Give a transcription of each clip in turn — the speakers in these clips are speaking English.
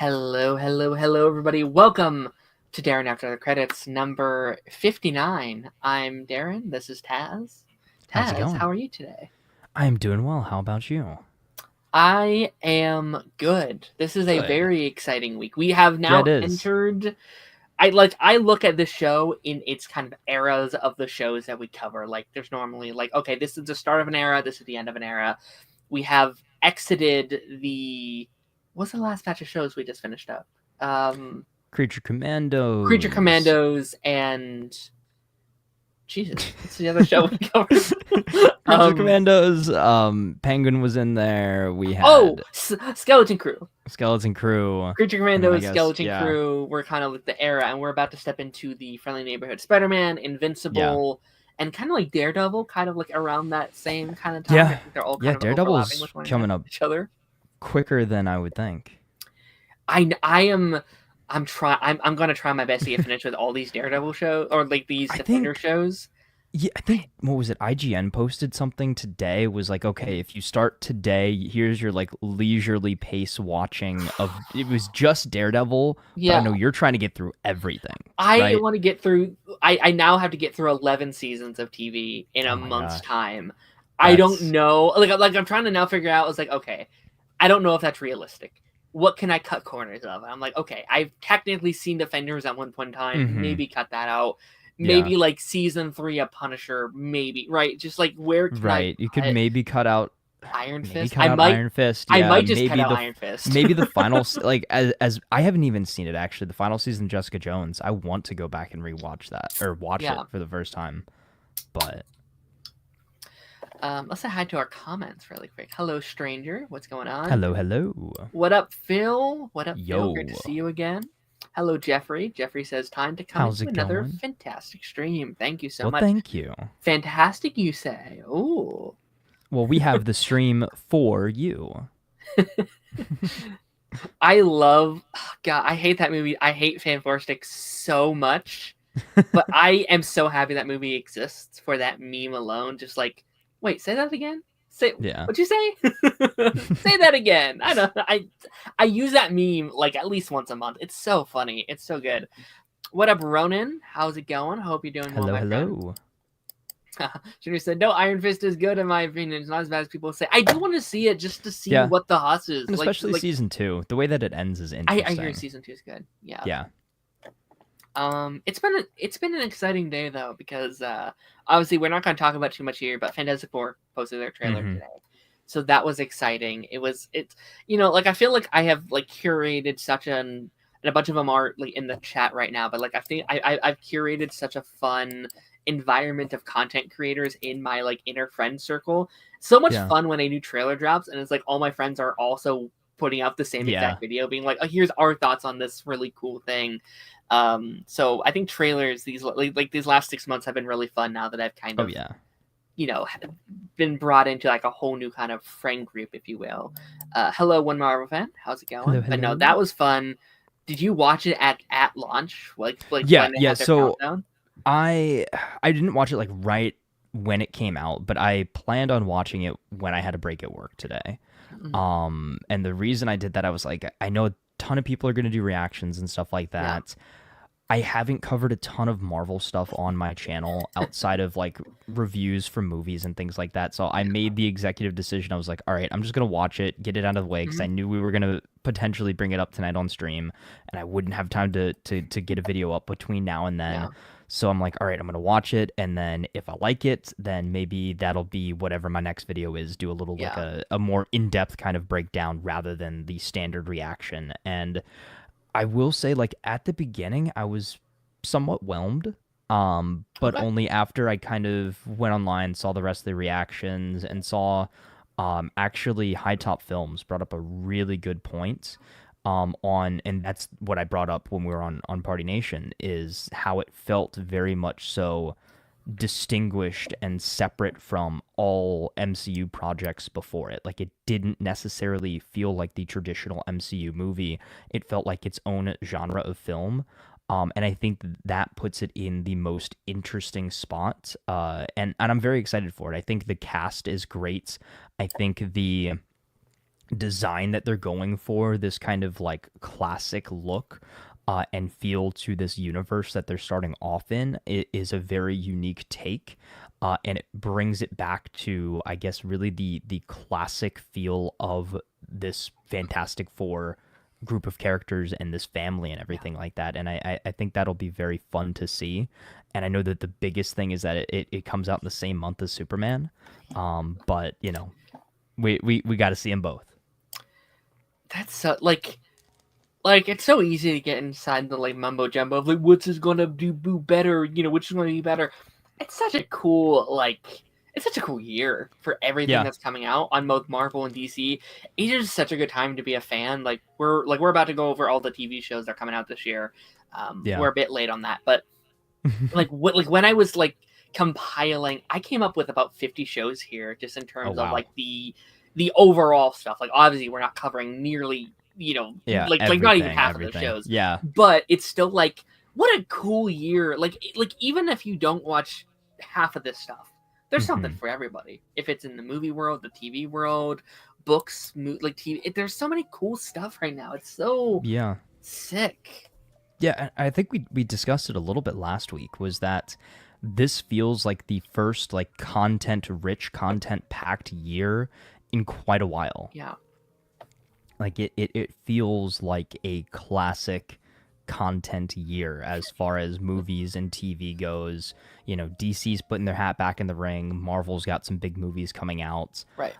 Hello, everybody. Welcome to Darren After the Credits, number 59. I'm Darren. This is Taz. How's it Taz, going? how are you today? I am doing well. How about you? I am good. This is a Good. very exciting week. We have Yeah, now it is. entered. I look at this show in its kind of eras of the shows that we cover. Like there's normally okay, this is the start of an era, this is the end of an era. We have exited the what's the last batch of shows we just finished up? Creature Creature Commandos. Commandos and Jesus, what's the other show we covered? Creature Commandos. Penguin was in there. We Oh, had Skeleton Crew. Skeleton Crew, Creature and then I Commandos, guess Skeleton Crew. We're kind of like the era, and we're about to step into the Friendly Neighborhood Spider-Man, yeah, Invincible, and kind of like Daredevil, kind of like around that same kind of time. I yeah, think they're all yeah. kind of overlapping Daredevil's with one coming up each other. quicker than I would think. I am. I'm gonna try my best to get finished with all these Daredevil shows or like these I Defender think. shows. Yeah, I think what was it? IGN posted something today. Was like, okay, if you start today, here's your like leisurely pace watching of. It was just Daredevil, but I Yeah, know you're trying to get through everything, I right? want to get through. I now have to get through 11 seasons of TV in a Oh my month's gosh. time. I don't That's know. Like I'm trying to now figure out. It's like okay, I don't know if that's realistic. What can I cut corners of? I'm like, okay, I've technically seen Defenders at one point in time. mm-hmm. Maybe cut that out. Yeah. Maybe like season 3 of Punisher. Maybe right. Just like where can I Right. You could cut Iron maybe Fist? cut out Iron Fist. I Yeah. might just cut out Iron Fist. Maybe the final like as I haven't even seen it actually. The final season of Jessica Jones. I want to go back and rewatch that or watch Yeah. it for the first time. But Let's say hi to our comments really quick. Hello, stranger. What's going on? hello. What up, Phil? What up, Phil? Yo. Great to see you again. Hello, Jeffrey. Jeffrey says, time to come How's into it another going? fantastic stream. Thank you so Well, much. thank you. Fantastic, you say. Ooh. Well, we have the stream for you. I love, God, I hate that movie. I hate Fan Four Stick so much. But I am so happy that movie exists for that meme alone. Just like, wait, say that again? Say Yeah. what'd you say? Say that again. I don't I use that meme like at least once a month. It's so funny. It's so good. What up, Ronan? How's it going? Hope you're doing well, my Hello. friend. Junior said, no, Iron Fist is good in my opinion. It's not as bad as people say. I do want to see it just to see Yeah. what the huss is. And especially like season 2. The way that it ends is I interesting. hear season 2 is good. Yeah. Yeah. It's been an exciting day though because obviously we're not going to talk about too much here, but Fantastic Four posted their trailer today, so that was exciting. It's like I feel like I have like curated such and a bunch of them are like in the chat right now, but like I think I've curated such a fun environment of content creators in my like inner friend circle. So much fun when a new trailer drops, and it's like all my friends are also putting out the same exact video, being like, oh, here's our thoughts on this really cool thing. So I think trailers these last 6 months have been really fun now that I've kind of been brought into like a whole new kind of friend group, if you will. Hello, One Marvel fan, how's it going? Hello. But no, that was fun. Did you watch it at launch? Like yeah, when they had their so countdown? I didn't watch it like right when it came out, but I planned on watching it when I had a break at work today. And the reason I did that, I was like, I know a ton of people are going to do reactions and stuff like that. Yeah. I haven't covered a ton of Marvel stuff on my channel outside of like reviews from movies and things like that. So I made the executive decision. I was like, all right, I'm just going to watch it, get it out of the way, because I knew we were going to potentially bring it up tonight on stream, and I wouldn't have time to get a video up between now and then. Yeah. So I'm like, all right, I'm going to watch it, and then if I like it, then maybe that'll be whatever my next video is, do a little like a more in-depth kind of breakdown rather than the standard reaction. And I will say, like, at the beginning, I was somewhat whelmed, but only after I kind of went online, saw the rest of the reactions, and saw actually High Top Films brought up a really good point and that's what I brought up when we were on Party Nation, is how it felt very much so distinguished and separate from all MCU projects before it. Like, it didn't necessarily feel like the traditional MCU movie. It felt like its own genre of film. And I think that puts it in the most interesting spot. And I'm very excited for it. I think the cast is great. I think the design that they're going for, this kind of like classic look and feel to this universe that they're starting off in, it is a very unique take. And it brings it back to, I guess, really the classic feel of this Fantastic Four group of characters and this family and Yeah. everything like that. And I think that'll be very fun to see. And I know that the biggest thing is that it comes out in the same month as Superman. But you know, we got to see them both. That's so, like it's so easy to get inside the like mumbo jumbo of like what's is gonna do better, which is gonna be better. It's such a cool it's such a cool year for everything Yeah, that's coming out on both Marvel and DC. It is such a good time to be a fan. We're about to go over all the TV shows that are coming out this year. yeah. We're a bit late on that, but when I was like compiling, I came up with about 50 shows here just in Oh terms of wow. like the overall stuff. Like obviously we're not covering nearly, Yeah, like not even half of those everything. shows. Yeah. But it's still like what a cool year. Like even if you don't watch half of this stuff, there's something Hmm. for everybody. If it's in the movie world, the TV world, books, like TV, there's so many cool stuff right now. It's so Yeah. sick. Yeah, I think we discussed it a little bit last week, was that this feels like the first like content rich, content packed year in quite a while. Yeah. Like it feels like a classic content year as far as movies and TV goes. You know, DC's putting their hat back in the ring. Marvel's got some big movies coming out. Right.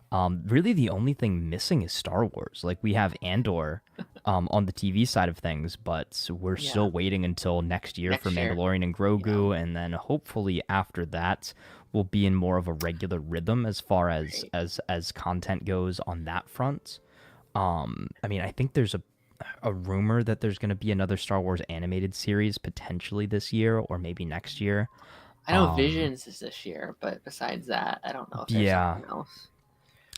Really, the only thing missing is Star Wars. Like we have Andor on the TV side of things, but we're Yeah. still waiting until next year for Next year. Mandalorian and Grogu, and then hopefully after that we'll be in more of a regular rhythm as far as Right. as content goes on that front. I mean, I think there's a rumor that there's going to be another Star Wars animated series potentially this year or maybe next year. I know Um, Visions is this year, but besides that, I don't know if there's yeah, something else.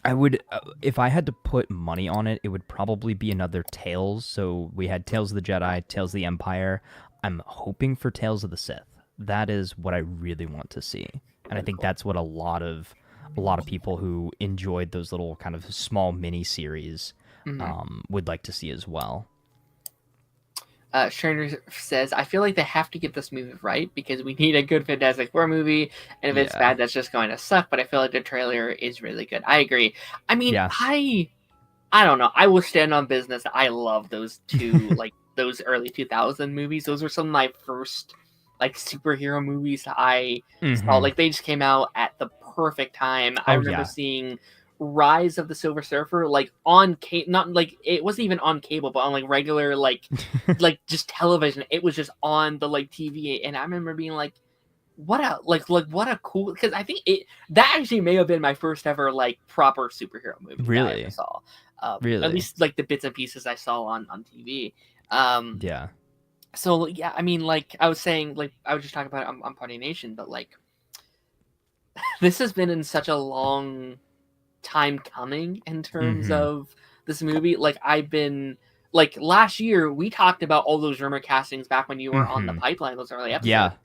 I would if I had to put money on it, it would probably be another Tales. So we had Tales of the Jedi, Tales of the Empire. I'm hoping for Tales of the Sith. That is what I really want to see, and I Very think cool. that's what a lot of people who enjoyed those little kind of small mini series Hmm. would like to see as well. Sherner says, I feel like they have to get this movie right because we need a good Fantastic Four movie, and if it's Yeah, bad, that's just going to suck. But I feel like the trailer is really good. I agree. I mean, yeah. I don't know. I will stand on business. I love those two, like those early 2000 movies. Those were some of my first like superhero movies that I saw. Hmm. Like they just came out at the perfect time. I Oh remember yeah. seeing Rise of the Silver Surfer like on not like it wasn't even on cable, but on like regular like just television. It was just on the like TV, and I remember being like, what a what a cool, because I think it that actually may have been my first ever like proper superhero movie that I ever Really, saw. At really. least like the bits and pieces I saw on TV. Um, Yeah. so yeah, I mean, like I was saying, like I was just talking about it on Party Nation, but like this has been in such a long time coming in terms Hmm. of this movie. Like I've been like last year we talked about all those rumor castings back when you were on the Hmm. pipeline, those early episodes. Yeah.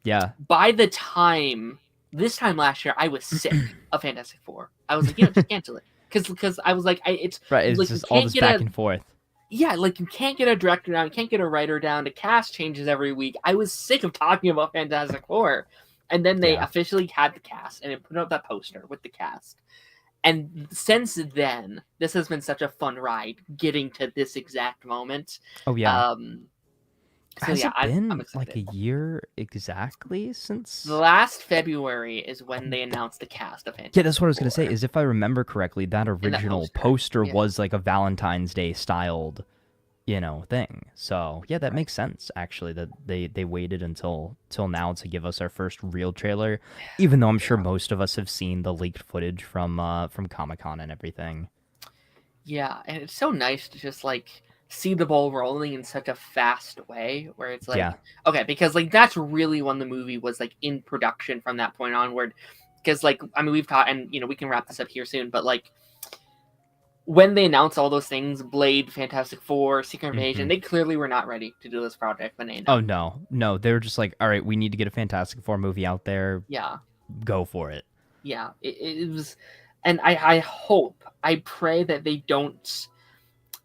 Yeah. By the time this time last year, I was sick of Fantastic Four. I was like, just cancel it, because I was like, it's Right. It's like you just all can't this get back a and forth. like you can't get a director down, you can't get a writer down. The cast changes every week. I was sick of talking about Fantastic Four, and then they Yeah. officially had the cast and they put out that poster with the cast. And since then, this has been such a fun ride getting to this exact moment. Oh yeah. Um, so Has yeah, it I'm been like a excited. year exactly The since? last February is when they announced the cast of Yeah, that's what Fantastic I was gonna say. Four Is if I remember correctly, that in that original poster. poster Yeah, was like a Valentine's Day styled, thing. So yeah, that right. makes sense actually. That they waited until till now to give us our first real trailer, even though I'm sure Yeah, most of us have seen the leaked footage from Comic-Con and everything. yeah, and it's so nice to just like see the ball rolling in such a fast way, where it's like, Yeah. okay, because like that's really when the movie was like in production from that point onward. Because like I mean we've taught, and we can wrap this up here soon, but like when they announced all those things, Blade, Fantastic Four, Secret Invasion, Hmm. they clearly were not ready to do this project when they Oh announced. no, no, they were just like, all right, we need to get a Fantastic Four movie out there. Yeah, Go for it. yeah, it was. and I pray that they don't,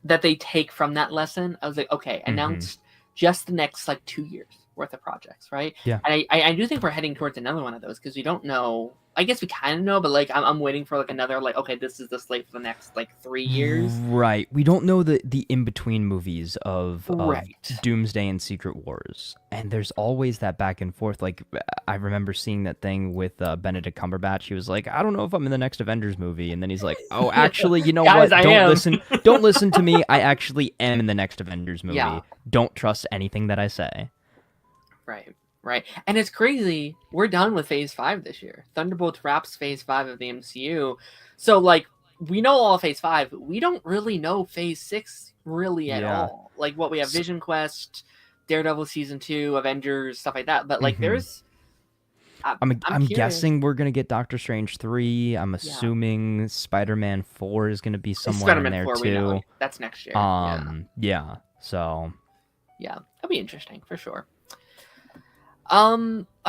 that they take from that lesson. I was like, okay, announce just the next like 2 years worth of projects, right? Yeah. And I do think we're heading towards another one of those because we don't know. I guess we kind of know, but like I'm waiting for like another like, okay, this is the slate for the next like 3 years. Right. We don't know the in between movies of Right. Doomsday and Secret Wars, and there's always that back and forth. Like I remember seeing that thing with Benedict Cumberbatch. He was like, "I don't know if I'm in the next Avengers movie," and then he's like, "Oh, actually, you know Guys, what? I Don't am." listen. Don't listen to me. I actually am in the next Avengers movie. Yeah. Don't trust anything that I say." Right. Right. And it's crazy. We're done with Phase 5 this year. Thunderbolts wraps Phase 5 of the MCU. So, like, we know all of Phase 5. We don't really know Phase 6 really at all. Like, what we have Vision Quest, Daredevil Season 2, Avengers, stuff like that. But, like, there's... I'm guessing we're going to get Doctor Strange 3. I'm assuming Spider-Man 4 is going to be somewhere Spider-Man in there 4, too. We know. That's next year. Yeah. So... yeah, that'll be interesting for sure. I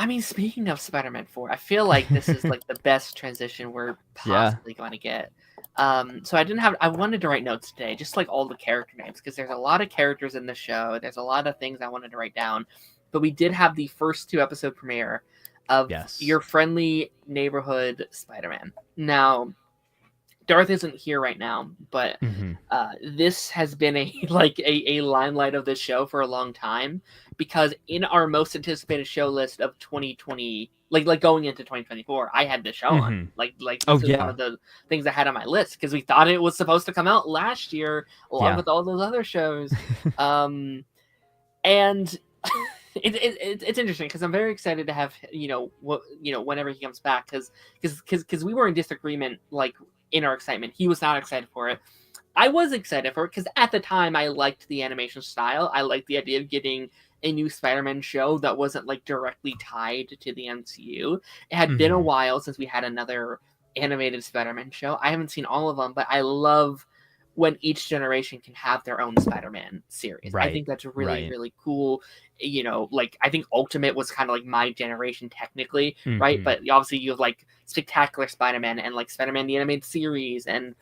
mean, speaking of Spider-Man 4, I feel like this is like the best transition we're possibly going to get. So I wanted to write notes today, just like all the character names, because there's a lot of characters in the show. There's a lot of things I wanted to write down, but we did have the first 2 episode premiere of Your Friendly Neighborhood Spider-Man. Now, Darth isn't here right now, but this has been a limelight of this show for a long time, because in our most anticipated show list of 2020, like going into 2024, I had this show on. This is one of the things I had on my list because we thought it was supposed to come out last year along with all those other shows. And it's interesting because I'm very excited to have whenever he comes back, because we were in disagreement like in our excitement. He was not excited for it. I was excited for it because at the time I liked the animation style. I liked the idea of getting a new Spider-Man show that wasn't like directly tied to the MCU. It had been a while since we had another animated Spider-Man show. I haven't seen all of them, but I love when each generation can have their own Spider-Man series. I think that's really, really cool. Like I think Ultimate was kind of like my generation technically, right? But obviously you have like Spectacular Spider-Man and like Spider-Man the Animated Series, and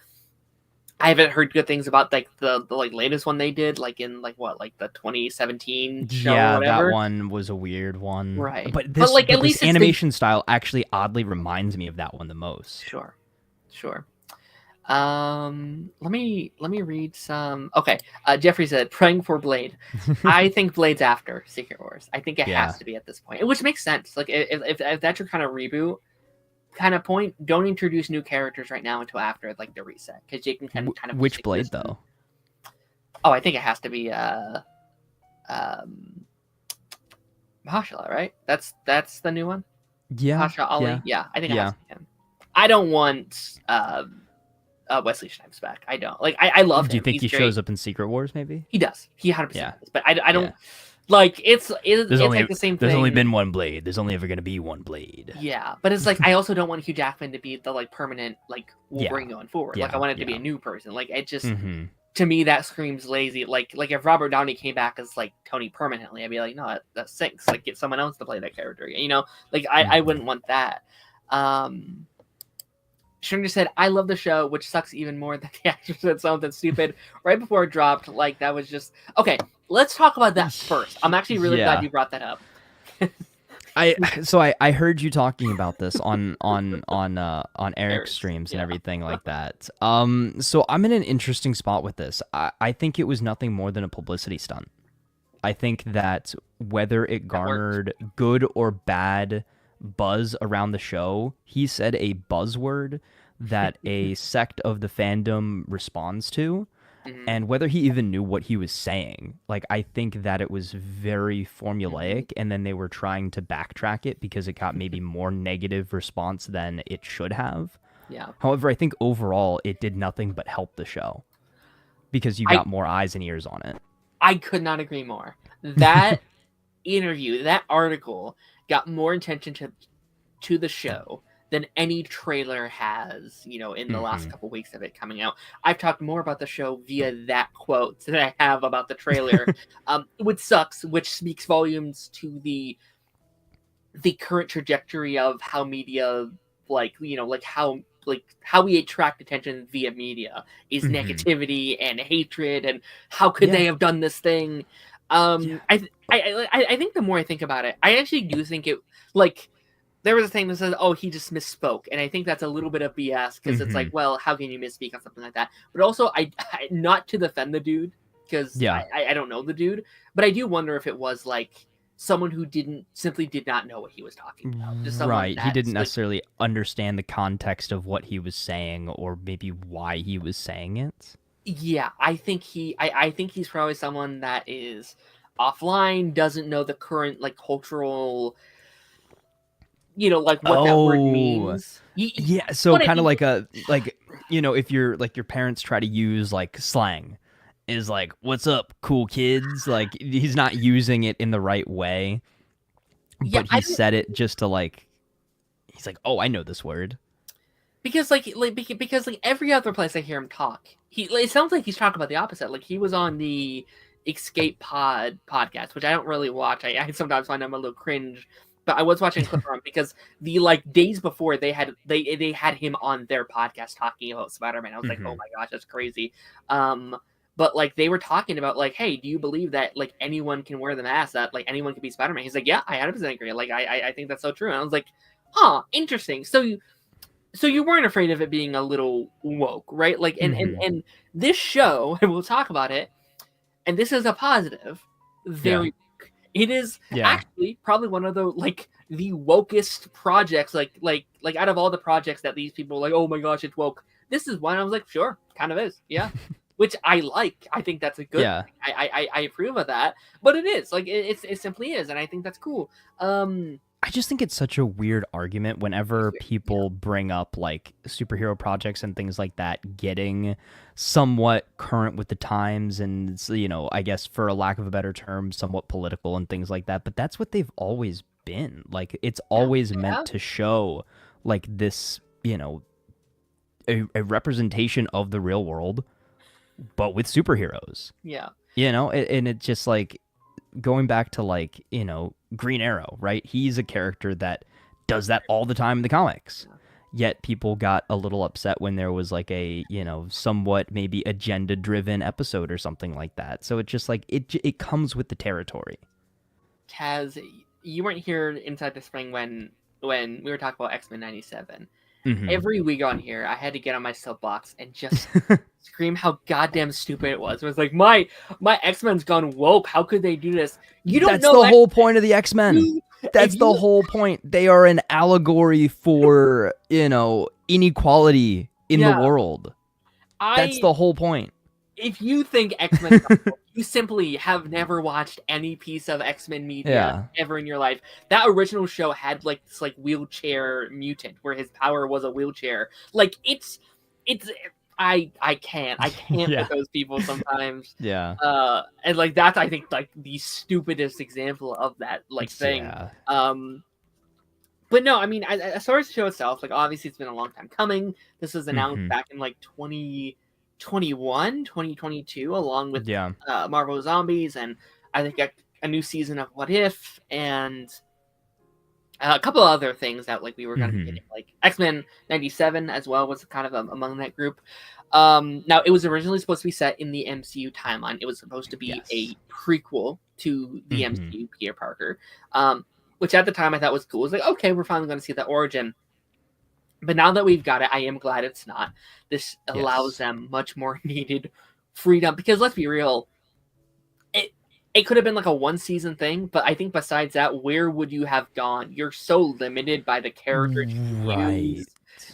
I haven't heard good things about like the like latest one they did, like in like the 2017 show or whatever. That one was a weird one, right? But at least this animation style actually oddly reminds me of that one the most. Sure. Let me read some. Okay, Jeffrey said praying for Blade. I think Blade's after Secret Wars. I think it has to be at this point, which makes sense. Like if that's your kind of reboot kind of point, don't introduce new characters right now until after like the reset, because you can kind of which Blade though. Oh, I think it has to be Mahershala, right? That's the new one. Mahershala Ali. Yeah, I think it has to be him. I don't want Wesley Snipes back. I don't like. I love him. Do you think he shows up in Secret Wars? Maybe he does. He 100% does. But I don't like. It's like the same thing. There's only been one Blade. There's only ever going to be one Blade. Yeah, but it's like I also don't want Hugh Jackman to be the like permanent like Wolverine going forward. Like I want it to be a new person. Like it just to me that screams lazy. Like if Robert Downey came back as like Tony permanently, I'd be like, no, that sinks. Like get someone else to play that character. Like I wouldn't want that. Stringer said, I love the show, which sucks even more that the actor said something stupid right before it dropped. Like, that was just... Okay, let's talk about that first. I'm actually really glad you brought that up. I heard you talking about this on Eric's streams and everything like that. So I'm in an interesting spot with this. I think it was nothing more than a publicity stunt. I think that whether it garnered good or bad buzz around the show, he said a buzzword that a sect of the fandom responds to, and whether he even knew what he was saying. Like, I think that it was very formulaic, and then they were trying to backtrack it because it got maybe more negative response than it should have. Yeah. However, I think overall it did nothing but help the show because you got more eyes and ears on it. I could not agree more. That interview, that article got more attention to the show than any trailer has, in the last couple weeks of it coming out. I've talked more about the show via that quote than I have about the trailer, which sucks, which speaks volumes to the current trajectory of how media, how how we attract attention via media is Mm-hmm. negativity and hatred, and how could Yeah. they have done this thing? Yeah. I think the more I think about it, I actually do think it, like, there was a thing that says, "Oh, he just misspoke," and I think that's a little bit of BS because it's like, Mm-hmm. well, how can you misspeak on something like that? But also, not to defend the dude because Yeah. I don't know the dude, but I do wonder if it was like someone who simply did not know what he was talking about, just someone Right. He that's didn't like, necessarily understand the context of what he was saying or maybe why he was saying it. yeah, I think I think he's probably someone that is offline, doesn't know the current like cultural, like what that word Oh, means. yeah. So What I kind of mean, like if you're like your parents try to use like slang, is like, "What's up, cool kids?" Like he's not using it in the right way, yeah, but I he don't. said it just to like. He's like, "Oh, I know this word." Because because like every other place I hear him talk, it sounds like he's talking about the opposite. Like he was on the Escape Pod podcast, which I don't really watch. I sometimes find him a little cringe, but I was watching a clip from him because the like days before they had him on their podcast talking about Spider-Man. I was like, oh Mm-hmm. my gosh, that's crazy. But like they were talking about like, hey, do you believe that like anyone can wear the mask? That like anyone can be Spider-Man? He's like, yeah, I 100% agree. Like I think that's so true. And I was like, huh, interesting. So you weren't afraid of it being a little woke, right? Like, Mm-hmm. and this show, and we'll talk about it, and this is a positive, Yeah. very woke. It is Yeah. actually probably one of the like the wokest projects, like out of all the projects that these people are like, oh my gosh, it's woke. This is one I was like, sure, kind of is, yeah. Which I like. I think that's a good Yeah. thing. I approve of that. But it is like it simply is, and I think that's cool. I just think it's such a weird argument whenever Yeah, people bring up like superhero projects and things like that getting somewhat current with the times and I guess for a lack of a better term, somewhat political and things like that. But that's what they've always been. Like it's yeah, always yeah, meant to show like this, a representation of the real world, but with superheroes. yeah. And it's just like going back to like Green Arrow, right? He's a character that does that all the time in the comics. Yet people got a little upset when there was like a somewhat maybe agenda driven episode or something like that. So it's just like it comes with the territory. Kaz, you weren't here inside the spring when we were talking about X-Men 97. Mm-hmm. Every week on here, I had to get on my soapbox and just scream how goddamn stupid it was. It was like my X-Men's gone woke. How could they do this? You don't That's know the whole point of the X-Men. you, if That's the you whole point. They are an allegory for, inequality in the yeah, world. That's I the whole point. if you think X-Men gone woke, you simply have never watched any piece of X-Men media Yeah. ever in your life. That original show had like this like wheelchair mutant where his power was a wheelchair. Like it's I can't Yeah. with those people sometimes. Yeah. And like that's I think like the stupidest example of that like thing. Yeah. But no, I mean, as far as the show itself, like obviously it's been a long time coming. This was announced Mm-hmm. back in like 2021, 2022, along with Yeah. Marvel Zombies, and I think a new season of What If, and a couple of other things that like we were going to be Mm-hmm. getting, like X-Men 97 as well was kind of among that group. Now it was originally supposed to be set in the MCU timeline. It was supposed to be Yes. a prequel to the Mm-hmm. MCU Peter Parker, which at the time I thought was cool. It was like, okay, we're finally going to see that origin. But now that we've got it, I am glad it's not. This allows Yes. them much more needed freedom, because let's be real, it could have been like a one season thing, but I think besides that, where would you have gone? You're so limited by the characters you can Right. use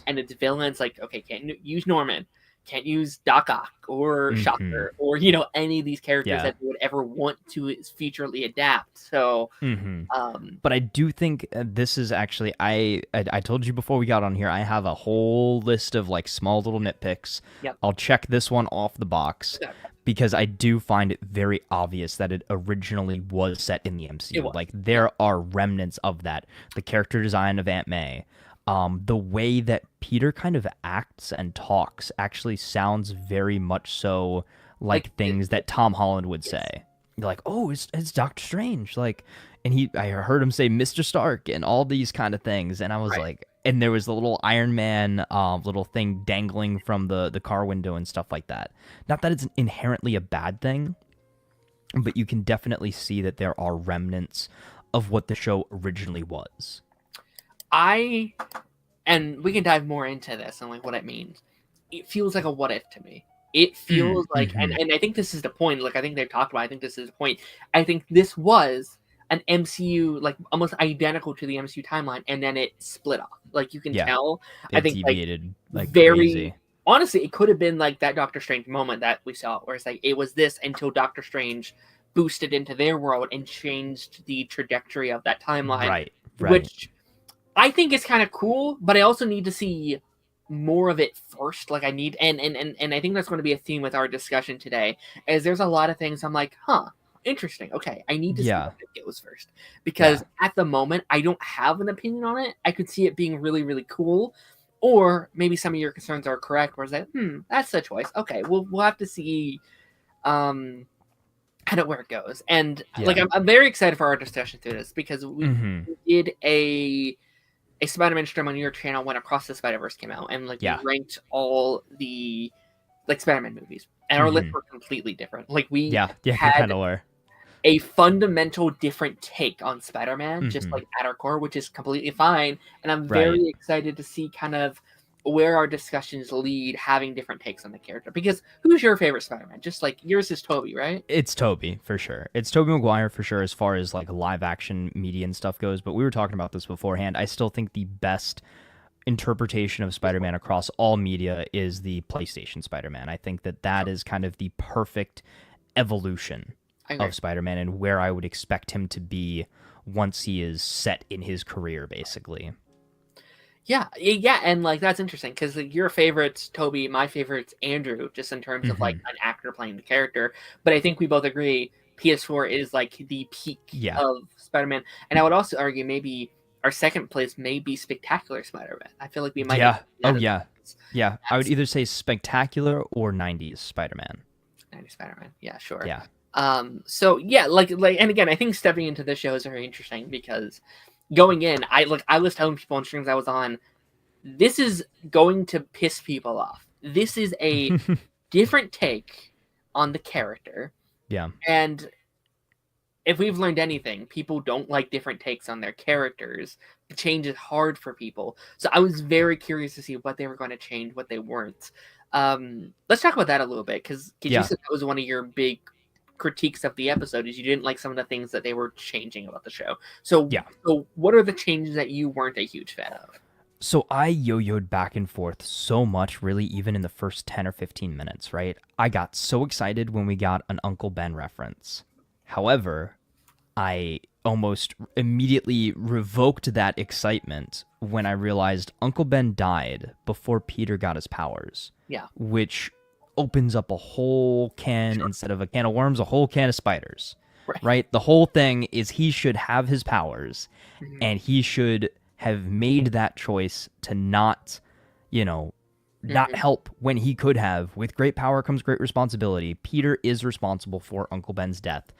and its villains. Like, okay, can't use Norman, can't use Doc Ock or Mm-hmm. Shocker or any of these characters Yeah. that they would ever want to futurely adapt. So, Mm-hmm. um, But I do think this is actually I told you before we got on here. I have a whole list of like small little nitpicks. Yep. I'll check this one off the box Okay. because I do find it very obvious that it originally was set in the It MCU. was. Like there are remnants of that. The character design of Aunt May, the way that Peter kind of acts and talks actually sounds very much so like things that Tom Holland would say. You're like, oh, it's Doctor Strange, like. And I heard him say Mr. Stark and all these kind of things, and I was Right. like, and there was the little Iron Man little thing dangling from the car window and stuff like that. Not that it's inherently a bad thing, but you can definitely see that there are remnants of what the show originally was. And we can dive more into this and like what it means. It feels like a what if to me. It feels like, and I think this is the point. Like I think they've talked about. I think this is the point. I think this was an MCU like almost identical to the MCU timeline, and then it split off. Like you can tell. It I think deviated like very crazy. honestly, it could have been like that Doctor Strange moment that we saw, where it's like it was this until Doctor Strange boosted into their world and changed the trajectory of that timeline. Right. Which I think is kind of cool, but I also need to see more of it first. Like I need, and I think that's going to be a theme with our discussion today. Is there's a lot of things I'm like, interesting. Okay, I need to see what it goes first, because at the moment I don't have an opinion on it. I could see it being really, really cool, or maybe some of your concerns are correct. Where it's like, that's the choice. Okay, we'll have to see, kind of where it goes. And like I'm very excited for our discussion through this, because we did a Spider-Man stream on your channel when Across the Spider-Verse came out, and like we ranked all the like Spider-Man movies, and our lists were completely different. Like we had kind of were a fundamental different take on Spider-Man, just like at our core, which is completely fine. And I'm very excited to see kind of where our discussions lead, having different takes on the character. Because who's your favorite Spider-Man? Just like yours is Tobey, right? It's Tobey for sure. It's Tobey Maguire for sure, as far as like live action media and stuff goes. But we were talking about this beforehand. I still think the best interpretation of Spider-Man across all media is the PlayStation Spider-Man. I think that is kind of the perfect evolution of Spider-Man, and where I would expect him to be once he is set in his career, basically. Yeah, and like that's interesting, because like, your favorite's Tobey, my favorite's Andrew, just in terms of like an actor playing the character. But I think we both agree PS4 is like the peak of Spider-Man, and I would also argue maybe our second place may be Spectacular Spider-Man. I feel like we might. I would either say Spectacular or 90s Spider-Man. 90s Spider-Man, yeah, sure. Yeah. So yeah, like, and again, I think stepping into this show is very interesting, because going in, I was telling people on streams I was on, this is going to piss people off. This is a different take on the character. Yeah. And if we've learned anything, people don't like different takes on their characters. The change is hard for people. So I was very curious to see what they were going to change, what they weren't. Let's talk about that a little bit, because you said that was one of your big critiques of the episode, is you didn't like some of the things that they were changing about the show. So what are the changes that you weren't a huge fan of? So I yo-yoed back and forth so much, really, even in the first 10 or 15 minutes, right? I got so excited when we got an Uncle Ben reference. However, I almost immediately revoked that excitement when I realized Uncle Ben died before Peter got his powers. Yeah. Which opens up a whole can, instead of a can of worms, a whole can of spiders. Right? The whole thing is he should have his powers, and he should have made that choice to not, not help when he could have. With great power comes great responsibility. Peter is responsible for Uncle Ben's death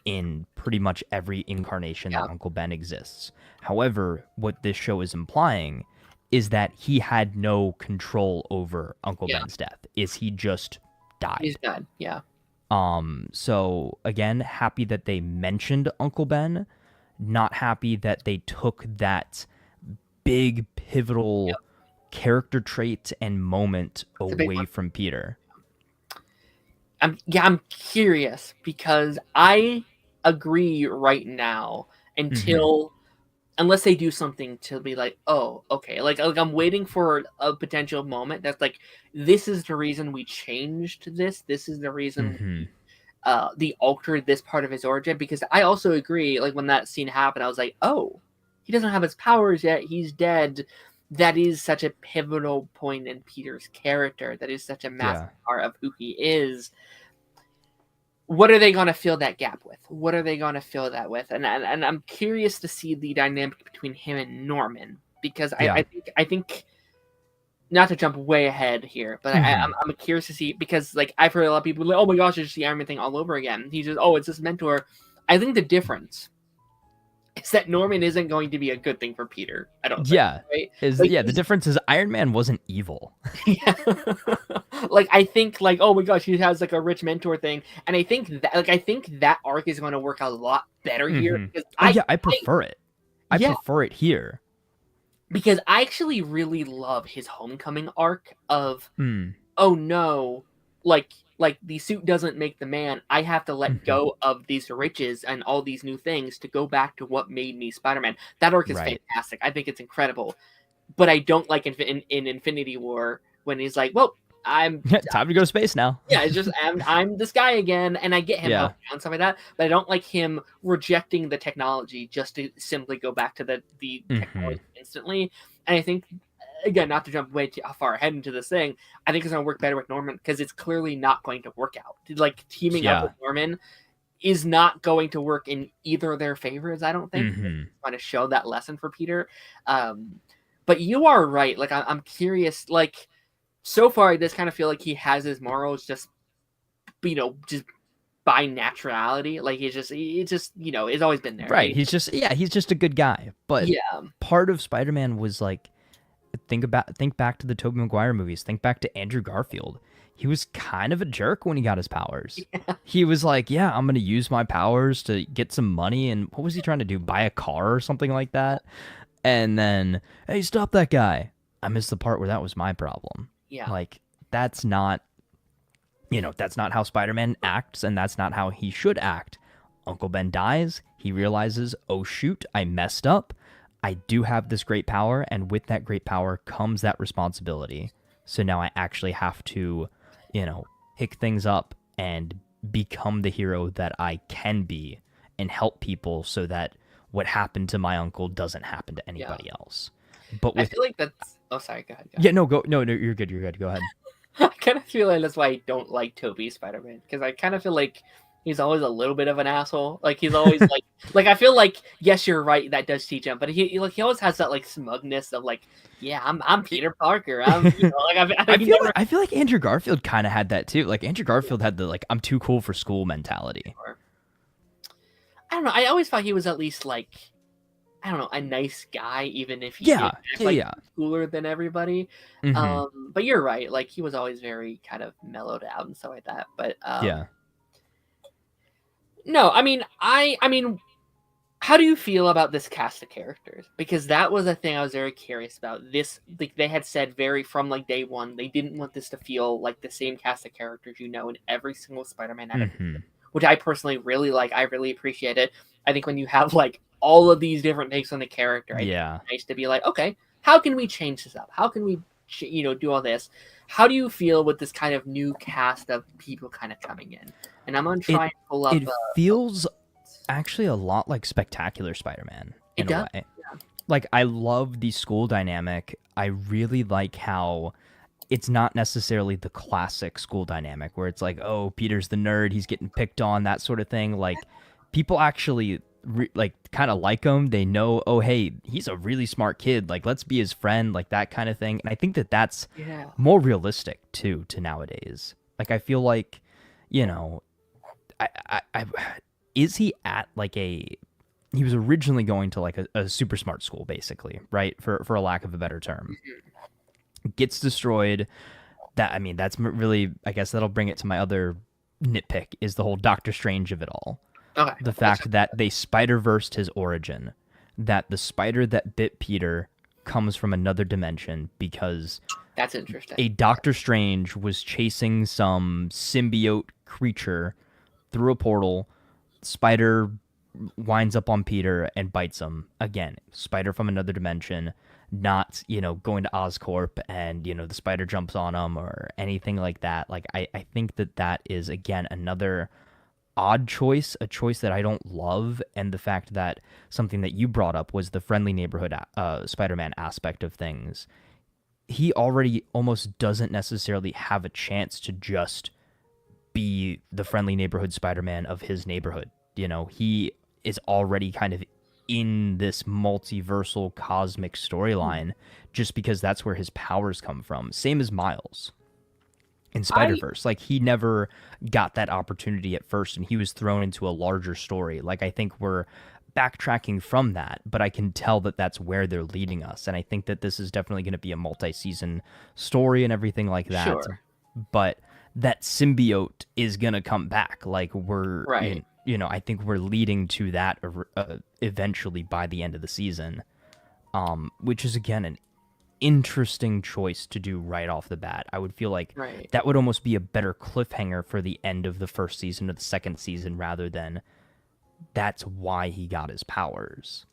in pretty much every incarnation that Uncle Ben exists. However, what this show is implying is that he had no control over Uncle Ben's death. Is he just died? He's dead, yeah. So again, happy that they mentioned Uncle Ben, not happy that they took that big pivotal character trait and moment away from Peter. I'm curious, because I agree right now unless they do something to be like, oh, okay. Like I'm waiting for a potential moment that's like, this is the reason we changed this. This is the reason they altered this part of his origin. Because I also agree, like when that scene happened, I was like, oh, he doesn't have his powers yet. He's dead. That is such a pivotal point in Peter's character. That is such a massive part of who he is. What are they going to fill that gap with? What are they going to fill that with? And I'm curious to see the dynamic between him and Norman, because I think not to jump way ahead here, but I'm curious to see, because like I've heard a lot of people like, oh my gosh, it's just the Iron Man thing all over again. He's just, oh, it's this mentor. I think the difference is that Norman isn't going to be a good thing for Peter. I don't think, Yeah. right? The difference is Iron Man wasn't evil. Yeah. Like I think like oh my gosh, he has like a rich mentor thing, and I think that arc is going to work a lot better here because Oh yeah, I prefer it. I yeah, prefer it here. because I actually really love his homecoming arc of Hmm. oh no, like the suit doesn't make the man. I have to let go of these riches and all these new things to go back to what made me Spider-Man. That arc is Right. fantastic. I think it's incredible. But I don't like in Infinity War when he's like, "Well, I'm Time to go to space now. yeah, it's just I'm this guy again," and I get him Yeah. helping out and stuff like that. But I don't like him rejecting the technology just to simply go back to the technology instantly. And I think again, not to jump way too far ahead into this thing, I think it's going to work better with Norman because it's clearly not going to work out. Like teaming up with Norman is not going to work in either of their favors. I don't think. Trying to show that lesson for Peter. But you are right. Like I'm curious. Like so far, I just kind of feel like he has his morals just just by naturality. Like it's just it's always been there. Right. He's just a good guy. But Yeah. part of Spider-Man was like think back to the Tobey Maguire movies. Think back to Andrew Garfield. He was kind of a jerk when he got his powers. Yeah. He was like, yeah, I'm going to use my powers to get some money. And what was he trying to do? Buy a car or something like that? And then, hey, stop that guy. I missed the part where that was my problem. Yeah. Like, that's not how Spider-Man acts, and that's not how he should act. Uncle Ben dies. He realizes, oh, shoot, I messed up. I do have this great power, and with that great power comes that responsibility. So now I actually have to, pick things up and become the hero that I can be and help people so that what happened to my uncle doesn't happen to anybody else. But I feel like that's... Oh, sorry. Go ahead. Yeah, no, you're good. You're good. Go ahead. I kind of feel like that's why I don't like Tobey Spider-Man, because I kind of feel like he's always a little bit of an asshole. Like he's always like I feel like yes, you're right, that does teach him, but he always has that like smugness of like, yeah, I'm Peter Parker. I feel like Andrew Garfield kind of had that too. Like Andrew Garfield had the like I'm too cool for school mentality. I don't know. I always thought he was at least like, I don't know, a nice guy, even if he did act cooler than everybody. But you're right. Like he was always very kind of mellowed out and stuff like that. But no, I mean, how do you feel about this cast of characters? Because that was a thing I was very curious about. This, like, they had said from like day one, they didn't want this to feel like the same cast of characters in every single Spider-Man adaptation, which I personally really like. I really appreciate it. I think when you have like all of these different takes on the character, I think it's nice to be like, okay, how can we change this up? How can we, do all this? How do you feel with this kind of new cast of people kind of coming in? And I'm gonna try and pull up. It feels actually a lot like Spectacular Spider-Man in a way. Yeah. Like I love the school dynamic. I really like how it's not necessarily the classic school dynamic where it's like, oh, Peter's the nerd, he's getting picked on, that sort of thing. Like people actually kind of like him. They know, oh, hey, he's a really smart kid. Like let's be his friend, like that kind of thing. And I think that that's more realistic too to nowadays. Like I feel like, is he at like he was originally going to like a super smart school, basically, right? For a lack of a better term. Gets destroyed. That's really, I guess that'll bring it to my other nitpick is the whole Doctor Strange of it all. Okay. The fact that they Spider-Versed his origin, that the spider that bit Peter comes from another dimension because that's interesting. A Doctor Strange was chasing some symbiote creature through a portal. Spider winds up on Peter and bites him. Again, spider from another dimension, not, going to Oscorp and, the spider jumps on him or anything like that. Like, I think that is, again, another odd choice, a choice that I don't love. And the fact that something that you brought up was the friendly neighborhood Spider-Man aspect of things. He already almost doesn't necessarily have a chance to just be the friendly neighborhood Spider-Man of his neighborhood. He is already kind of in this multiversal cosmic storyline just because that's where his powers come from. Same as Miles in Spider-Verse. Like he never got that opportunity at first and he was thrown into a larger story. Like I think we're backtracking from that, but I can tell that that's where they're leading us. And I think that this is definitely going to be a multi-season story and everything like that. Sure. But that symbiote is going to come back. Like Right. I think we're leading to that eventually by the end of the season, which is, again, an interesting choice to do right off the bat. I would feel like Right. that would almost be a better cliffhanger for the end of the first season or the second season rather than that's why he got his powers.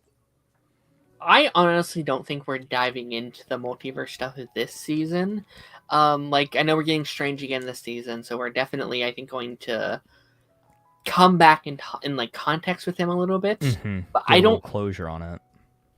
I honestly don't think we're diving into the multiverse stuff this season. Like I know we're getting Strange again this season, so we're definitely, I think, going to come back in like context with him a little bit. But Get a little closure on it.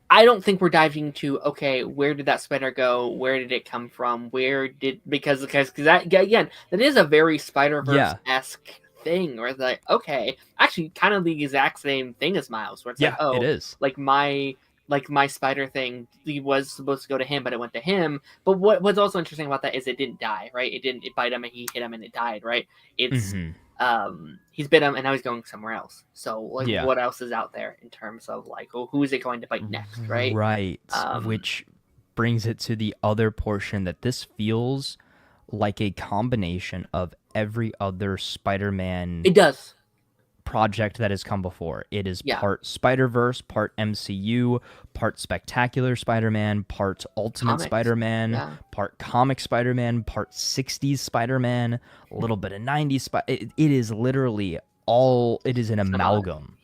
I don't think we're diving to, okay, where did that spider go? Where did it come from? Because that, again, that is a very Spider-Verse-esque thing, where it's like, okay, actually kind of the exact same thing as Miles, where it's like, oh, it is. like my spider thing, he was supposed to go to him, but it went to him. But what's also interesting about that is it didn't die, right? It bite him and he hit him and it died, right? It's he's bit him and now he's going somewhere else. So like, what else is out there in terms of like, oh, who is it going to bite next, right? Right. Which brings it to the other portion that this feels like a combination of every other Spider-Man. It does. Project that has come before. It is part Spider-Verse, part MCU, part Spectacular Spider-Man, part Ultimate Spider-Man, part comic Spider-Man, part 60s Spider-Man, a little bit of 90s it is literally it is an amalgam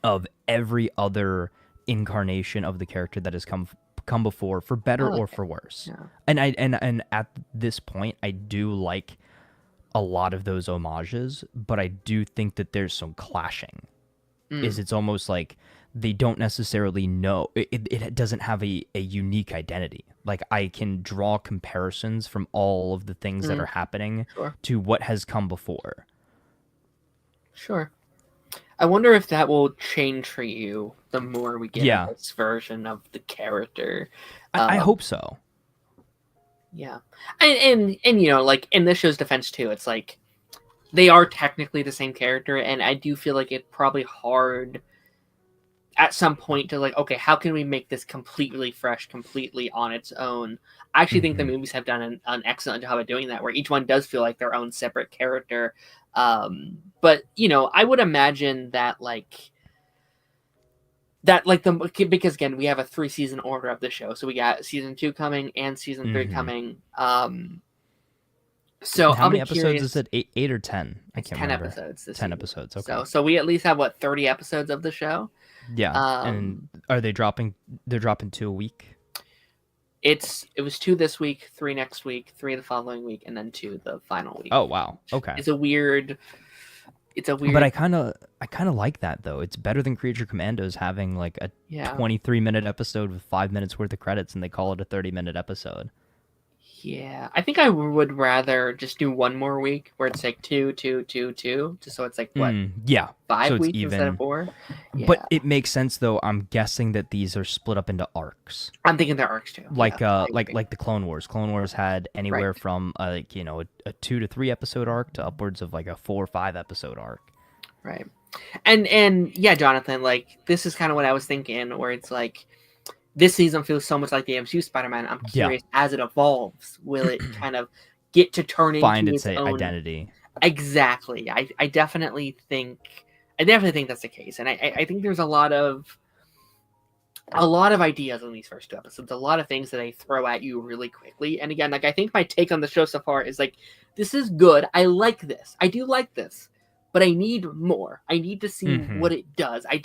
of every other incarnation of the character that has come before, for better or for worse. And at this point I do like a lot of those homages, but I do think that there's some clashing. It's almost like they don't necessarily know. It doesn't have a unique identity. Like, I can draw comparisons from all of the things that are happening to what has come before. Sure. I wonder if that will change for you the more we get this version of the character. I hope so. Yeah, and you know, like in this show's defense too, it's like they are technically the same character, and I do feel like it's probably hard at some point to like, okay, how can we make this completely fresh, completely on its own? I actually think the movies have done an excellent job of doing that, where each one does feel like their own separate character. But you know, I would imagine that because again, we have a 3-season order of the show, so we got season 2 coming and season 3 coming. So how many episodes is it? 8 or 10? I can't remember. 10 episodes. 10 season. Episodes. Okay. So we at least have 30 episodes of the show. Yeah. And are they dropping? They're dropping 2 a week. It was 2 this week, 3 next week, 3 the following week, and then 2 the final week. Oh wow. Okay. It's a weird. But I kind of like that though. It's better than Creature Commandos having like a 23-minute episode with 5 minutes worth of credits, and they call it a 30-minute episode. Yeah, I think I would rather just do 1 more week where it's like 2, 2, 2, 2, just so it's like 5 so weeks even. instead of 4. Yeah. But it makes sense though. I'm guessing that these are split up into arcs. I'm thinking they're arcs too. Like like the Clone Wars. Clone Wars had anywhere from a 2 to 3 episode arc to upwards of like a 4 or 5 episode arc. Right. And yeah, Jonathan, like this is kind of what I was thinking, where it's like this season feels so much like the MCU Spider-Man. I'm curious, as it evolves, will it kind of get to turn into its own identity? Exactly. I definitely think that's the case, and I think there's a lot of ideas in these first 2 episodes, a lot of things that they throw at you really quickly. And again, like I think my take on the show so far is like, this is good. I like this. I do like this. But I need more. I need to see what it does. I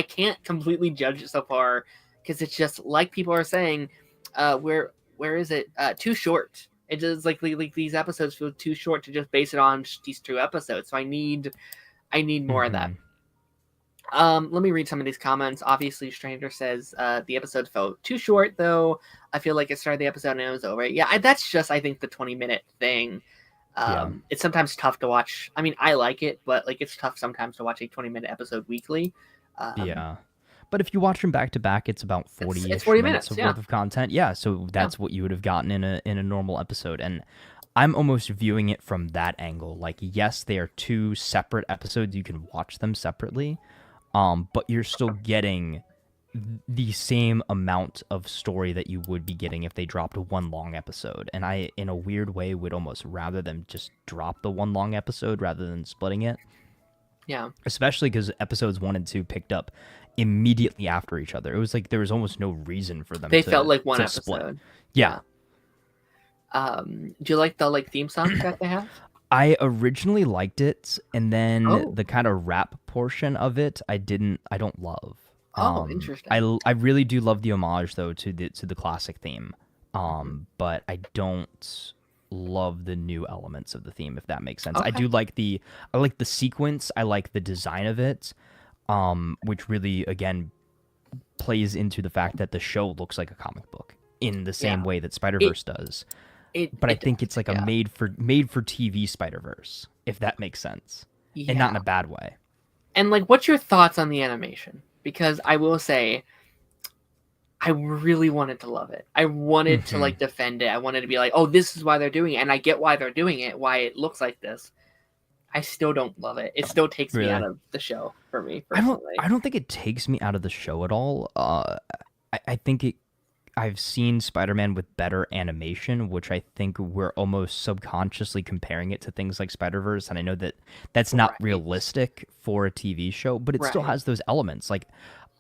can't completely judge it so far, because it's just like people are saying, where is it? Too short. It just like these episodes feel too short to just base it on these 2 episodes. So I need more of that. Let me read some of these comments. Obviously, Stranger says the episode felt too short, though. I feel like it started the episode and it was over. Yeah, that's just, I think, the 20-minute thing. It's sometimes tough to watch. I mean, I like it, but like it's tough sometimes to watch a 20-minute episode weekly. But if you watch them back to back, it's about 40 minutes of worth of content. Yeah, so that's what you would have gotten in a normal episode. And I'm almost viewing it from that angle. Like, yes, they are 2 separate episodes. You can watch them separately. but you're still getting the same amount of story that you would be getting if they dropped one long episode. And I, in a weird way, would almost rather them just drop the one long episode rather than splitting it. Yeah. Especially because episodes 1 and 2 picked up immediately after each other. It was like there was almost no reason for them They to felt like one to split. episode. Yeah. Do you like the theme song that they have? I originally liked it, and then the kind of rap portion of it, I don't love. Interesting. I really do love the homage though to the classic theme. But I don't love the new elements of the theme, if that makes sense. Okay. I like the sequence, I like the design of it, which really again plays into the fact that the show looks like a comic book in the same way that Spider-Verse does. But I think it's like a made for TV Spider-Verse, if that makes sense. Yeah. And not in a bad way. And what's your thoughts on the animation? Because I will say, I really wanted to love it. I wanted to defend it. I wanted to be like, oh, this is why they're doing it, and I get why they're doing it, why it looks like this. I still don't love it. It still takes me out of the show for me personally. I don't think it takes me out of the show at all. I think I've seen Spider-Man with better animation, which I think we're almost subconsciously comparing it to things like Spider-Verse, and I know that that's not realistic for a TV show, but it still has those elements. Like,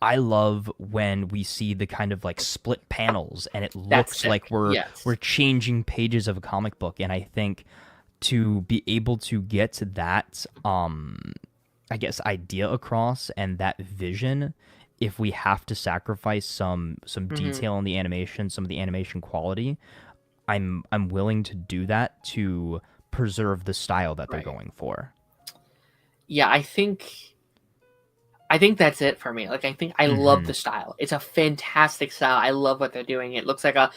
I love when we see the kind of split panels, and it looks like we're changing pages of a comic book, and I think to be able to get that, I guess, idea across and that vision, if we have to sacrifice some detail in the animation, some of the animation quality, I'm willing to do that to preserve the style that they're going for. Yeah, I think that's it for me. I think I love the style. It's a fantastic style. I love what they're doing. It looks like a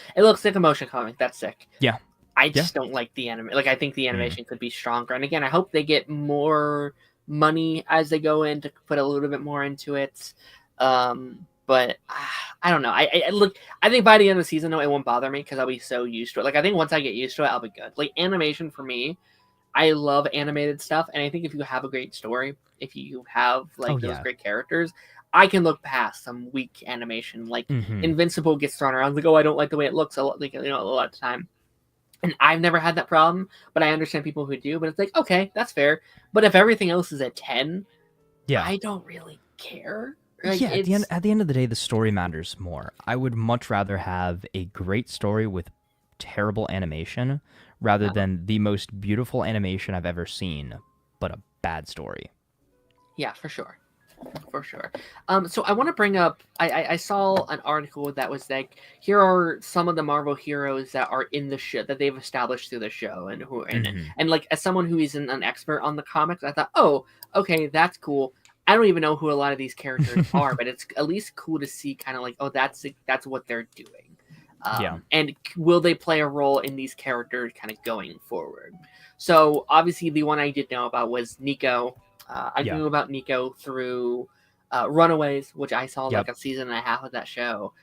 motion comic. That's sick. Yeah. I just don't like the anime. I think the animation could be stronger. And again, I hope they get more money as they go in to put a little bit more into it. But I don't know. I think by the end of the season, though, it won't bother me because I'll be so used to it. I think once I get used to it, I'll be good. Animation for me, I love animated stuff, and I think if you have a great story, if you have those great characters, I can look past some weak animation. Invincible gets thrown around. I don't like the way it looks a lot. A lot of the time. And I've never had that problem, but I understand people who do. But it's okay, that's fair. But if everything else is at 10, I don't really care. At the end of the day, the story matters more. I would much rather have a great story with terrible animation rather than the most beautiful animation I've ever seen, but a bad story. Yeah, for sure. For sure. So I want to bring up, I saw an article that was here are some of the Marvel heroes that are in the show that they've established through the show, and who and as someone who isn't an expert on the comics, I thought, oh, okay, that's cool. I don't even know who a lot of these characters are, but it's at least cool to see kind of oh, that's what they're doing. And will they play a role in these characters kind of going forward? So obviously the one I did know about was Nico. I knew about Nico through Runaways, which I saw a season and a half of that show.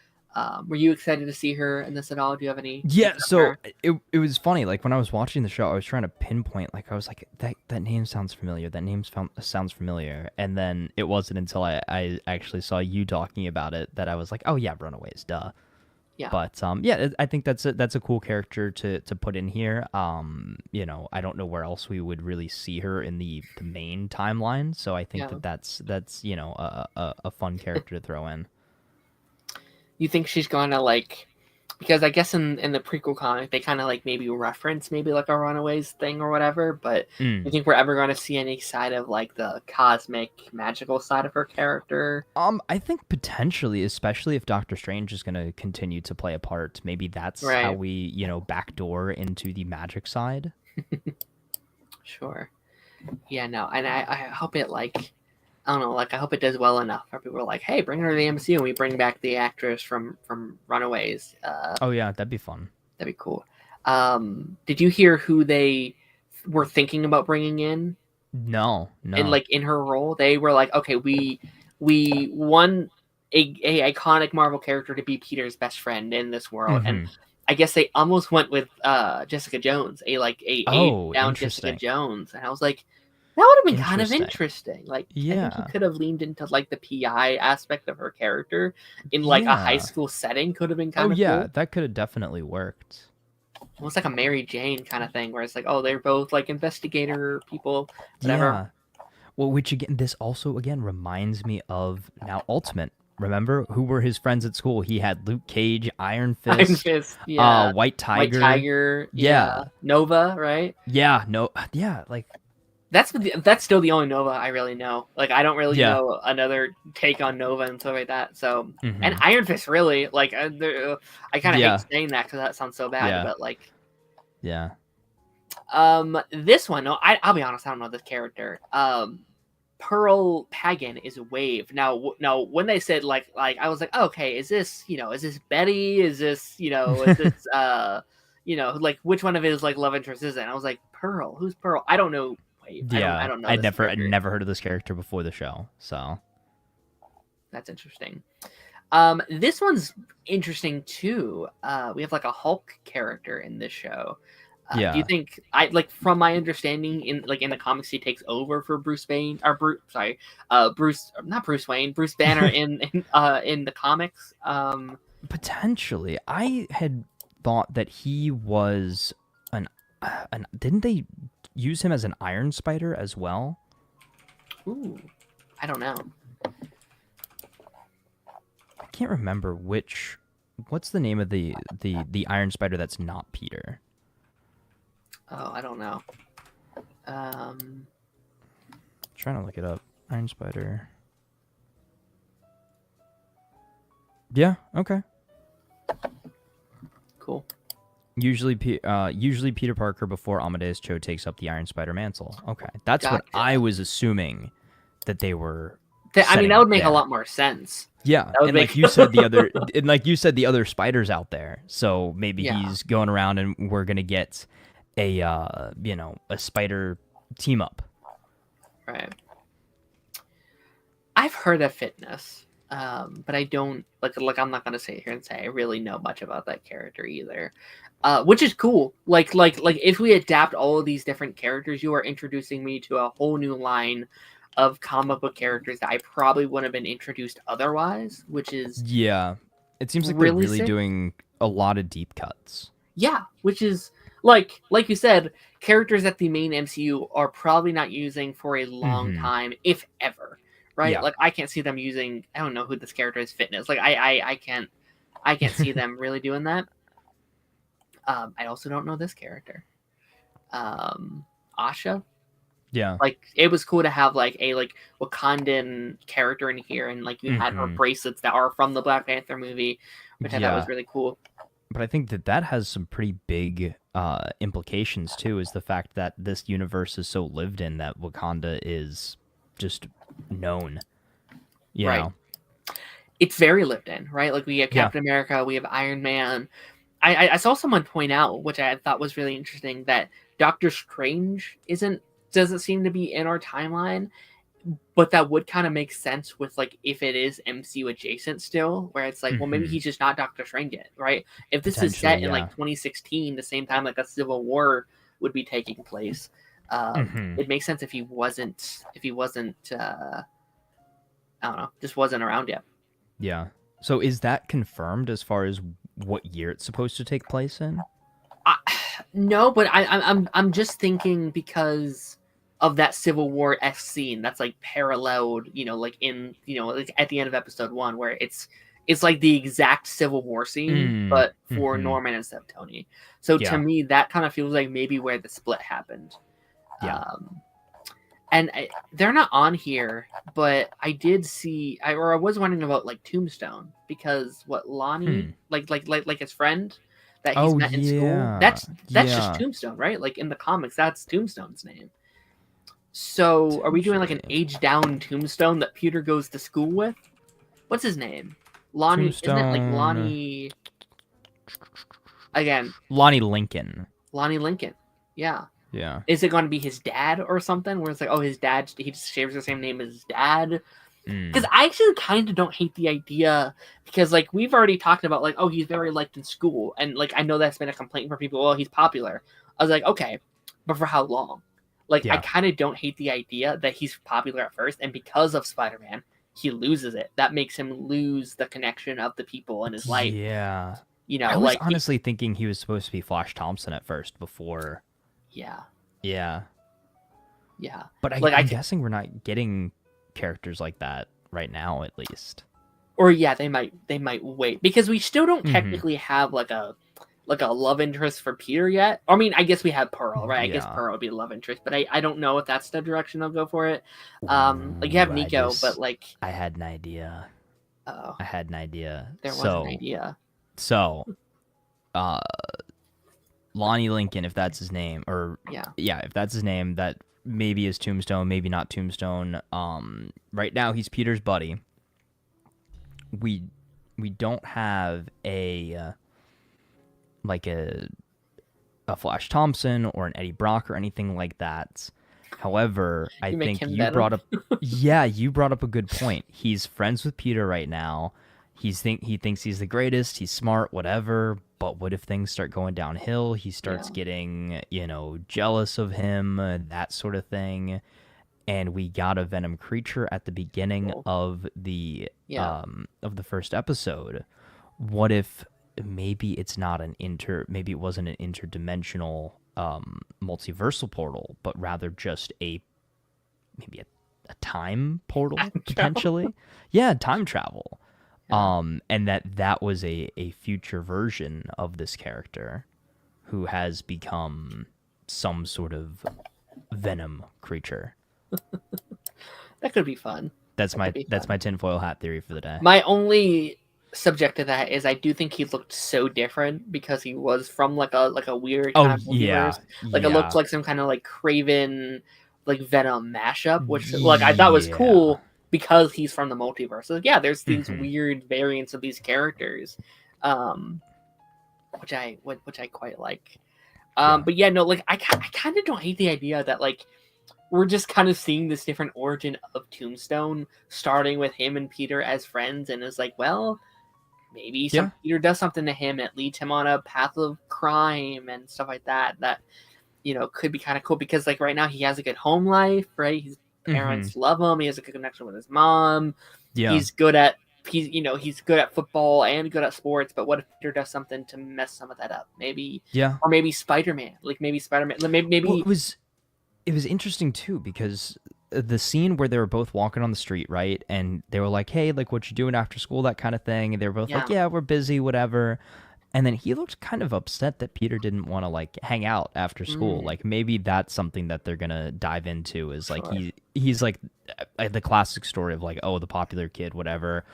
Were you excited to see her in this at all? Do you have any? Yeah, so it was funny. When I was watching the show, I was trying to pinpoint. I was like, that name sounds familiar. That name sounds familiar. And then it wasn't until I actually saw you talking about it that I was like, oh yeah, Runaways, duh. Yeah. But I think that's a cool character to put in here. I don't know where else we would really see her in the main timeline. So I think that's a fun character to throw in. You think she's gonna because I guess in the prequel comic they kind of maybe reference a Runaways thing or whatever, but you think we're ever going to see any side of the cosmic magical side of her character? I think potentially, especially if Doctor Strange is going to continue to play a part, maybe that's how we backdoor into the magic side. Sure. Yeah, no, and I hope it I don't know, I hope it does well enough where people are hey, bring her to the MCU and we bring back the actress from Runaways. Oh yeah, that'd be fun. That'd be cool. Did you hear who they were thinking about bringing in? No. And in her role, they were okay, we want a iconic Marvel character to be Peter's best friend in this world, and I guess they almost went with Jessica Jones, a down Jessica Jones, and I was like, That would have been kind of Interesting. interesting. Like, I think he Yeah. could have leaned into like the PI aspect of her character in like a high Yeah. school setting. Could have been Oh kind of yeah, cool. that could have definitely worked. Almost like a Mary Jane kind of thing, where it's like, oh, they're both like investigator people, whatever. Yeah. Well, which again, this also again reminds me of now Ultimate. Remember who were his friends at school? He had Luke Cage, Iron Iron Fist, Fist, yeah. White White Tiger. Tiger, yeah. Yeah, Nova, right? yeah, no, yeah, like That's still the only Nova I really know. Like, I don't really yeah. know another take on Nova and stuff like that. So, and Hmm. Iron Fist, really, like, I kind of hate Yeah, saying that because that sounds so bad, yeah, but like, yeah. this one, no, I'll be honest, I don't know this character. Pearl Pagan is Wave. Now, when they said like I was like, oh, okay, is this Betty? Is this like which one of his like love interest is it? And I was like, Pearl. Who's Pearl? I don't know. Wave. I Yeah, don't know I'd this I'd character. never heard of this character before the show. So That's interesting. This one's interesting too. We have like a Hulk character in this show. Do you yeah. think I like from my understanding in the comics he takes over for Bruce Wayne or Bruce not Bruce Wayne Bruce Banner in the comics? Potentially, I had thought that he was an. Didn't they use him as an Iron Spider as well? Ooh, I don't know. I can't remember which. What's the name of the Iron Spider that's not Peter? Oh, I don't know. Um, Trying to look it up. Iron Spider. Yeah. Okay. cool. Usually Peter Parker before Amadeus Cho takes up the Iron Spider mantle. Okay, that's what I Gotcha. was assuming that they were I mean, setting that up would make a there. lot more sense. Yeah, That would and like make you said, the other spiders out there. So maybe yeah, he's going around, and we're gonna get a a spider team up. right. I've heard of Fitness, but I don't like. I'm not gonna sit here and say I really know much about that character either, which is cool. Like if we adapt all of these different characters, you are introducing me to a whole new line of comic book characters that I probably wouldn't have been introduced otherwise, which is Yeah, it seems like they're really really sick. doing a lot of deep cuts. Yeah, which is like you said, characters that the main MCU are probably not using for a long Mm-hmm. time, if ever. Right? Yeah. Like I can't see them using. I don't know who this character is. Fitness. Like I can't see them really doing that. I also don't know this character. Asha. Yeah. Like it was cool to have like a like Wakandan character in here, and like you had her Mm-hmm. bracelets that are from the Black Panther movie, which I thought was Yeah. really cool. But I think that has some pretty big implications too. Is the fact that this universe is so lived in that Wakanda is just known. You Right. know. It's very lived in, right? Like we have Yeah. Captain America, we have Iron Man. I saw someone point out, which I thought was really interesting, that Doctor Strange doesn't seem to be in our timeline, but that would kind of make sense with like if it is MCU adjacent still, where it's like, well, maybe Mm-hmm. he's just not Doctor Strange yet, right? If this is Potentially. set in Yeah. like 2016, the same time like a Civil War would be taking place, Mm-hmm. it makes sense if he wasn't I don't know, just wasn't around yet. Yeah. So is that confirmed as far as what year it's supposed to take place in? I, no, but I'm just thinking because of that Civil War esque scene that's like paralleled, like in like at the end of episode 1, where it's like the exact Civil War scene, but for Mm-hmm. Norman instead of Tony. So to Yeah. me, that kind of feels like maybe where the split happened. Yeah. And they're not on here, but I did see, I was wondering about like Tombstone, because what Lonnie, like his friend that he's Oh met in school, yeah. that's just Yeah. Tombstone, right? Like in the comics, that's Tombstone's name. So are we doing like an Potentially. age down Tombstone that Peter goes to school with? What's his name? Lonnie, isn't it like Tombstone. Lonnie? Again, Lonnie Lincoln. Lonnie Lincoln. Yeah. Yeah. Is it going to be his dad or something? Where it's like, oh, his dad, he just shares the same name as his dad. Because Mm. I actually kind of don't hate the idea, because like we've already talked about like, oh, he's very liked in school, and like I know that's been a complaint for people. Well, he's popular. I was like, okay, but for how long? Like, I Yeah. kind of don't hate the idea that he's popular at first, and because of Spider-Man, he loses it. That makes him lose the connection of the people in his life. Yeah. You I know, was like, honestly thinking he was supposed to be Flash Thompson at first before. yeah, Yeah. yeah. But Like, I'm guessing we're not getting characters like that right now, at least. or yeah, they might wait because we still don't Mm-hmm. technically have like a love interest for Peter yet. I mean, I guess we have Pearl, right? I guess Yeah. Pearl would be a love interest, but I don't know if that's the direction they'll go for it. Like you have Ooh, Nico, but like, I had an idea. oh, I had an idea. there was an idea. So, uh, Lonnie Lincoln, if that's his name, or Yeah, yeah, if that's his name, that maybe is Tombstone, maybe not Tombstone. Right now he's Peter's buddy. We don't have like a Flash Thompson or an Eddie Brock or anything like that. However, I you make think him you Venom. brought up yeah, you brought up a good point. He's friends with Peter right now. He thinks he's the greatest, he's smart, whatever, but what if things start going downhill? He starts Yeah. getting, jealous of him, that sort of thing. And we got a Venom creature at the beginning Cool. of Yeah. the first episode. What if maybe it's not maybe it wasn't an interdimensional multiversal portal, but rather just maybe a time portal potentially? Yeah, time travel. Yeah. And that was a future version of this character who has become some sort of Venom creature. That could be fun. That's That could be fun. my tinfoil hat theory for the day. My only subject to that is I do think he looked so different because he was from like a weird kind of multiverse. Like it looked like some kind of like Craven like Venom mashup, which like I thought was cool because he's from the multiverse. So yeah, there's these weird variants of these characters, which I quite like. But yeah, no, like I kind of don't hate the idea that like we're just kind of seeing this different origin of Tombstone, starting with him and Peter as friends, and it's like, well, maybe Peter does something to him, it leads him on a path of crime and stuff like that. That could be kind of cool because like right now he has a good home life, right? His parents love him. He has a good connection with his mom. Yeah, he's good at good at football and good at sports. But what if Peter does something to mess some of that up? Maybe or maybe Spider-Man, maybe well, it was interesting too because the scene where they were both walking on the street, right? And they were like, "Hey, like what you doing after school?" That kind of thing. And they were both like, "Yeah, we're busy, whatever." And then he looked kind of upset that Peter didn't want to like hang out after school. Like maybe that's something that they're gonna dive into is like he's like the classic story of like, oh, the popular kid, whatever.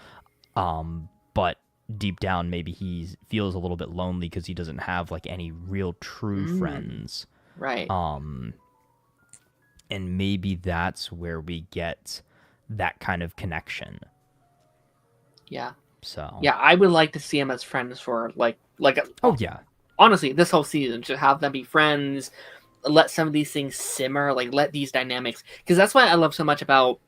But deep down, maybe he feels a little bit lonely because he doesn't have like any real true friends. Right. And maybe that's where we get that kind of connection. Yeah. So yeah, I would like to see them as friends for oh yeah, honestly, this whole season should have them be friends. Let some of these things simmer, like let these dynamics, because that's why I love so much about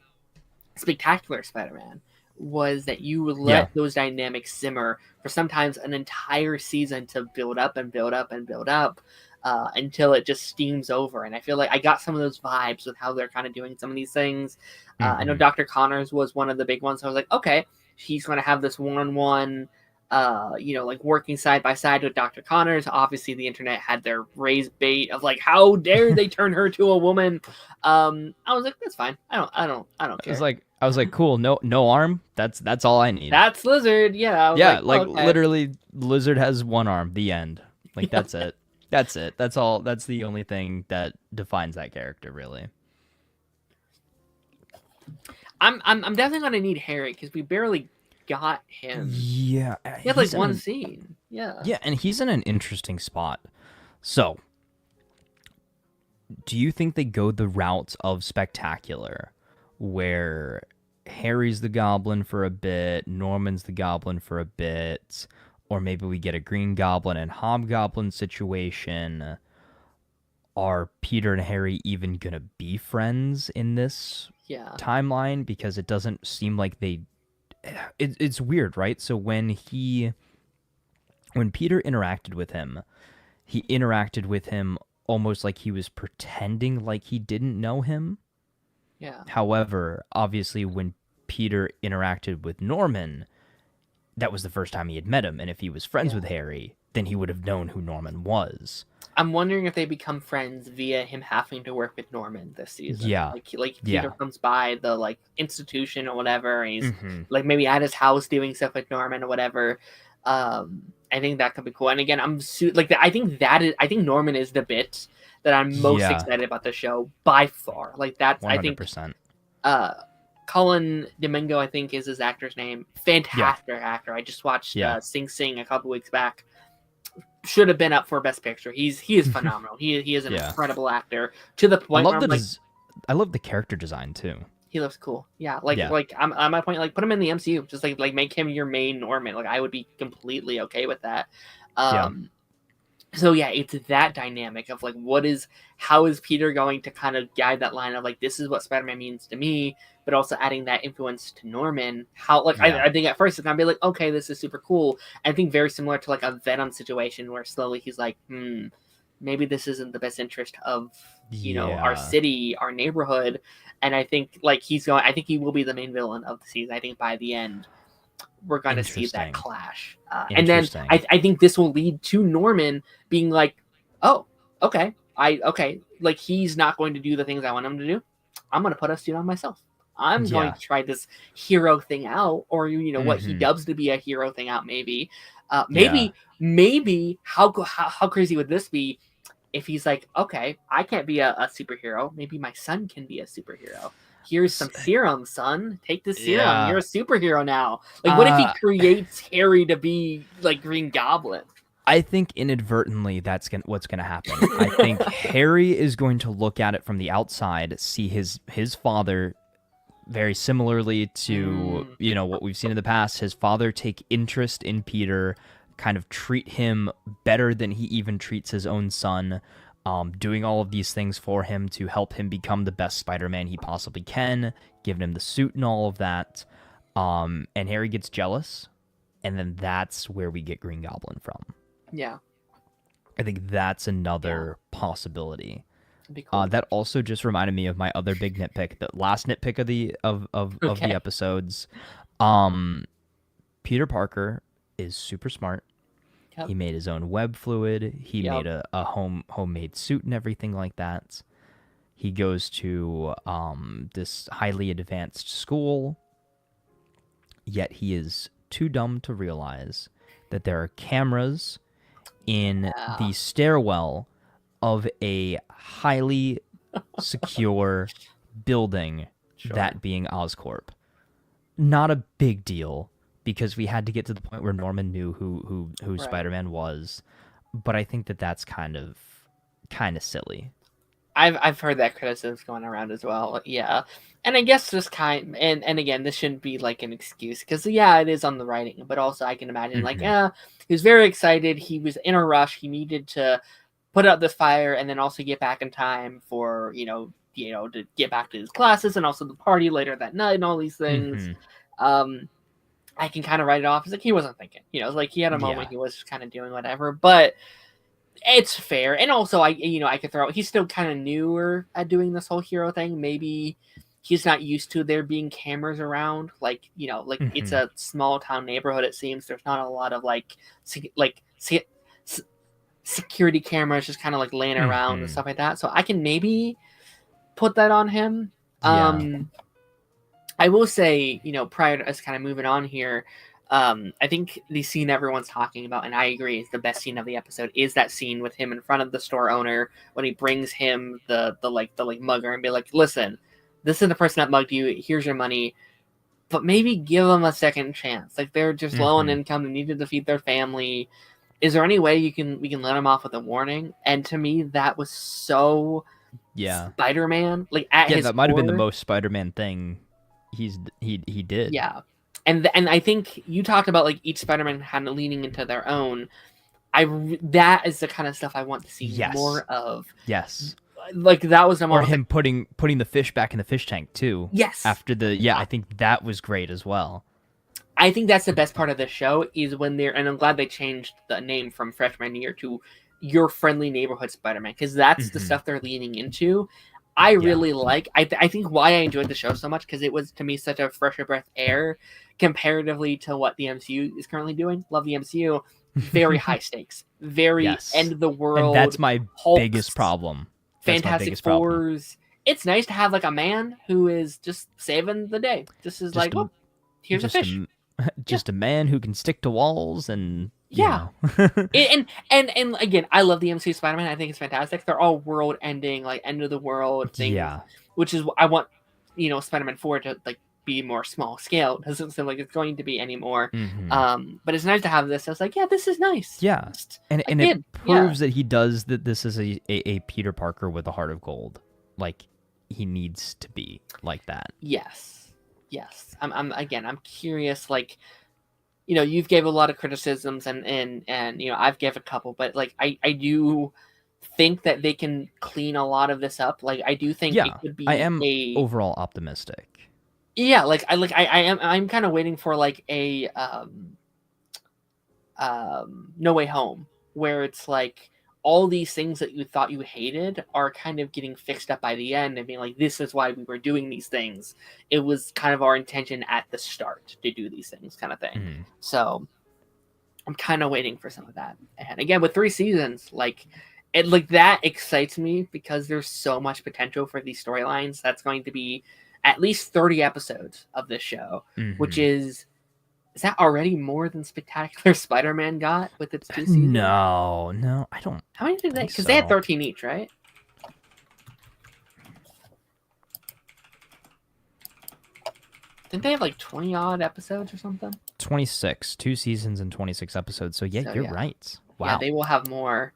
Spectacular Spider-Man was that you would let those dynamics simmer for sometimes an entire season to build up and build up and build up. Until it just steams over. And I feel like I got some of those vibes with how they're kind of doing some of these things. I know Dr. Connors was one of the big ones. So I was like, okay, he's going to have this one-on-one, like working side by side with Dr. Connors. Obviously, the internet had their raised bait of like, how dare they turn her to a woman? I was like, that's fine. I don't care. I was like, cool. No arm. That's all I need. That's Lizard. Yeah. Okay. Literally, Lizard has one arm. The end. Like that's it. That's it. That's all. That's the only thing that defines that character, really. I'm definitely gonna need Harry because we barely got him. Yeah, he had like one scene. Yeah. Yeah, and he's in an interesting spot. So, do you think they go the route of Spectacular, where Harry's the Goblin for a bit, Norman's the Goblin for a bit? Or maybe we get a Green Goblin and Hobgoblin situation. Are Peter and Harry even going to be friends in this timeline? Because it doesn't seem like they... It's weird, right? So when Peter interacted with him, he interacted with him almost like he was pretending like he didn't know him. Yeah. However, obviously, when Peter interacted with Norman, that was the first time he had met him. And if he was friends with Harry, then he would have known who Norman was. I'm wondering if they become friends via him having to work with Norman this season. Yeah. Like Peter comes by the like institution or whatever, and he's Mm-hmm. like maybe at his house doing stuff with Norman or whatever. I think that could be cool. And again, I think Norman is the bit that I'm most excited about the show by far. Like that's 100%. I think Colin Domingo, I think is his actor's name. Fantastic actor. I just watched Sing Sing a couple weeks back. Should have been up for Best Picture. He is phenomenal. He is an incredible actor to the point where I love the character design too. He looks cool. Yeah, I'm at my point. Like, put him in the MCU. Just like make him your main Norman. Like, I would be completely okay with that. So yeah, it's that dynamic of like, how is Peter going to kind of guide that line of like, this is what Spider-Man means to me, but also adding that influence to Norman. I think at first it's gonna be like, okay, this is super cool. I think very similar to like a Venom situation where slowly he's like, maybe this isn't the best interest of our city, our neighborhood. And I think like I think he will be the main villain of the season. I think by the end we're going to see that clash. And then I think this will lead to Norman being like, oh, okay. Like he's not going to do the things I want him to do. I'm going to put a suit on myself. I'm going to try this hero thing out, or what he dubs to be a hero thing out. Maybe how crazy would this be if he's like, okay, I can't be a superhero. Maybe my son can be a superhero. Here's some serum, son. Take this serum. Yeah. You're a superhero now. Like, what if he creates Harry to be like Green Goblin? I think inadvertently that's what's going to happen. I think Harry is going to look at it from the outside, see his father very similarly to what we've seen in the past. His father take interest in Peter, kind of treat him better than he even treats his own son. Doing all of these things for him to help him become the best Spider-Man he possibly can, giving him the suit and all of that. And Harry gets jealous, and then that's where we get Green Goblin from. Yeah. I think that's another possibility. Cool. That also just reminded me of my other big nitpick, the last nitpick of the episodes. Peter Parker is super smart. Yep. He made his own web fluid. He made a homemade suit and everything like that. He goes to this highly advanced school, yet he is too dumb to realize that there are cameras in the stairwell of a highly secure building, that being Oscorp. Not a big deal, because we had to get to the point where Norman knew who Spider-Man was, but I think that's kind of silly. I've heard that criticism going around as well. Yeah, and I guess this and again, this shouldn't be like an excuse, because it is on the writing, but also I can imagine he was very excited. He was in a rush. He needed to put out this fire and then also get back in time for to get back to his classes and also the party later that night and all these things. I can kind of write it off as like he wasn't thinking. Like he had a moment, he was just kind of doing whatever, but it's fair. And also I could throw, he's still kind of newer at doing this whole hero thing. Maybe he's not used to there being cameras around. Like, it's a small town neighborhood, it seems. There's not a lot of security cameras just kind of like laying around and stuff like that. So I can maybe put that on him. I will say, prior to us kind of moving on here, I think the scene everyone's talking about, and I agree, is the best scene of the episode, is that scene with him in front of the store owner when he brings him the mugger and be like, listen, this is the person that mugged you. Here's your money, but maybe give them a second chance. Like, they're just low on income. They needed to feed their family. Is there any way we can let them off with a warning? And to me, that was so Spider-Man. Like, that might have been the most Spider-Man thing he did. Yeah. And I think you talked about like each Spider-Man kind of leaning into their own. That is the kind of stuff I want to see more of. Yes. Like that was or him putting the fish back in the fish tank too. Yes. After I think that was great as well. I think that's the best part of the show is when and I'm glad they changed the name from freshman year to, your friendly neighborhood Spider-Man, because that's the stuff they're leaning into. I really like. I think why I enjoyed the show so much, because it was to me such a fresher breath air comparatively to what the MCU is currently doing. Love the MCU. Very high stakes, very end of the world. And that's my Hulks, biggest problem. Fantastic Fours. It's nice to have like a man who is just saving the day. Just is like, well, here's a fish. Just a man who can stick to walls and and again, I love the MCU Spider-Man. I think it's fantastic. They're all world-ending, like end of the world things. Yeah, which is I want, Spider-Man 4 to like be more small scale. It doesn't seem like it's going to be anymore. But it's nice to have this. I was like, yeah, this is nice. Yeah, and it proves that he does that. This is a Peter Parker with a heart of gold. Like he needs to be like that. Yes. I'm curious. Like, you've gave a lot of criticisms and I've gave a couple, but like I do think that they can clean a lot of this up. Like I do think it could be. I am overall optimistic. Yeah, I'm kind of waiting for like a No Way Home, where it's like all these things that you thought you hated are kind of getting fixed up by the end and being like, this is why we were doing these things. It was kind of our intention at the start to do these things, kind of thing. So I'm kind of waiting for some of that. And again, with 3 seasons, that excites me because there's so much potential for these storylines. That's going to be at least 30 episodes of this show, which is that already more than Spectacular Spider-Man got with its 2 seasons? No, I don't. How many did they? Because they had 13 each, right? Didn't they have like 20 odd episodes or something? 26, 2 seasons and 26 episodes. So you're right. Wow. Yeah, they will have more.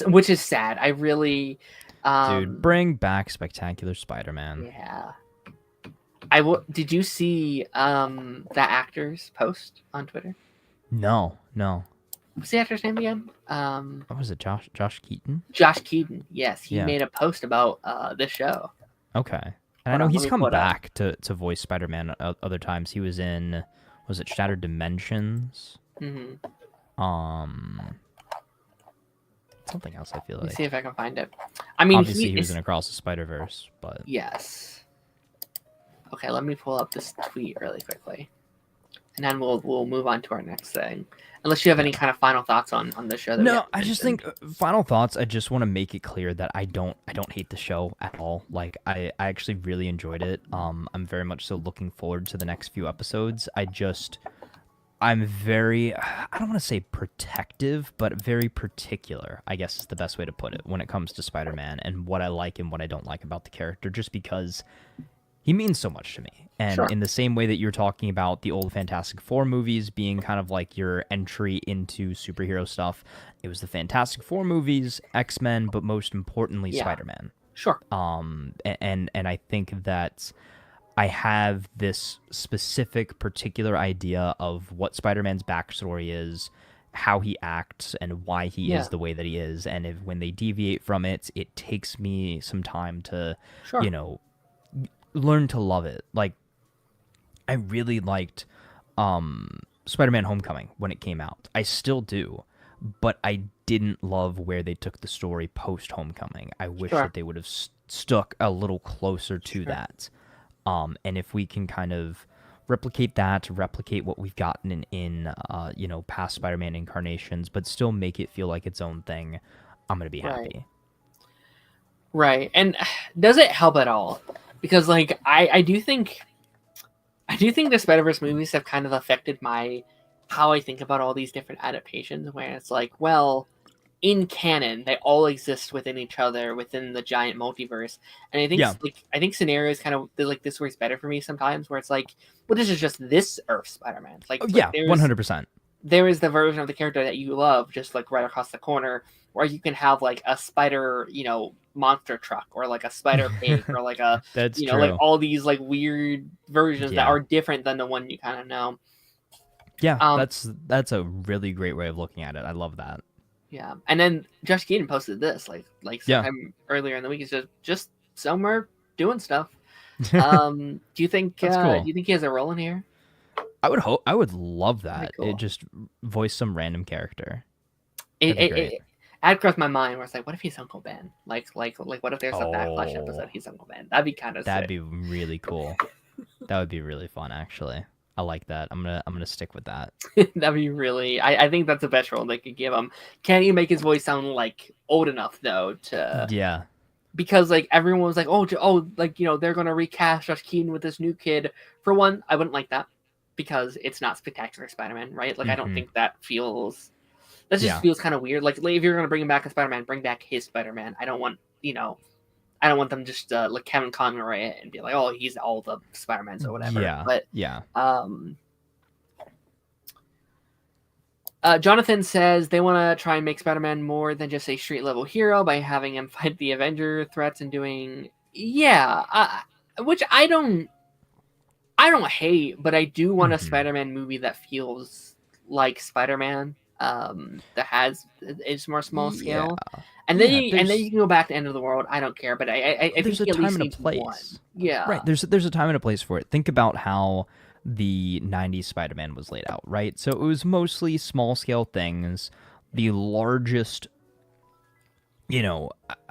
Which is sad. I really, dude, bring back Spectacular Spider-Man. Yeah. Did you see that actor's post on Twitter? No. What's the actor's name again? What was it? Josh Keaton? Josh Keaton. Yes, he made a post about this show. Okay, and I know he's come back to voice Spider-Man other times. He was in, was it Shattered Dimensions? Something else. I feel like. Let me see if I can find it. I mean, obviously he was in Across the Spider-Verse, but yes. Okay, let me pull up this tweet really quickly, and then we'll move on to our next thing. Unless you have any kind of final thoughts on the show. No, I just think final thoughts. I just want to make it clear that I don't hate the show at all. Like I actually really enjoyed it. I'm very much so looking forward to the next few episodes. I'm very, I don't want to say protective, but very particular, I guess is the best way to put it, when it comes to Spider-Man and what I like and what I don't like about the character, just because he means so much to me. And in the same way that you're talking about the old Fantastic Four movies being kind of like your entry into superhero stuff, it was the Fantastic Four movies, X-Men, but most importantly, Spider-Man. Sure. And I think that I have this specific particular idea of what Spider-Man's backstory is, how he acts, and why he is the way that he is. And when they deviate from it, it takes me some time to, learn to love it. Like, I really liked Spider-Man Homecoming when it came out. I still do, but I didn't love where they took the story post-Homecoming. I wish that they would have stuck a little closer to that. And if we can kind of replicate what we've gotten in past Spider-Man incarnations, but still make it feel like its own thing, I'm going to be happy. Right. And does it help at all? Because like I do think the Spider-Verse movies have kind of affected how I think about all these different adaptations, where it's like, well, in canon, they all exist within each other within the giant multiverse. And I think I think scenarios kind of like this works better for me sometimes, where it's like, well, this is just this Earth Spider-Man. Like 100%. There is the version of the character that you love, just like right across the corner, where you can have like a spider, monster truck, or like a spider pig, or like a that's true. Like all these like weird versions that are different than the one you kind of know. Yeah, that's a really great way of looking at it. I love that. Yeah, and then Josh Keaton posted this like sometime earlier in the week. He's just somewhere doing stuff. Do you think? Cool. Do you think he has a role in here? I would love that. Cool. It just voice some random character. It had crossed my mind where it's like, what if he's Uncle Ben? Like what if there's a Backlash Oh, episode? He's Uncle Ben. That'd be kind of that'd sick. be really cool. That would be really fun, actually. I like that. I'm gonna stick with that. That'd be really. I think that's the best role they could give him. Can you make his voice sound like old enough though to? Yeah. Because like everyone was like, oh, like they're gonna recast Josh Keaton with this new kid. For one, I wouldn't like that because it's not Spectacular Spider-Man, right? Like I don't think that feels. That just feels kind of weird. Like if you're gonna bring him back as Spider-Man, bring back his Spider-Man. I don't want I don't want them just like Kevin Conroy it and be like, oh, he's all the Spider-Mans or whatever. Yeah. But yeah. Jonathan says they want to try and make Spider-Man more than just a street-level hero by having him fight the Avenger threats and doing... Yeah, which I don't hate, but I do want a Spider-Man movie that feels like Spider-Man, that has it's more small scale. And then you can go back to End of the World. I don't care, but I think there's a time and a place. One. Yeah, right. There's a time and a place for it. Think about how the 90s Spider-Man was laid out, right? So it was mostly small scale things. The largest,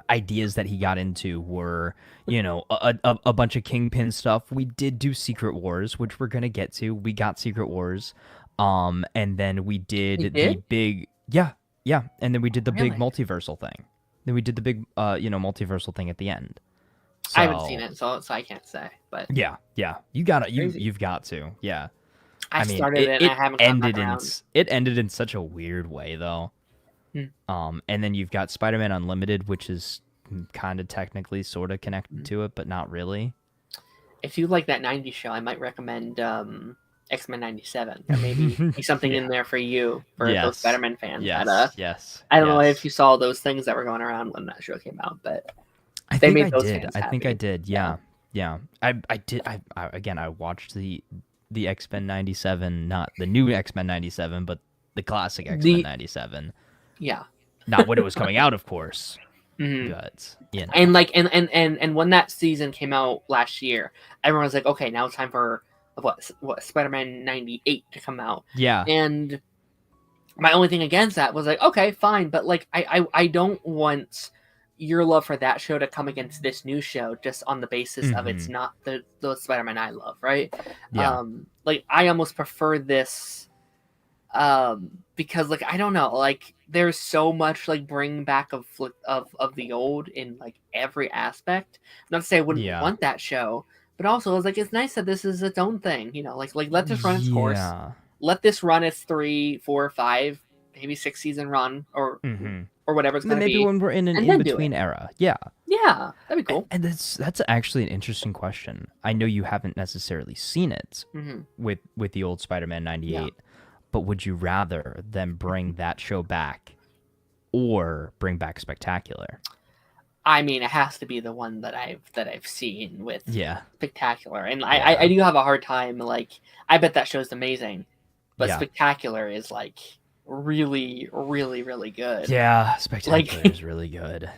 ideas that he got into were, a bunch of Kingpin stuff. We did do Secret Wars, which we're gonna get to. We got Secret Wars, and then we did the big, and then we did the big multiversal thing. Then we did the big, multiversal thing at the end. So, I haven't seen it, so I can't say. But yeah, you gotta, you've got to, yeah. I mean, started it and I haven't come back around. It ended in such a weird way, though. And then you've got Spider-Man Unlimited, which is kind of technically sort of connected to it, but not really. If you like that 90s show, I might recommend X-Men 97. There may be something in there for you, for those Spider-Man fans. Yes. I don't know if you saw those things that were going around when that show came out, but I think I did. Yeah. I did. I watched the X-Men 97, not the new X-Men 97, but the classic X-Men 97. Yeah. Not when it was coming out, of course. But and like and when that season came out last year, everyone was like, okay, now it's time for what Spider-Man 98 to come out. Yeah. And my only thing against that was like, okay, fine, but like I don't want your love for that show to come against this new show just on the basis of it's not the Spider-Man I love, right? Yeah. Like I almost prefer this because like I don't know, like there's so much like bring back of the old in like every aspect. Not to say I wouldn't want that show, but also it's like it's nice that this is its own thing, like let this run its course. Let this run its 3, 4, 5, maybe 6 season run or whatever it's going to be. Maybe when we're in an in-between era. Yeah. Yeah, that'd be cool. And that's actually an interesting question. I know you haven't necessarily seen it with the old Spider-Man 98, but would you rather them bring that show back or bring back Spectacular? I mean, it has to be the one that I've seen with Spectacular. And I do have a hard time, like, I bet that show's amazing, but Spectacular is like really, really, really good. Yeah, Spectacular is really good.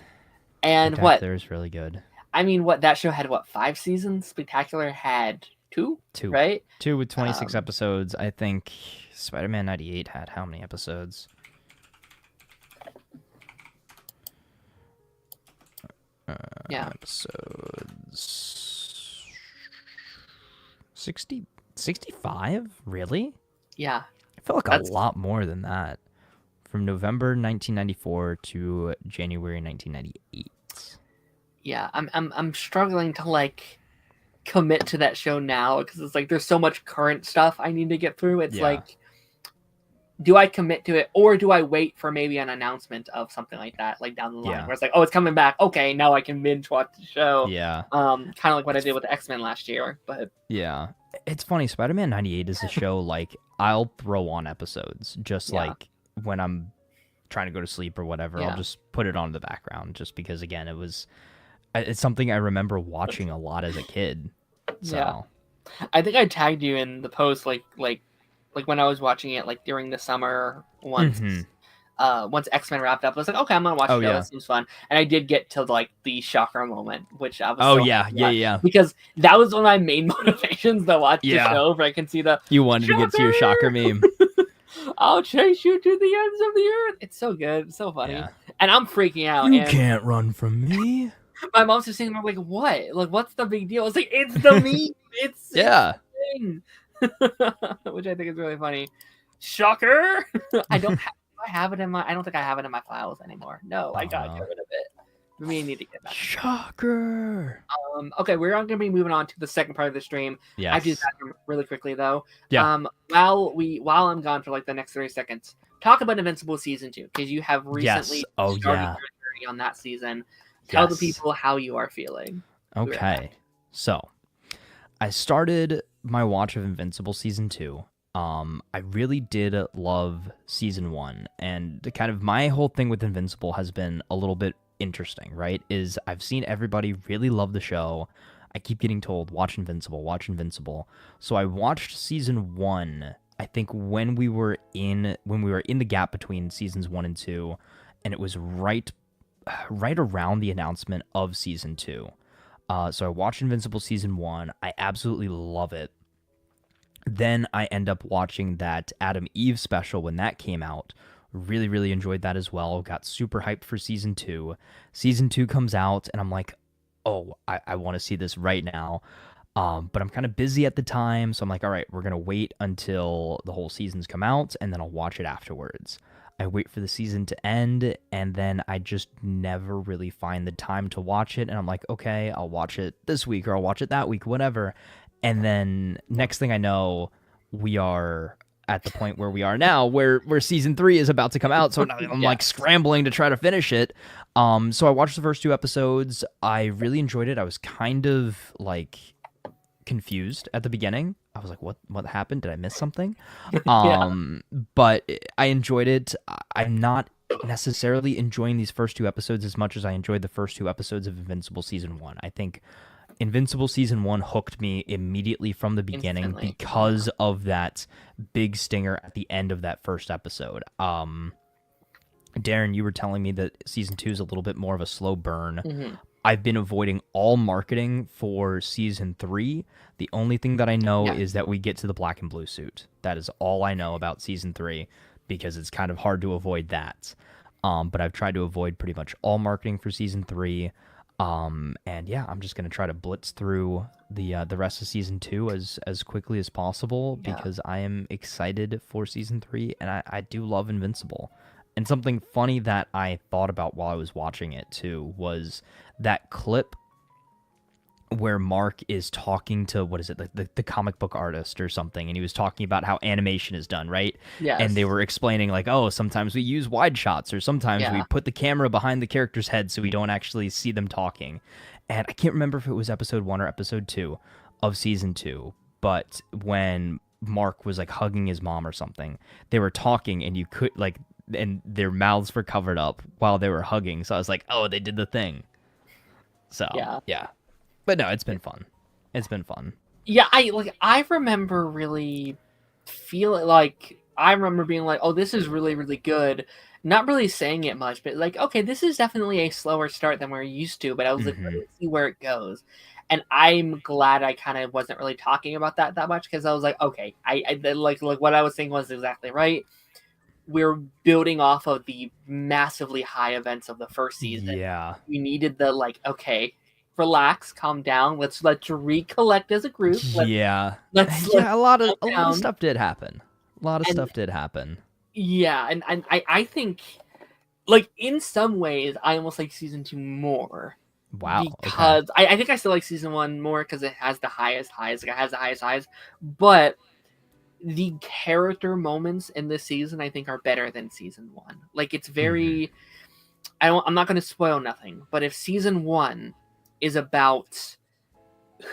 And Spectacular is really good. I mean, that show had 5 seasons? Spectacular had 2, right? 2 with 26 episodes. I think Spider-Man 98 had how many episodes? Episodes 60, 65? Really? Yeah. I feel like a lot more than that. From November 1994 to January 1998. Yeah, I'm struggling to like commit to that show now because it's like there's so much current stuff I need to get through. It's like, do I commit to it or do I wait for maybe an announcement of something like that, like down the line, where it's like, oh, it's coming back. Okay, now I can binge watch the show. Yeah. Kind of like what I did with the X-Men last year. But yeah, it's funny. Spider-Man 98 is a show like I'll throw on episodes just like when I'm trying to go to sleep or whatever. I'll just put it on in the background just because again it's something I remember watching a lot as a kid. So I think I tagged you in the post like when I was watching it like during the summer once X-Men wrapped up. I was like, okay, I'm gonna watch it. That seems fun. And I did get to like the shocker moment, which I was because that was one of my main motivations to watch the show. Where I can see you wanted to get to your shocker meme. I'll chase you to the ends of the earth. It's so good. It's so funny. and I'm freaking out. You And can't run from me. my mom's just saying, I'm like, what? Like, what's the big deal? It's like, it's the meme. It's Yeah. the thing. Which I think is really funny. Shocker. I don't have it in my. I don't think I have it in my files anymore. No, I gotta get rid of it. We need to get that. Shocker. Okay, we're going to be moving on to the second part of the stream. Yes. I do that really quickly though. Yeah. While I'm gone for like the next 30 seconds, talk about Invincible season 2 because you have recently started your journey on that season. Tell the people how you are feeling. Okay, so I started my watch of Invincible season 2. I really did love season 1, and kind of my whole thing with Invincible has been a little bit interesting, right? Is I've seen everybody really love the show. I keep getting told, watch Invincible, watch Invincible. So I watched season 1, I think when we were in the gap between seasons 1 and 2, and it was right around the announcement of season 2. So I watched Invincible season 1. I absolutely love it. Then I end up watching that Adam Eve special when that came out. Really, really enjoyed that as well. Got super hyped for season 2. Season 2 comes out, and I'm like, oh, I want to see this right now. But I'm kind of busy at the time, so I'm like, all right, we're going to wait until the whole seasons come out, and then I'll watch it afterwards. I wait for the season to end, and then I just never really find the time to watch it. And I'm like, okay, I'll watch it this week, or I'll watch it that week, whatever. And then next thing I know, we are at the point where we are now, where season 3 is about to come out. So I'm like scrambling to try to finish it. So I watched the first 2 episodes. I really enjoyed it. I was kind of like confused at the beginning. I was like, what happened? Did I miss something? But I enjoyed it. I'm not necessarily enjoying these first 2 episodes as much as I enjoyed the first 2 episodes of Invincible season 1. I think Invincible season 1 hooked me immediately from the beginning because of that big stinger at the end of that first episode. Darren, you were telling me that season 2 is a little bit more of a slow burn. Mm-hmm. I've been avoiding all marketing for season 3. The only thing that I know is that we get to the black and blue suit. That is all I know about season 3 because it's kind of hard to avoid that. But I've tried to avoid pretty much all marketing for season 3. And yeah, I'm just going to try to blitz through the rest of season 2 as quickly as possible because I am excited for season 3 and I do love Invincible. And something funny that I thought about while I was watching it too was that clip where Mark is talking to, what is it, like the comic book artist or something, and he was talking about how animation is done, right? Yes. And they were explaining like, oh, sometimes we use wide shots, or sometimes we put the camera behind the character's head so we don't actually see them talking. And I can't remember if it was episode 1 or episode 2 of season 2, but when Mark was like hugging his mom or something, they were talking and you could like, and their mouths were covered up while they were hugging. So I was like, oh, they did the thing. So yeah. But no, it's been fun. It's been fun. Yeah, I remember really feeling like I remember being like, oh, this is really, really good. Not really saying it much, but like, okay, this is definitely a slower start than we're used to. But I was like, let's see where it goes. And I'm glad I kind of wasn't really talking about that much because I was like, okay, I like what I was saying was exactly right. We're building off of the massively high events of the first season. Yeah, we needed the like, okay, relax, calm down. Let's recollect as a group. A lot of stuff did happen. Yeah, and I think, like in some ways, I almost like season 2 more. Wow. Because I think I still like season 1 more because it has the highest highs. Like it has the highest highs, but the character moments in this season I think are better than season 1. Like it's very. I'm not going to spoil nothing, but if season 1 is about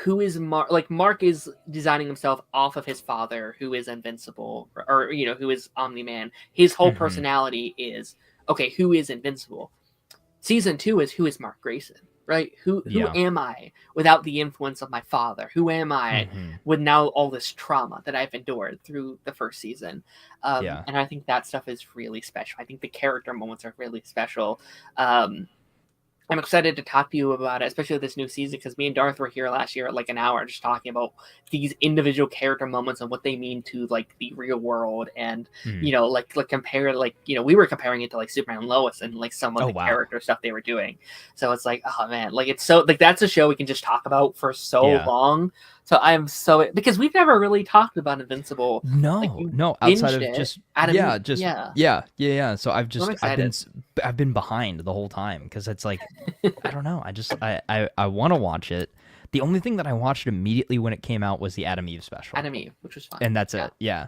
who is Mark, like Mark is designing himself off of his father, who is invincible, or who is Omni-Man. His whole personality is okay. Who is invincible? Season 2 is who is Mark Grayson, right? Who am I without the influence of my father? Who am I with now all this trauma that I've endured through the first season? And I think that stuff is really special. I think the character moments are really special. I'm excited to talk to you about it, especially with this new season, because me and Darth were here last year at like an hour just talking about these individual character moments and what they mean to like the real world, and Mm. like compare, like we were comparing it to like Superman and Lois and like some of Oh the wow. character stuff they were doing. So it's like, oh man, like it's so like that's a show we can just talk about for so Yeah. long. So I'm so, because we've never really talked about Invincible. Like No, you no, outside binged of it just out of yeah, me, just yeah. yeah. So So I'm I've been excited. I've been behind the whole time because it's like I don't know. I want to watch it. The only thing that I watched immediately when it came out was the Adam Eve special, Adam Eve, which was fun. and that's Yeah. it. Yeah.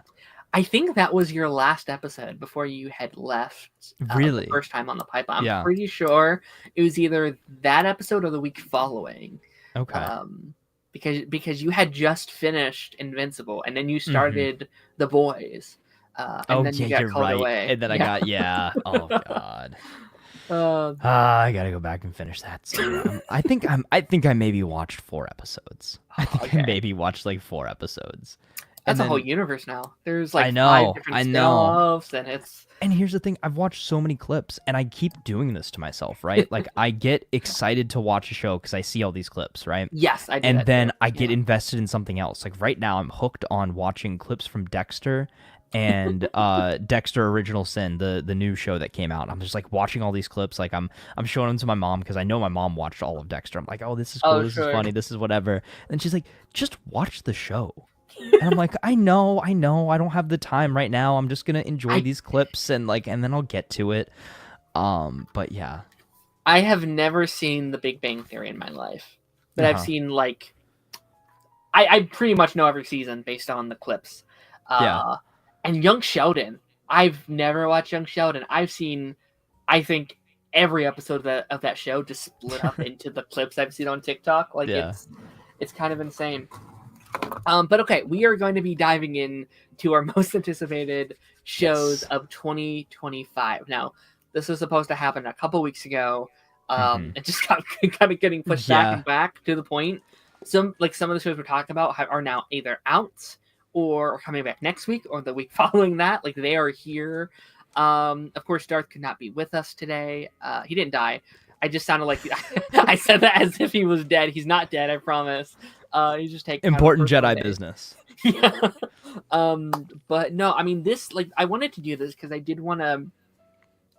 I think that was your last episode before you had left the Really? first time on the pipeline. I'm Yeah. pretty sure it was either that episode or the week following. Okay. Because you had just finished Invincible and then you Mm-hmm. started The Boys. And Oh then yeah, you got you're called right. away. And then I Yeah. got yeah. Oh god. Uh, I gotta go back and finish that. So I think I maybe watched 4 episodes. I think I okay. maybe watched like 4 episodes. And That's a whole then universe now. There's I like 5 know, different I know. spin-offs, and it's And here's the thing, I've watched so many clips and I keep doing this to myself, right? Like I get excited to watch a show because I see all these clips, right? yes, I do And that too. then I get Yeah. invested in something else. Like right now I'm hooked on watching clips from Dexter and Dexter Original Sin, the new show that came out. I'm just like watching all these clips, like I'm showing them to my mom because I know my mom watched all of Dexter. I'm like, "Oh, this is cool. Oh, This is sure. funny. This is whatever." And she's like, "Just watch the show." And I'm like, I know, I don't have the time right now. I'm just gonna enjoy I these clips and then I'll get to it. But yeah. I have never seen The Big Bang Theory in my life, but I've Uh-huh. seen like I pretty much know every season based on the clips. Yeah. And Young Sheldon, I've never watched Young Sheldon. I've seen, I think, every episode of that show just split up into the clips I've seen on TikTok. Like Yeah. it's kind of insane. But okay, we are going to be diving in to our most anticipated shows Yes. of 2025. Now, this was supposed to happen a couple weeks ago. Mhm. It just got kind of getting pushed back and back to the point. Some of the shows we're talking about are now either out or coming back next week or the week following that. Like they are here. Of course, Darth could not be with us today. He didn't die. I just sounded like I said that as if he was dead. He's not dead, I promise. He's just taking Important kind of Jedi day. business. Yeah. But no, I mean this. Like, I wanted to do this because I did want to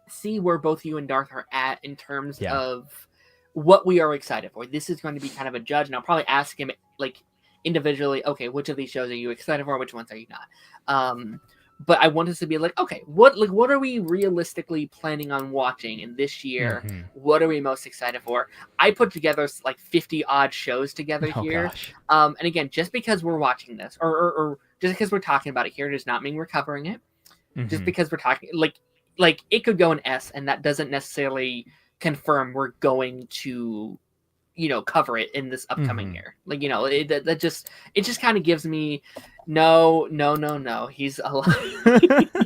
see where both you and Darth are at in terms Yeah. of what we are excited for. This is going to be kind of a judge, and I'll probably ask him like individually. Okay, which of these shows are you excited for? Which ones are you not? But I want us to be like, okay, what are we realistically planning on watching in this year? Mhm. What are we most excited for? I put together like 50 odd shows together Oh here. gosh. And again, just because we're watching this or just because we're talking about it here does not mean we're covering it. Just Mhm. because we're talking like it could go an S, and that doesn't necessarily confirm we're going to cover it in this upcoming Mhm. year. Like that just kind of gives me no, he's alive.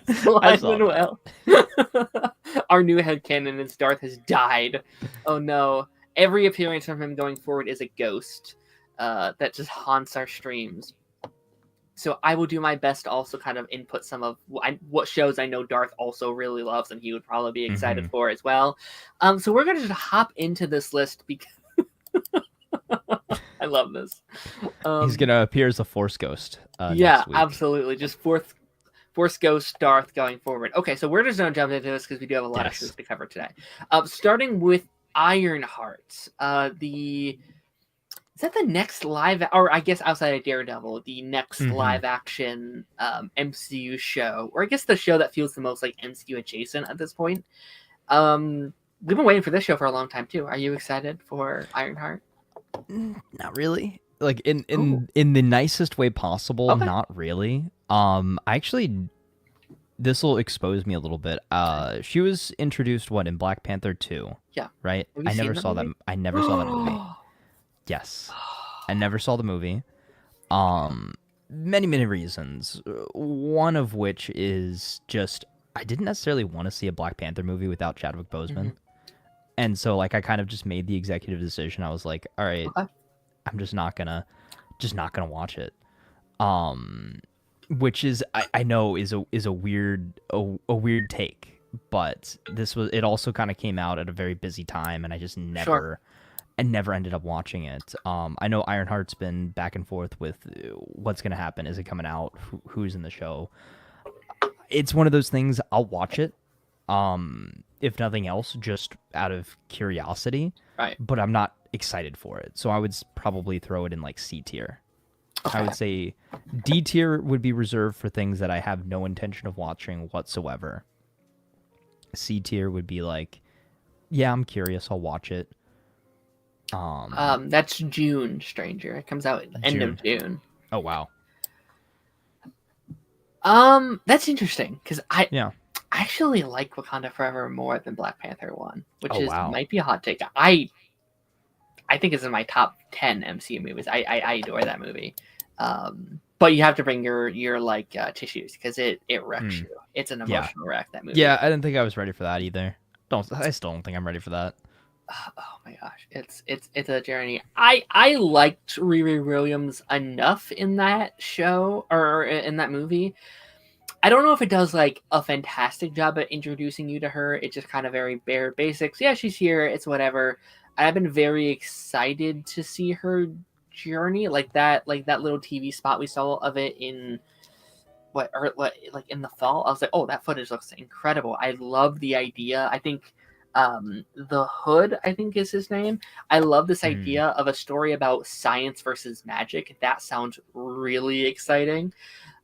He's I alive saw and well. Our new headcanon is Darth has died. Oh no. Every appearance from him going forward is a ghost that just haunts our streams. So I will do my best to also kind of input some of what shows I know Darth also really loves and he would probably be excited Mhm. for as well. So we're going to just hop into this list because I love this. He's gonna appear as a Force ghost. Yeah, Next week. absolutely. Just Force Ghost Darth going forward. Okay, so we're just going to jump into this because we do have a lot of Yes. shows to cover today. Starting with Ironheart. Is that the next live, or I guess outside of Daredevil, the next Mhm. live action MCU show, or I guess the show that feels the most like MCU adjacent at this point? We've been waiting for this show for a long time too. Are you excited for Ironheart? Not really. Like in Ooh. in the nicest way possible. Okay. Not really. I actually, this will expose me a little bit. She was introduced in Black Panther 2. Yeah. Right. Have you I seen never that saw that. movie? I never saw that movie. Yes. I never saw the movie. Many reasons. One of which is just I didn't necessarily want to see a Black Panther movie without Chadwick Boseman. And so like I kind of just made the executive decision. I was like, all right, Okay. I'm just not gonna watch it. Which is I know is a weird take. but it also kind of came out at a very busy time, and Sure. I never ended up watching it. I know Ironheart's been back and forth with what's gonna happen. Is it coming out? Who's in the show? It's one of those things. I'll watch it, if nothing else, just out of curiosity. Right. But I'm not excited for it, so I would probably throw it in like C tier. I Okay. would say D tier would be reserved for things that I have no intention of watching whatsoever. C tier would be like, yeah, I'm curious, I'll watch it. That's June, Stranger. It comes out at the end of June. June. Oh wow. That's interesting because I Yeah. actually like Wakanda Forever more than Black Panther 1, which Oh is wow. might be a hot take. I think it's in my top 10 MCU movies. I adore that movie. But you have to bring your like tissues because it wrecks you. It's an Yeah. emotional wreck, that movie. Yeah, I didn't think I was ready for that either. I still don't think I'm ready for that. Oh my gosh, it's a journey. I liked Riri Williams enough in that show or in that movie. I don't know if it does like a fantastic job at introducing you to her. It's just kind of very bare basics. Yeah, she's here. It's whatever. I've been very excited to see her journey, like that little TV spot we saw of it in what like in the fall. I was like, oh, that footage looks incredible. I love the idea. I think the Hood, I think is his name. I love this Mm. idea of a story about science versus magic. That sounds really exciting.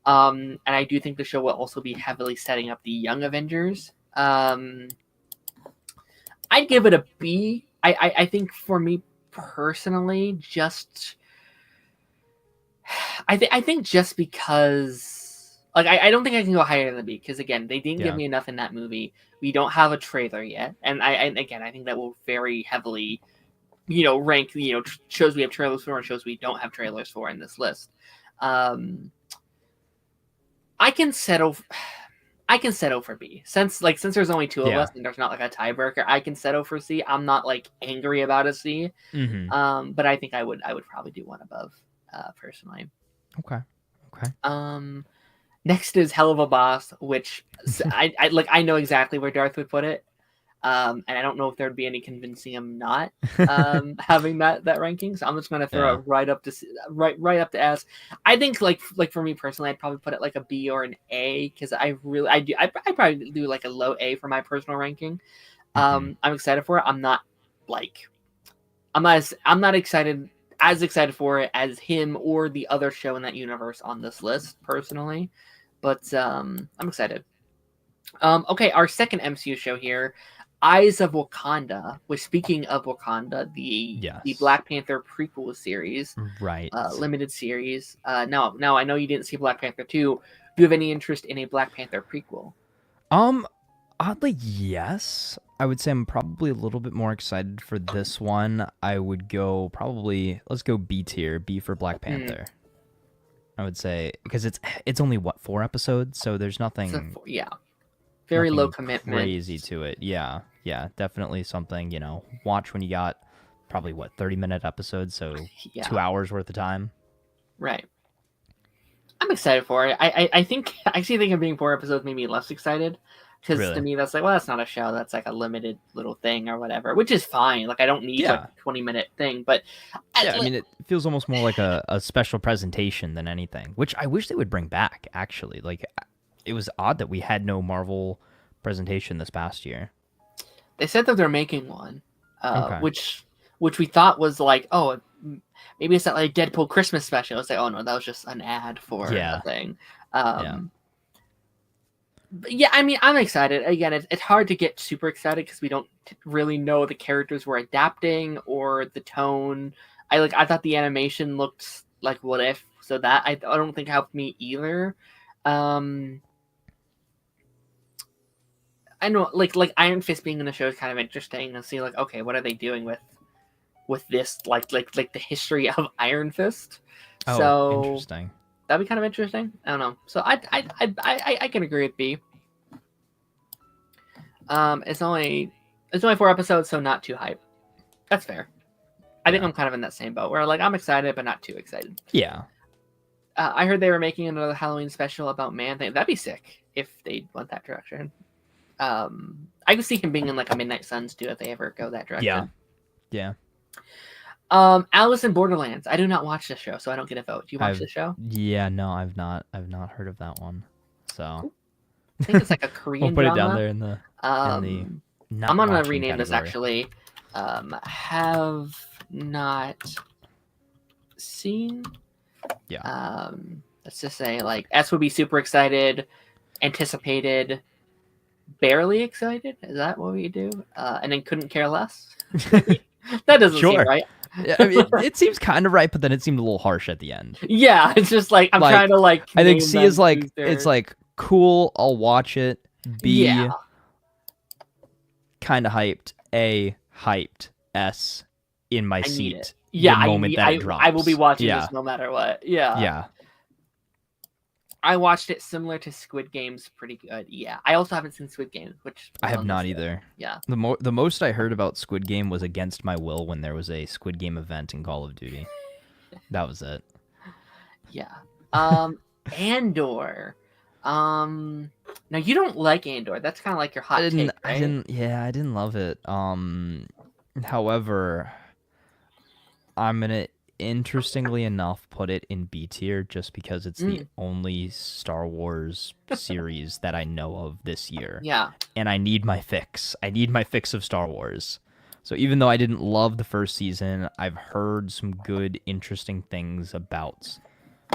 And I do think the show will also be heavily setting up the Young Avengers. I'd give it a B. I think for me personally, just I think just because like I don't think I can go higher than a B because again they didn't give Yeah. me enough in that movie. We don't have a trailer yet, and I think that will very heavily rank shows we have trailers for and shows we don't have trailers for in this list. I can settle. I can settle for B since there's only two of Yeah. us and there's not like a tiebreaker. I can settle for C. I'm not like angry about a C. Mm-hmm. But I think I would probably do one above, personally. Okay. Okay. Next is Hell of a Boss, which I know exactly where Darth would put it. And I don't know if there'd be any convincing him not having that ranking. So I'm just gonna throw Yeah. it right up to right up to S. I think like for me personally, I'd probably put it like a B or an A because I probably do like a low A for my personal ranking. Mm-hmm. I'm excited for it. I'm not as excited for it as him or the other show in that universe on this list personally, but I'm excited. Okay, our second MCU show here, Eyes of Wakanda. Which, speaking of Wakanda, the Yes. Black Panther prequel series, Right. limited series. Now I know you didn't see Black Panther 2. Do you have any interest in a Black Panther prequel? Oddly, yes. I would say I'm probably a little bit more excited for this one. I would go let's go B tier, B for Black Panther. I would say because it's only what 4 episodes, so there's nothing Very low nothing commitment. crazy to it. Yeah, definitely something watch when you got probably 30-minute episodes, so 2 hours worth of time. Right. I'm excited for it. I think I actually think of being 4 episodes made me less excited because Really? to me that's like, well, that's not a show. That's like a limited little thing or whatever, which is fine. Like I don't need like a 20-minute thing, but I mean, it feels almost more like a special presentation than anything, which I wish they would bring back. Actually, like it was odd that we had no Marvel presentation this past year. They said that they're making one, Okay. which we thought was like, oh, maybe it's not like Deadpool Christmas special. It's like, oh no, that was just an ad for a thing. But yeah, I mean, I'm excited. Again, it's hard to get super excited because we don't really know the characters we're adapting or the tone. I thought the animation looked like What If, so that I don't think helped me either. I know, like Iron Fist being in the show is kind of interesting to see, like, okay, what are they doing with this, like the history of Iron Fist? Oh, so interesting. That'd be kind of interesting. I don't know. So I can agree with B. It's only 4 episodes, so not too hype. That's fair. I think I'm kind of in that same boat where like I'm excited but not too excited. Yeah. I heard they were making another Halloween special about Man Thing. That'd be sick if they went that direction. I could see him being in like a Midnight Suns too if they ever go that direction. Yeah. Alice in Borderlands. I do not watch this show, so I don't get a vote. Do you watch this show? Yeah, no, I've not heard of that one. So Cool. I think it's like a Korean we'll put drama. it down there in the not I'm gonna watching rename this category. actually. Have not seen. Yeah. Let's just say like S would be super excited, anticipated, barely excited. Is that what we do? And then couldn't care less. That doesn't seem right. Yeah, I mean, it seems kind of right, but then it seemed a little harsh at the end. Yeah, it's just like I'm trying to like. I think C is like it's like cool. I'll watch it. B, kind of hyped. A, hyped. S, in my seat. Yeah, the moment that it drops. I will be watching this no matter what. Yeah. Yeah. I watched it similar to Squid Game's pretty good. Yeah. I also haven't seen Squid Game, which I have not either. Yeah. The most I heard about Squid Game was against my will when there was a Squid Game event in Call of Duty. That was it. Yeah. Andor. Now you don't like Andor. That's kind of like your hot take, right? I didn't love it. However, I'm gonna interestingly enough put it in B tier just because it's the only Star Wars series that I know of this year. Yeah. And I need my fix. I need my fix of Star Wars. So even though I didn't love the first season, I've heard some good, interesting things about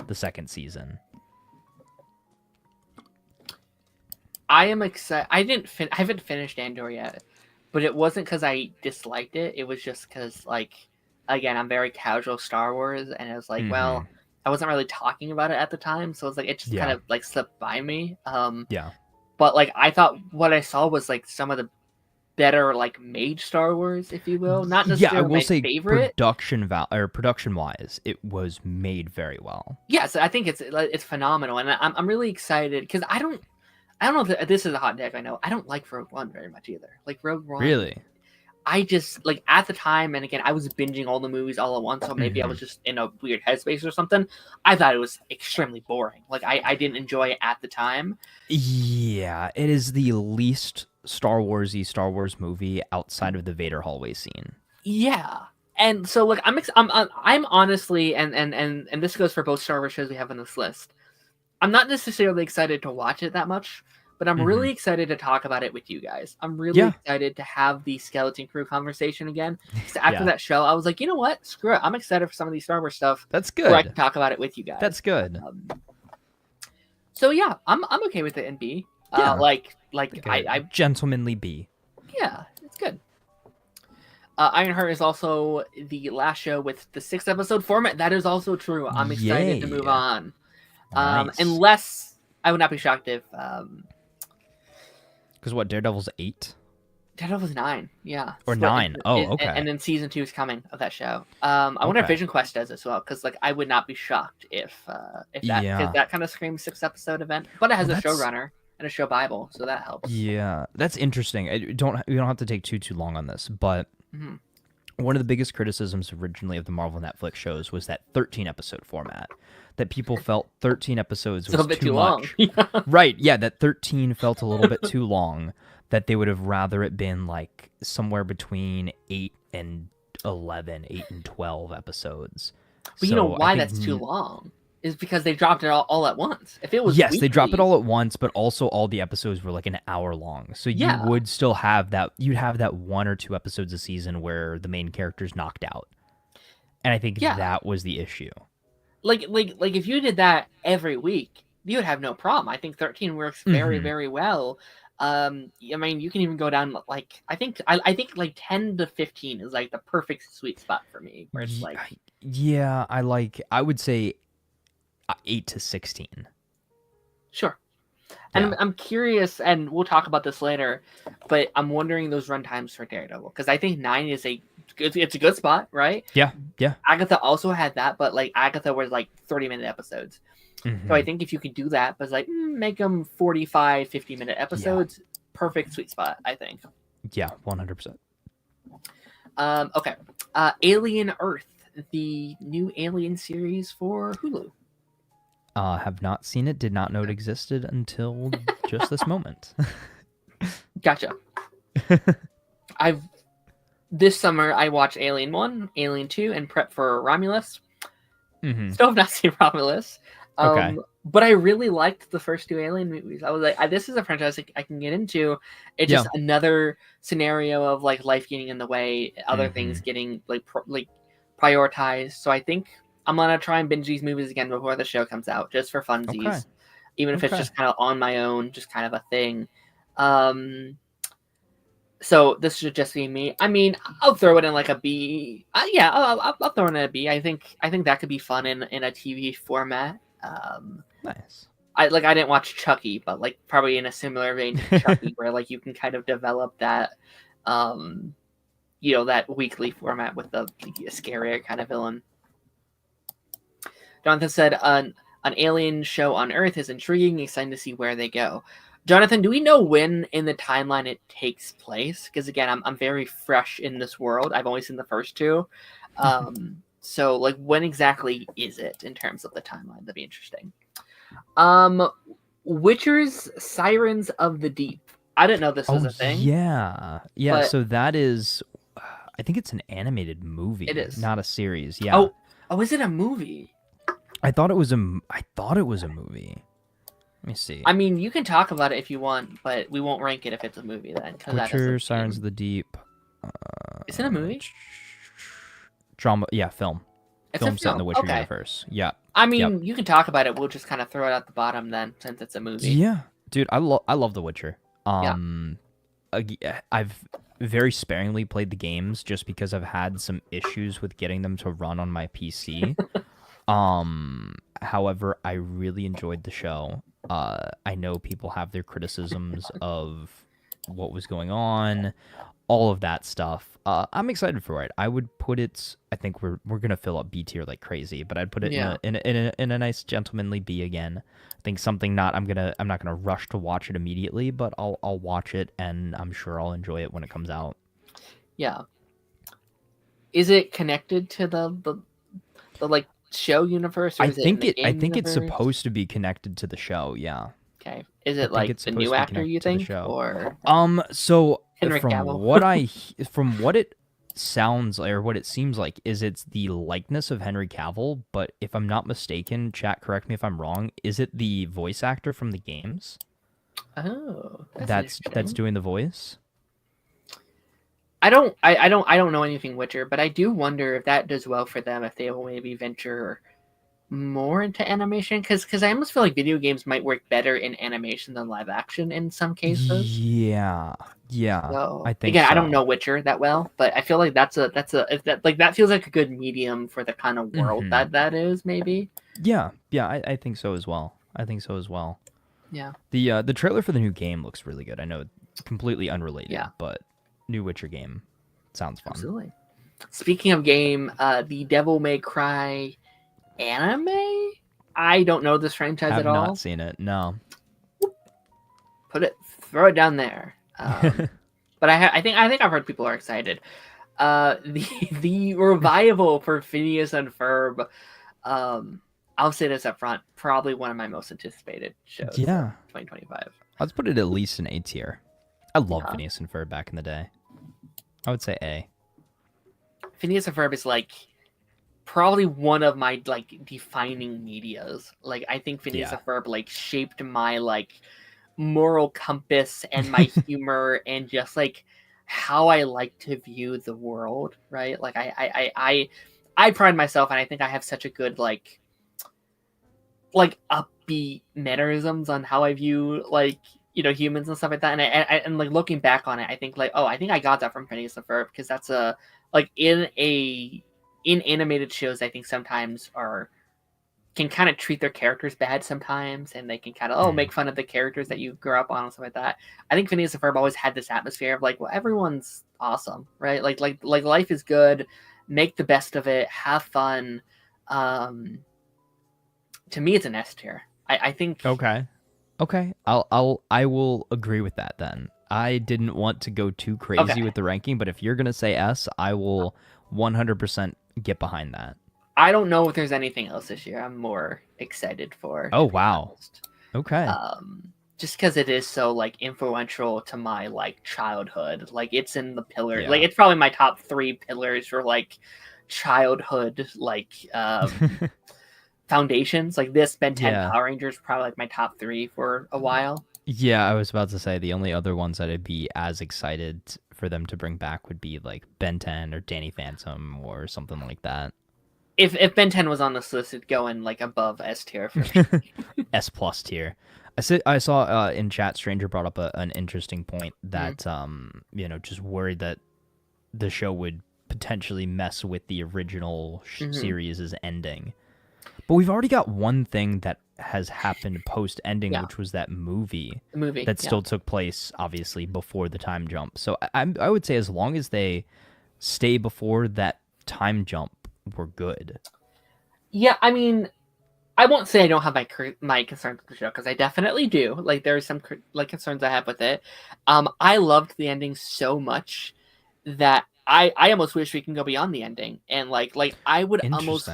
the second season. I am excited. I haven't finished Andor yet, but it wasn't because I disliked it. It was just because, like, again, I'm very casual Star Wars, and it was like, well, I wasn't really talking about it at the time, so it's like it just kind of like slipped by me. But like I thought what I saw was like some of the better like made Star Wars, if you will. Not necessarily I will say favorite. Production wise, it was made very well. Yes, I think it's phenomenal, and I'm really excited because I don't know if this is a hot take. I know I don't like Rogue One very much either. Like Rogue One, really. I just like at the time, and again, I was binging all the movies all at once, so maybe I was just in a weird headspace or something. I thought it was extremely boring. Like I didn't enjoy it at the time. Yeah, it is the least Star Wars movie outside of the Vader hallway scene. Yeah, and so like I'm honestly, and this goes for both Star Wars shows we have on this list. I'm not necessarily excited to watch it that much, but I'm really excited to talk about it with you guys. I'm really excited to have the Skeleton Crew conversation again. So after that show, I was like, you know what? Screw it. I'm excited for some of these Star Wars stuff. That's good. Where I can talk about it with you guys. That's good. So yeah, I'm okay with it in B. I gentlemanly B. Yeah, it's good. Ironheart is also the last show with the 6-episode format. That is also true. I'm excited to move on. Nice. Unless I would not be shocked if because what, Daredevil's 8? Daredevil's 9, yeah. Or 9. Okay. And then season 2 is coming of that show. I wonder if Vision Quest does as well, because like I would not be shocked if that kind of screams 6-episode event. But it has a showrunner and a show Bible, so that helps. Yeah, that's interesting. We don't have to take too long on this, but one of the biggest criticisms originally of the Marvel Netflix shows was that 13-episode format. That people felt 13 episodes was too much. Long. Right, yeah, that 13 felt a little bit too long. That they would have rather it been like somewhere between 8 and 11, 8 and 12 episodes. But you know why that's too long? Is because they dropped it all at once. If it was weekly, they dropped it all at once, but also all the episodes were like an hour long. So you would still have that. You'd have that 1 or 2 episodes a season where the main character's knocked out. And I think that was the issue. Like if you did that every week, you would have no problem. I think 13 works very, very well. I mean, you can even go down like I think like 10 to 15 is like the perfect sweet spot for me. Where it's like I would say 8 to 16. Sure. And I'm curious, and we'll talk about this later, but I'm wondering those runtimes for Daredevil because I think 9 is it's a good spot, right? Yeah. Agatha also had that, but like Agatha was like 30-minute episodes. So I think if you could do that, but like make them 45, 50-minute episodes, perfect sweet spot, I think. Yeah, 100%. Okay. Alien Earth, the new Alien series for Hulu. Have not seen it, did not know it existed until just this moment. Gotcha. I've this summer I watched Alien 1, Alien 2, and prep for Romulus. Still have not seen Romulus. Okay. But I really liked the first two Alien movies. I was like, this is a franchise I can get into. It's just another scenario of like life getting in the way, other things getting like prioritized. So I think I'm gonna try and binge these movies again before the show comes out, just for funsies. Even if it's just kind of on my own, just kind of a thing. So this should just be me. I mean, I'll throw it in like a B. Yeah, I'll throw it in a B. I think that could be fun in a TV format. Nice. I didn't watch Chucky, but like probably in a similar vein to Chucky, where like you can kind of develop that, that weekly format with the scarier kind of villain. Jonathan said, an alien show on Earth is intriguing, exciting to see where they go. Jonathan, do we know when in the timeline it takes place? Because again, I'm very fresh in this world. I've only seen the first two. So like when exactly is it in terms of the timeline? That'd be interesting. Witcher's Sirens of the Deep. I didn't know this was a thing. Yeah. So that is, I think it's an animated movie. It is not a series. Yeah. Oh, is it a movie? I thought it was a movie. Let me see. I mean, you can talk about it if you want, but we won't rank it if it's a movie then. Witcher, Sirens of the Deep. Is it a movie? Drama. Yeah, film. It's film a set in the Witcher okay. universe. Yeah. I mean, you can talk about it. We'll just kind of throw it at the bottom then, since it's a movie. Yeah, dude, I love The Witcher. I've very sparingly played the games just because I've had some issues with getting them to run on my PC. However, I really enjoyed the show. I know people have their criticisms of what was going on, all of that stuff. I'm excited for it. I would put it. I think we're gonna fill up B tier like crazy, but I'd put it in a nice gentlemanly B again. I think something I'm not gonna rush to watch it immediately, but I'll watch it and I'm sure I'll enjoy it when it comes out. Yeah. Is it connected to the like show universe? Or I think it's supposed to be connected to the show. Yeah. Okay. Is it like the new actor you think, or so Henry from Cavill? from what it sounds like, or what it seems like, is it's the likeness of Henry Cavill, but if I'm not mistaken, chat, correct me if I'm wrong, is it the voice actor from the games? Oh, that's doing the voice. I don't know anything Witcher, but I do wonder if that does well for them, if they will maybe venture more into animation, because I almost feel like video games might work better in animation than live action in some cases. Yeah. So, I think again, so. I don't know Witcher that well, but I feel like that feels like a good medium for the kind of world that is, maybe. Yeah, I think so as well. Yeah. The trailer for the new game looks really good. I know it's completely unrelated, but new Witcher game sounds fun. Absolutely. Speaking of game, the Devil May Cry anime? I don't know this franchise at all. I've not seen it. No. Throw it down there. But I think I've heard people are excited. The revival for Phineas and Ferb. I'll say this up front. Probably one of my most anticipated shows. Yeah. 2025. Let's put it at least an A tier. I love Phineas and Ferb back in the day. I would say A. Phineas and Ferb is like probably one of my like defining medias. Like I think Phineas and Ferb like shaped my like moral compass and my humor and just like how I like to view the world, right? Like I pride myself, and I think I have such a good like upbeat mannerisms on how I view like humans and stuff like that. And like looking back on it, I think like I think I got that from Phineas and Ferb, because that's a like in animated shows, I think sometimes can kind of treat their characters bad sometimes, and they can kind of make fun of the characters that you grew up on and stuff like that. I think Phineas and Ferb always had this atmosphere of like, well, everyone's awesome, right? Like life is good, make the best of it, have fun. To me, it's an S tier. I think. Okay. I will agree with that then. I didn't want to go too crazy with the ranking, but if you're gonna say S, I will 100% get behind that. I don't know if there's anything else this year I'm more excited for. Oh wow. Okay. just because it is so like influential to my like childhood. Like it's in the pillar. Yeah. Like it's probably my top 3 pillars for like childhood like foundations. Like this, Ben 10, Yeah. Power Rangers, probably like my top 3 for a while. Yeah, I was about to say the only other ones that I'd be as excited for them to bring back would be like Ben 10 or Danny Phantom or something like that. If Ben 10 was on this list, it'd go in like above S tier for me. S plus tier. I saw in chat Stranger brought up an interesting point that just worried that the show would potentially mess with the original series' ending. But we've already got one thing that has happened post ending, which was that movie. The movie that still took place obviously before the time jump. So I would say as long as they stay before that time jump, we're good. Yeah, I mean, I won't say I don't have my concerns with the show, because I definitely do. Like there are some like concerns I have with it. I loved the ending so much that I almost wish we can go beyond the ending, and like I would almost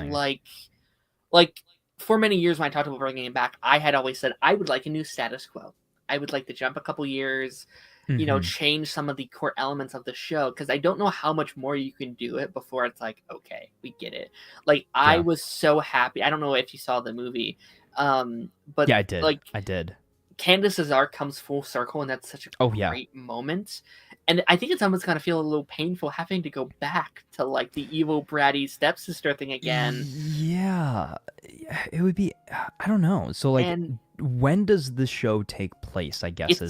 like for many years when I talked about bringing it back, I had always said I would like a new status quo. I would like to jump a couple years, change some of the core elements of the show, because I don't know how much more you can do it before it's like, okay, we get it. Like I was so happy. I don't know if you saw the movie, but yeah, I did. Like I did. Candace's arc comes full circle, and that's such a great moment. And I think it's almost gonna feel a little painful having to go back to like the evil bratty stepsister thing again. Yeah, it would be. I don't know. So like, when does the show take place? I guess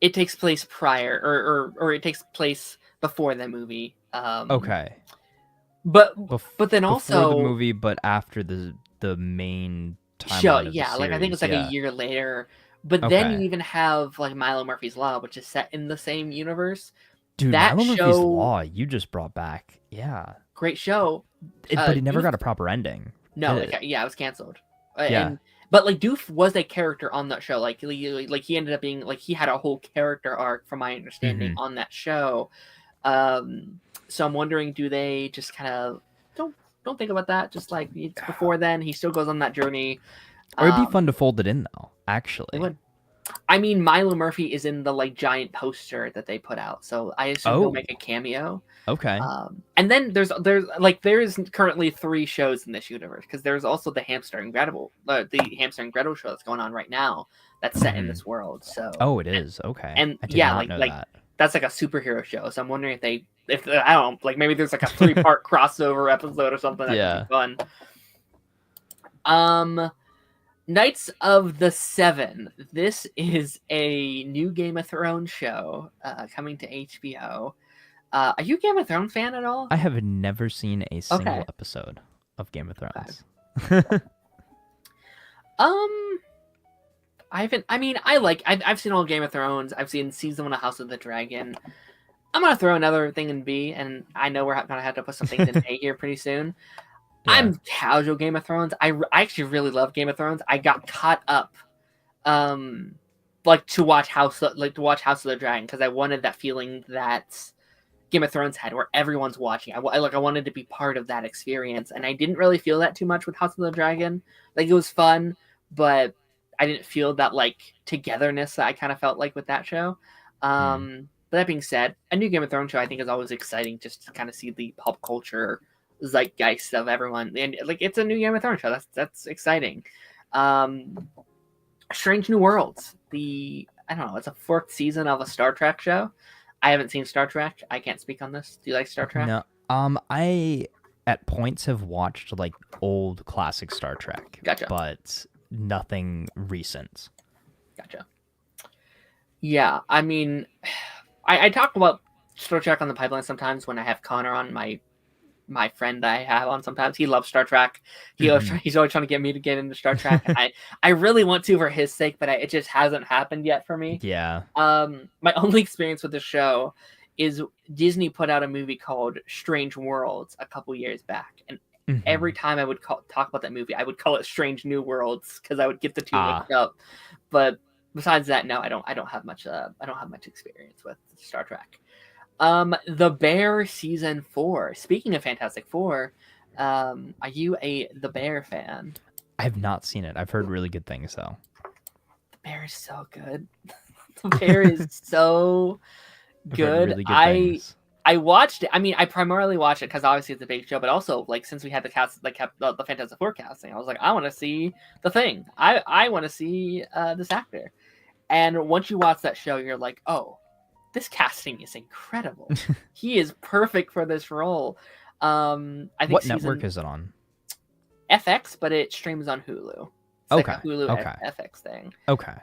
it takes place prior, or it takes place before the movie. Okay. But then also before the movie, but after the main show. Yeah, like I think it's like a year later. But then you even have like Milo Murphy's Law, which is set in the same universe. Dude, Milo Murphy's Law, you just brought back. Yeah. Great show. But it never got a proper ending. No, it was canceled. But like Doof was a character on that show. Like he ended up being like he had a whole character arc, from my understanding, on that show. So I'm wondering, do they just kind of don't think about that? Just like it's before then, he still goes on that journey. Or it'd be fun to fold it in though. Actually, it would. I mean, Milo Murphy is in the like giant poster that they put out, so I assume he'll make a cameo. Okay. And then there's currently 3 shows in this universe, because there's also the Hamster and Gretel show that's going on right now that's set in this world. So it is. Okay. And I did not know that. That's like a superhero show. So I'm wondering if I don't know, like maybe there's like a 3-part crossover episode or something that could be fun. Knights of the Seven. This is a new Game of Thrones show coming to HBO. Are you a Game of Thrones fan at all? I have never seen a single episode of Game of Thrones. I haven't. I mean, I've seen all Game of Thrones. I've seen season 1 of House of the Dragon. I'm gonna throw another thing in B, and I know we're gonna have to put some things in A here pretty soon. Yeah. I'm casual Game of Thrones. I actually really love Game of Thrones. I got caught up, to watch House of the Dragon, because I wanted that feeling that Game of Thrones had, where everyone's watching. I wanted to be part of that experience, and I didn't really feel that too much with House of the Dragon. Like it was fun, but I didn't feel that like togetherness that I kind of felt like with that show. But that being said, a new Game of Thrones show I think is always exciting, just to kind of see the pop culture zeitgeist of everyone, and like it's a new Game of Thrones show. That's exciting. Strange New Worlds. It's a 4th season of a Star Trek show. I haven't seen Star Trek. I can't speak on this. Do you like Star Trek? No. I at points have watched like old classic Star Trek. Gotcha. But nothing recent. Gotcha. Yeah, I mean, I talk about Star Trek on the pipeline sometimes when I have Connor on, my friend I have on sometimes. He loves Star Trek. He's always trying to get me to get into Star Trek. I really want to for his sake, but it just hasn't happened yet for me. Yeah. My only experience with the show is Disney put out a movie called Strange Worlds a couple years back, and every time I would talk about that movie, I would call it Strange New Worlds, because I would get the two mixed up. But besides that, no, I don't have much experience with Star Trek. The Bear season 4. Speaking of Fantastic Four, are you a The Bear fan? I have not seen it. I've heard really good things though. Bear is so good. The Bear is so I've heard good. really good things. I watched it. I mean, I primarily watched it because obviously it's a big show, but also like since we had the cast, like kept the Fantastic Four casting, I was like, I want to see the Thing. I want to see this actor. And once you watch that show, you're like, oh, this casting is incredible. He is perfect for this role. I think What network is it on? FX, but it streams on Hulu. It's Okay. like a Hulu Okay. FX thing. Okay.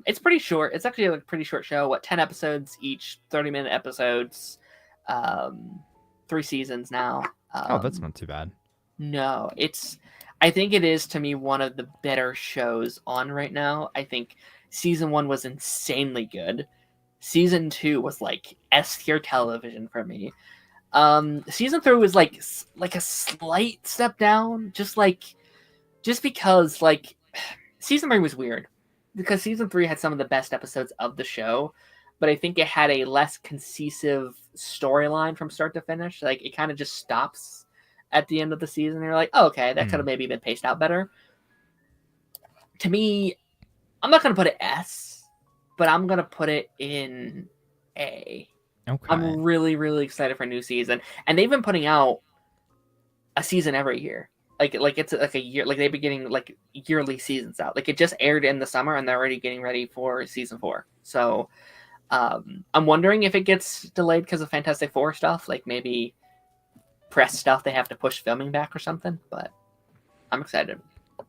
It's pretty short. It's actually a pretty short show. What, 10 episodes each, 30-minute episodes. 3 seasons now. Oh, that's not too bad. No, I think it is, to me, one of the better shows on right now. I think season 1 was insanely good. Season 2 was like S-tier television for me. Season 3 was like a slight step down, just because like season 3 was weird because season 3 had some of the best episodes of the show, but I think it had a less concisive storyline from start to finish. Like it kind of just stops at the end of the season. You're like, oh, okay, that could have maybe been paced out better. To me, I'm not gonna put it S, but I'm gonna put it in A. Okay. I'm really, really excited for a new season, and they've been putting out a season every year. Like it's like a year. Like they've been getting like yearly seasons out. Like it just aired in the summer, and they're already getting ready for season 4. So I'm wondering if it gets delayed because of Fantastic Four stuff, like maybe press stuff. They have to push filming back or something. But I'm excited.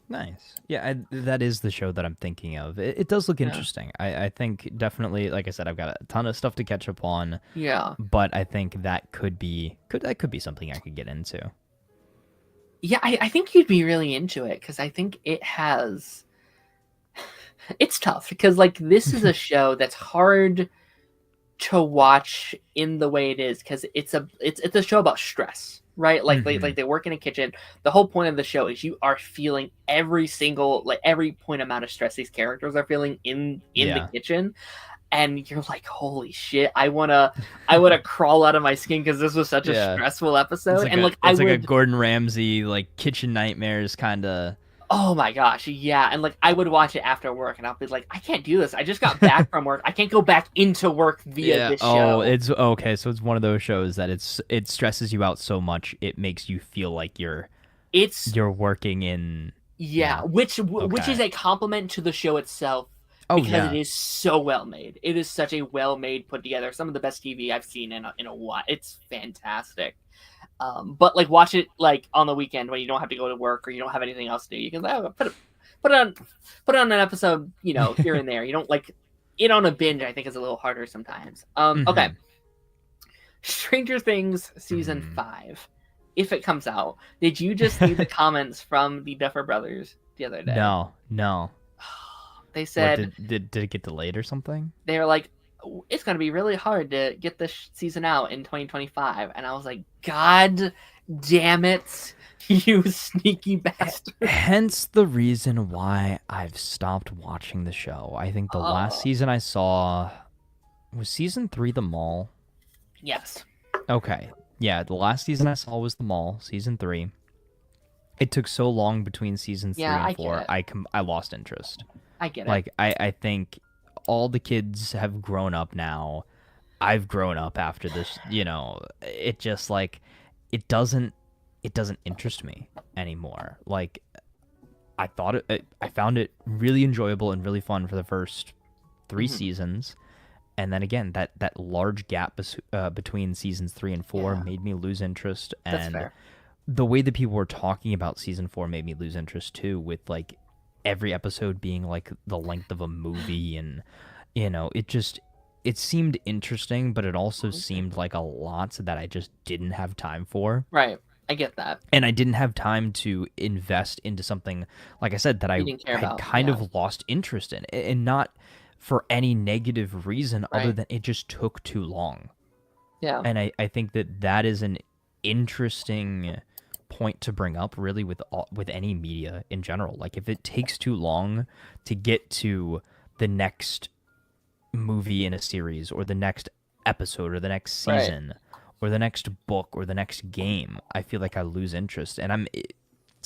Nice. Yeah, that is the show that I'm thinking of. It does look interesting. I think definitely, like I said, I've got a ton of stuff to catch up on. Yeah. But I think that could be something I could get into. Yeah, I think you'd be really into it because I think it has. It's tough because like this is a show that's hard to watch in the way it is because it's a show about stress, right? Like they work in a kitchen. The whole point of the show is you are feeling every point amount of stress these characters are feeling in the kitchen, and you're like, holy shit, I wanna crawl out of my skin because this was such a stressful episode. It's like a Gordon Ramsay like kitchen nightmares kind of. Oh my gosh, yeah. And like I would watch it after work and I'll be like, I can't do this. I just got back from work. I can't go back into work via this show. Oh, it's okay. So it's one of those shows that it stresses you out so much it makes you feel like you're working in. Yeah, which is a compliment to the show itself. Because it is so well made. It is such a well made, put together. Some of the best TV I've seen in a while. It's fantastic. But like watch it like on the weekend when you don't have to go to work or you don't have anything else to do. You can put it on an episode, here and there. You don't like it on a binge. I think is a little harder sometimes. Okay. Stranger Things season 5, if it comes out. Did you just see the comments from the Duffer Brothers the other day? No. They said, did it get delayed or something? They were like, it's going to be really hard to get this season out in 2025. And I was like, God damn it, you sneaky bastard. Hence the reason why I've stopped watching the show. I think the last season I saw was season 3, The Mall. Yes. Okay. Yeah, the last season I saw was The Mall, season 3. It took so long between seasons 3 and 4. I lost interest. I get it. Like I think all the kids have grown up now. I've grown up after this, it just like it doesn't interest me anymore. Like I found it really enjoyable and really fun for the first 3 seasons. And then again, that large gap between seasons 3 and 4 made me lose interest. And that's fair. The way that people were talking about season 4 made me lose interest too, with like every episode being like the length of a movie, and it seemed interesting, but it also seemed like a lot that I just didn't have time for. Right. I get that. And I didn't have time to invest into something, like I said, that I had kind of lost interest in, and not for any negative reason other than it just took too long. Yeah. And I think that is an interesting point to bring up, really, with any media in general. Like if it takes too long to get to the next movie in a series, or the next episode, or the next season, or the next book, or the next game, I feel like I lose interest. And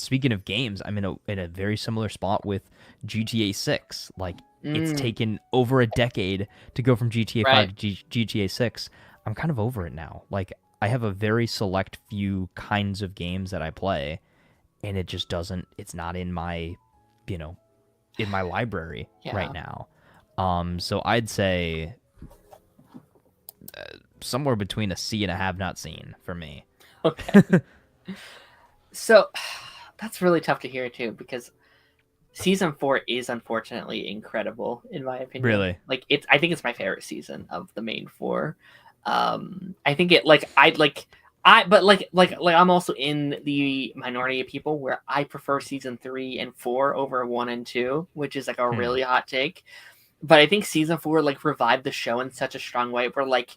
speaking of games, I'm in a very similar spot with GTA 6. Like it's Mm, taken over a decade to go from GTA 5 right. to GTA 6. I'm kind of over it now. Like I have a very select few kinds of games that I play, and it just doesn't. It's not in my, you know, in my library right Yeah. now. So I'd say somewhere between a C and a have not seen for me. Okay. So that's really tough to hear too, because season 4 is unfortunately incredible in my opinion. Really? Like it's I think it's my favorite season of the main 4. I think it like I like I but like I'm also in the minority of people where I prefer season 3 and 4 over 1 and 2, which is like a Hmm. really hot take. But I think season 4 like revived the show in such a strong way where like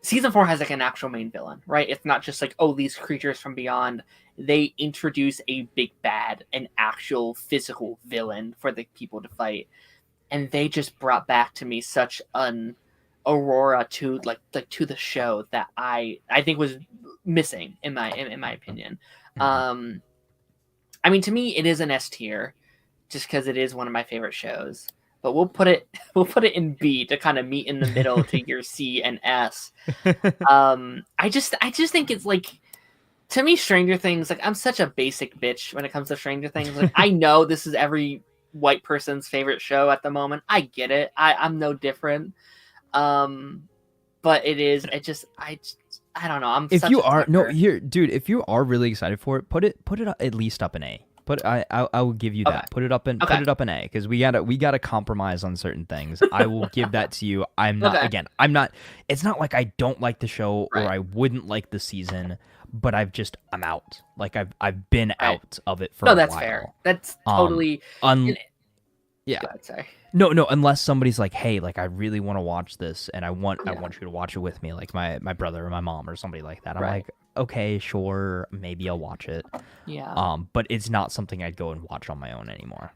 season 4 has like an actual main villain, right? It's not just like, oh, these creatures from beyond. They introduce a big bad, an actual physical villain for the people to fight, and they just brought back to me such an aurora to like to the show that I think was missing in my opinion. Hmm. Um, I mean, to me, it is an S tier just because it is one of my favorite shows. But we'll put it we'll put it in B to kind of meet in the middle to your C and S. I just think it's like, to me, Stranger Things, like I'm such a basic bitch when it comes to Stranger Things. Like I know this is every white person's favorite show at the moment. I get it. I'm no different. Um but I don't know. I'm If such you a are no sucker. here, dude, if you are really excited for it, put it at least up an A. I will give you Okay. that. Put Okay. it up an A because we gotta compromise on certain things. I will give that to you. Okay. I'm not. It's not like I don't like the show or Right. I wouldn't like the season, but I'm out. Like I've been Right. out of it for No, a that's fair. while. That's Um, totally un and, yeah. go ahead, sorry. No, unless somebody's like, "Hey, like I really want to watch this and I Yeah. want you to watch it with me," like my brother or my mom or somebody like that. I'm Right. like, "Okay, sure, maybe I'll watch it." Yeah. But it's not something I'd go and watch on my own anymore.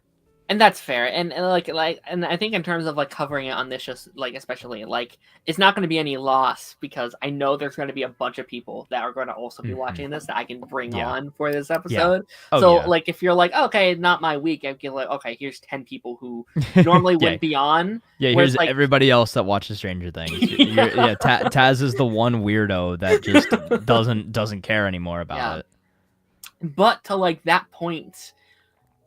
And that's fair, and like and I think in terms of like covering it on this, just like especially like it's not going to be any loss because I know there's going to be a bunch of people that are going to also be Hmm. watching this that I can bring Yeah. on for this Yeah. episode. Oh So yeah. like if you're like, okay, not my week, I can like, okay, here's 10 people who normally Yeah. wouldn't be on, Yeah, where it's here's like everybody else that watches Stranger Things. yeah. Taz is the one weirdo that just doesn't care anymore about Yeah. it. But to like that point,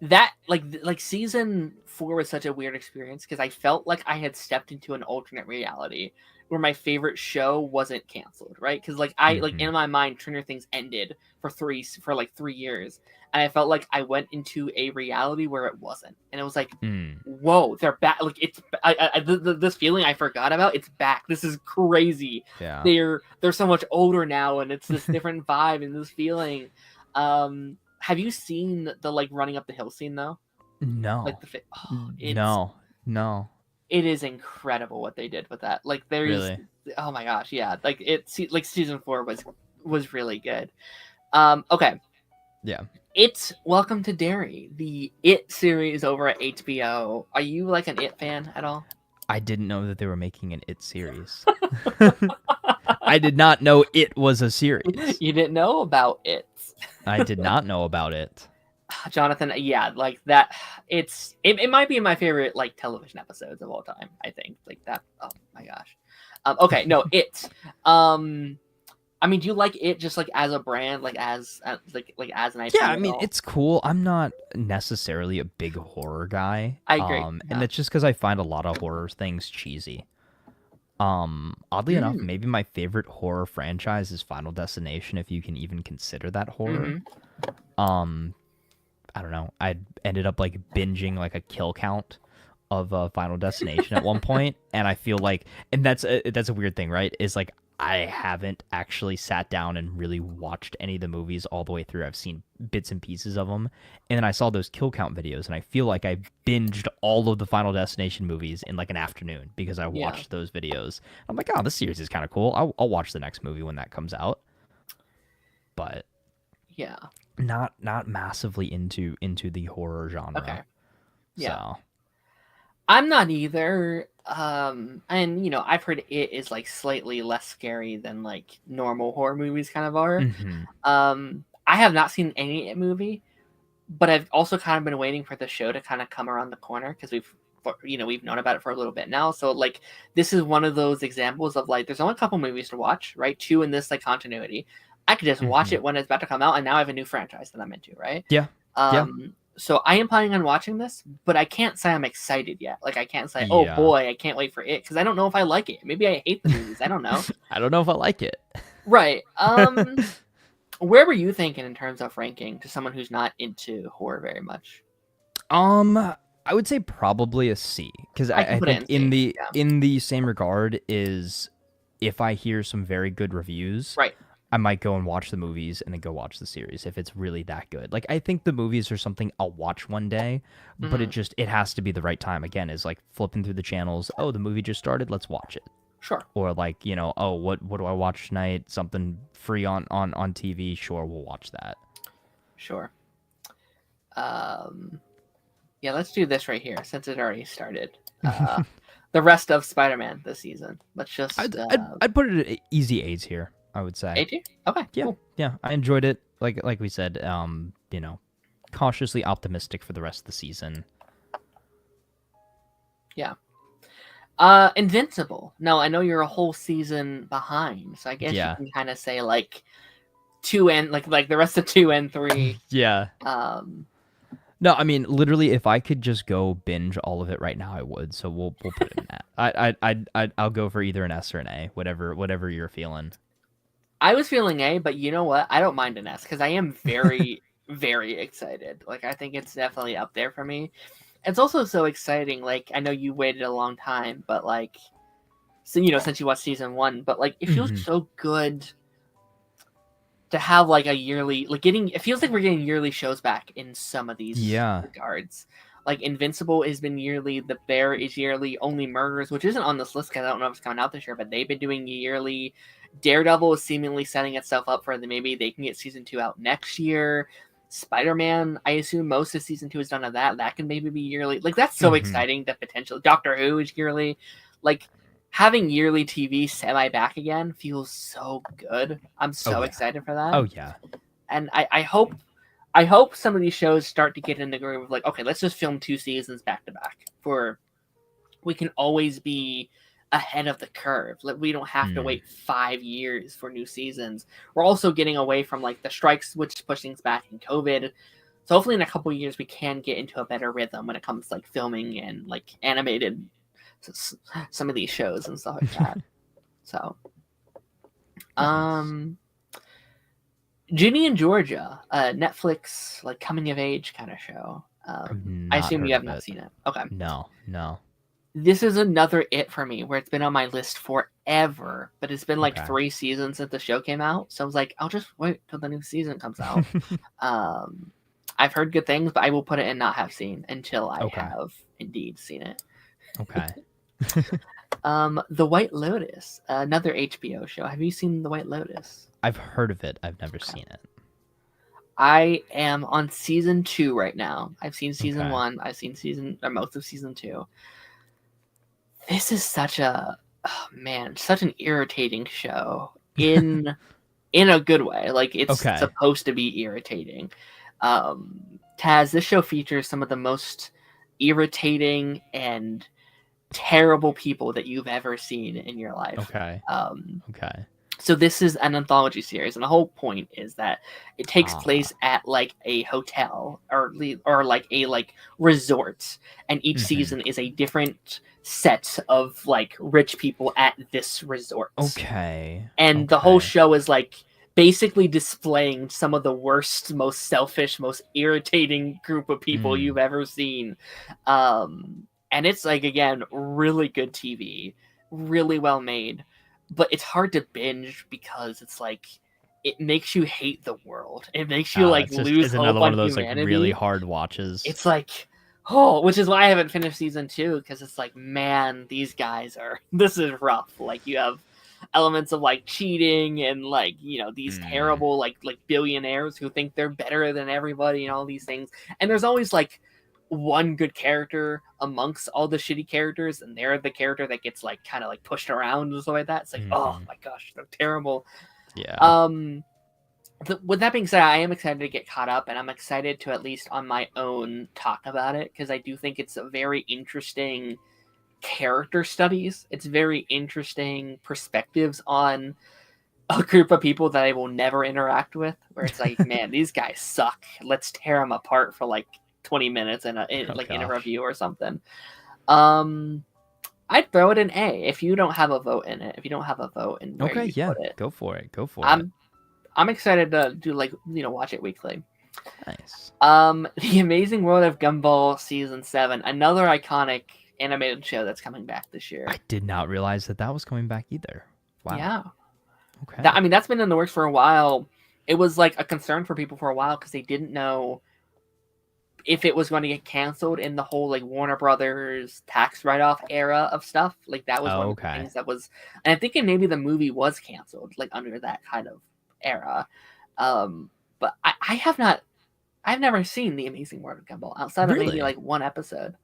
that like season 4 was such a weird experience because I felt like I had stepped into an alternate reality where my favorite show wasn't canceled, right? Because like I like Hmm. in my mind, Stranger Things ended for like 3 years, and I felt like I went into a reality where it wasn't, and it was like, Mm. whoa, they're back. Like it's this feeling I forgot about. It's back. This is crazy. Yeah. They're so much older now, and it's this different vibe and this feeling. Have you seen the like running up the hill scene though? Like No. No. No. it is incredible what they did with that. Like there's Really. oh my gosh, yeah. Like like season 4 was really good. Okay. Yeah. It's Welcome to Derry, the It series over at HBO. Are you like an It fan at all? I didn't know that they were making an It series. I did not know it was a series. You didn't know about It. I did not know about it. Jonathan, yeah, like that it might be my favorite like television episodes of all time, I think. Like that, oh my gosh. Okay, no, It. I mean, do you like It just like as a brand, like as like as an IP Yeah, I at mean, all? it's cool. I'm not necessarily a big horror guy. I agree. And Yeah. that's just because I find a lot of horror things cheesy. Oddly enough, Mm. maybe my favorite horror franchise is Final Destination, if you can even consider that horror. Mm-hmm. Um, I don't know. I ended up like binging like a kill count of Final Destination at one point, and I feel like, and that's a weird thing, right? Is like I haven't actually sat down and really watched any of the movies all the way through. I've seen bits and pieces of them, and then I saw those kill count videos, and I feel like I binged all of the Final Destination movies in like an afternoon because I Yeah. watched those videos. I'm like, oh, this series is kind of cool. I'll watch the next movie when that comes out, but Yeah. not massively into the horror genre. Okay. Yeah. So I'm not either. And you know, I've heard It is like slightly less scary than like normal horror movies kind of are. hmm I have not seen any It movie, but I've also kind of been waiting for the show to kind of come around the corner because we've known about it for a little bit now. So like this is one of those examples of like there's only a couple movies to watch, right? Two in this like continuity. I could just watch it when it's about to come out, and now I have a new franchise that I'm into, right? Yeah. So I am planning on watching this, but I can't say I'm excited yet. Like I can't say, oh Yeah. boy, I can't wait for it, because I don't know if I like it. Maybe I hate the movies. I don't know. I don't know if I like it. Right. Where were you thinking in terms of ranking to someone who's not into horror very much? I would say probably a C, because I think in the same regard is if I hear some very good reviews, right, I might go and watch the movies and then go watch the series if it's really that good. Like I think the movies are something I'll watch one day, but it has to be the right time. Again, is like flipping through the channels. Oh, the movie just started. Let's watch it. Sure. Or like, oh, what do I watch tonight? Something free on TV. Sure, we'll watch that. Sure. Yeah, let's do this right here since it already started. The rest of Spider-Man this season. Let's just. I'd put it at easy A's here. I would say. A2? Okay. Yeah. Cool. Yeah, I enjoyed it. Like we said, cautiously optimistic for the rest of the season. Yeah. Invincible. Now, I know you're a whole season behind, so I guess you can kind of say like 2 and like the rest of 2 and 3. Yeah. No, I mean literally, if I could just go binge all of it right now, I would. So we'll put it in that. I'll go for either an S or an A, whatever you're feeling. I was feeling A, but you know what? I don't mind an S because I am very, very excited. Like, I think it's definitely up there for me. It's also so exciting. Like, I know you waited a long time, but like, so since you watched season 1, but like, it feels so good to have like a yearly, like it feels like we're getting yearly shows back in some of these regards. Like Invincible has been yearly, The Bear is yearly, Only Murders, which isn't on this list because I don't know if it's coming out this year, but they've been doing yearly. Daredevil is seemingly setting itself up for maybe they can get season 2 out next year. Spider-Man, I assume most of season 2 is done of that. That can maybe be yearly. Like that's so exciting. The potential. Doctor Who is yearly. Like having yearly TV semi back again feels so good. I'm so excited for that. Oh yeah. And I hope some of these shows start to get in the groove of like, okay, let's just film 2 seasons back to back. We can always be ahead of the curve. Like we don't have to wait 5 years for new seasons. We're also getting away from like the strikes, which push things back in COVID. So hopefully in a couple of years we can get into a better rhythm when it comes to like filming and like animated some of these shows and stuff like that. So, Ginny and Georgia, Netflix like coming of age kind of show. I assume you have not seen it. Okay. No. This is another it for me where it's been on my list forever, but it's been like 3 seasons since the show came out. So I was like, I'll just wait till the new season comes out. I've heard good things, but I will put it in not have seen until I have indeed seen it. Okay. The White Lotus, another HBO show. Have you seen The White Lotus? I've heard of it. I've never seen it. I am on season 2 right now. I've seen season 1. I've seen most of season 2. This is such an irritating show in a good way. Like it's supposed to be irritating. Taz, this show features some of the most irritating and terrible people that you've ever seen in your life. Okay. So this is an anthology series, and the whole point is that it takes place at like a hotel or like a like resort, and each season is a different set of like rich people at this resort. And the whole show is like basically displaying some of the worst, most selfish, most irritating group of people you've ever seen. And it's like, again, really good TV, really well made, but it's hard to binge because it's like it makes you hate the world. It makes you lose hope another one on of those humanity. like really hard watches. It's like, which is why I haven't finished season 2, because it's like, man, these guys this is rough. Like you have elements of like cheating and like these terrible like billionaires who think they're better than everybody and all these things, and there's always like one good character amongst all the shitty characters, and they're the character that gets like kind of like pushed around and stuff like that. It's like, oh my gosh, they're terrible. With that being said, I am excited to get caught up, and I'm excited to at least on my own talk about it because I do think it's a very interesting character studies. It's very interesting perspectives on a group of people that I will never interact with. Where it's like, man, these guys suck. Let's tear them apart for like 20 minutes in Oh in a gosh. review or something. Um, I'd throw it an A if you don't have a vote in it. If you don't have a vote in where Okay, you yeah, put it, go for it. Go for it. I'm I'm excited to do like watch it weekly. Nice. The Amazing World of Gumball Season 7, another iconic animated show that's coming back this year. I did not realize that was coming back either. Wow. Yeah. Okay. That's been in the works for a while. It was like a concern for people for a while because they didn't know if it was going to get canceled in the whole like Warner Brothers tax write-off era of stuff. Like that was one Oh, of the okay. things that was, and I think maybe the movie was canceled like under that kind of era. But I have not, I've never seen The Amazing World of Gumball outside of maybe Really? like one episode.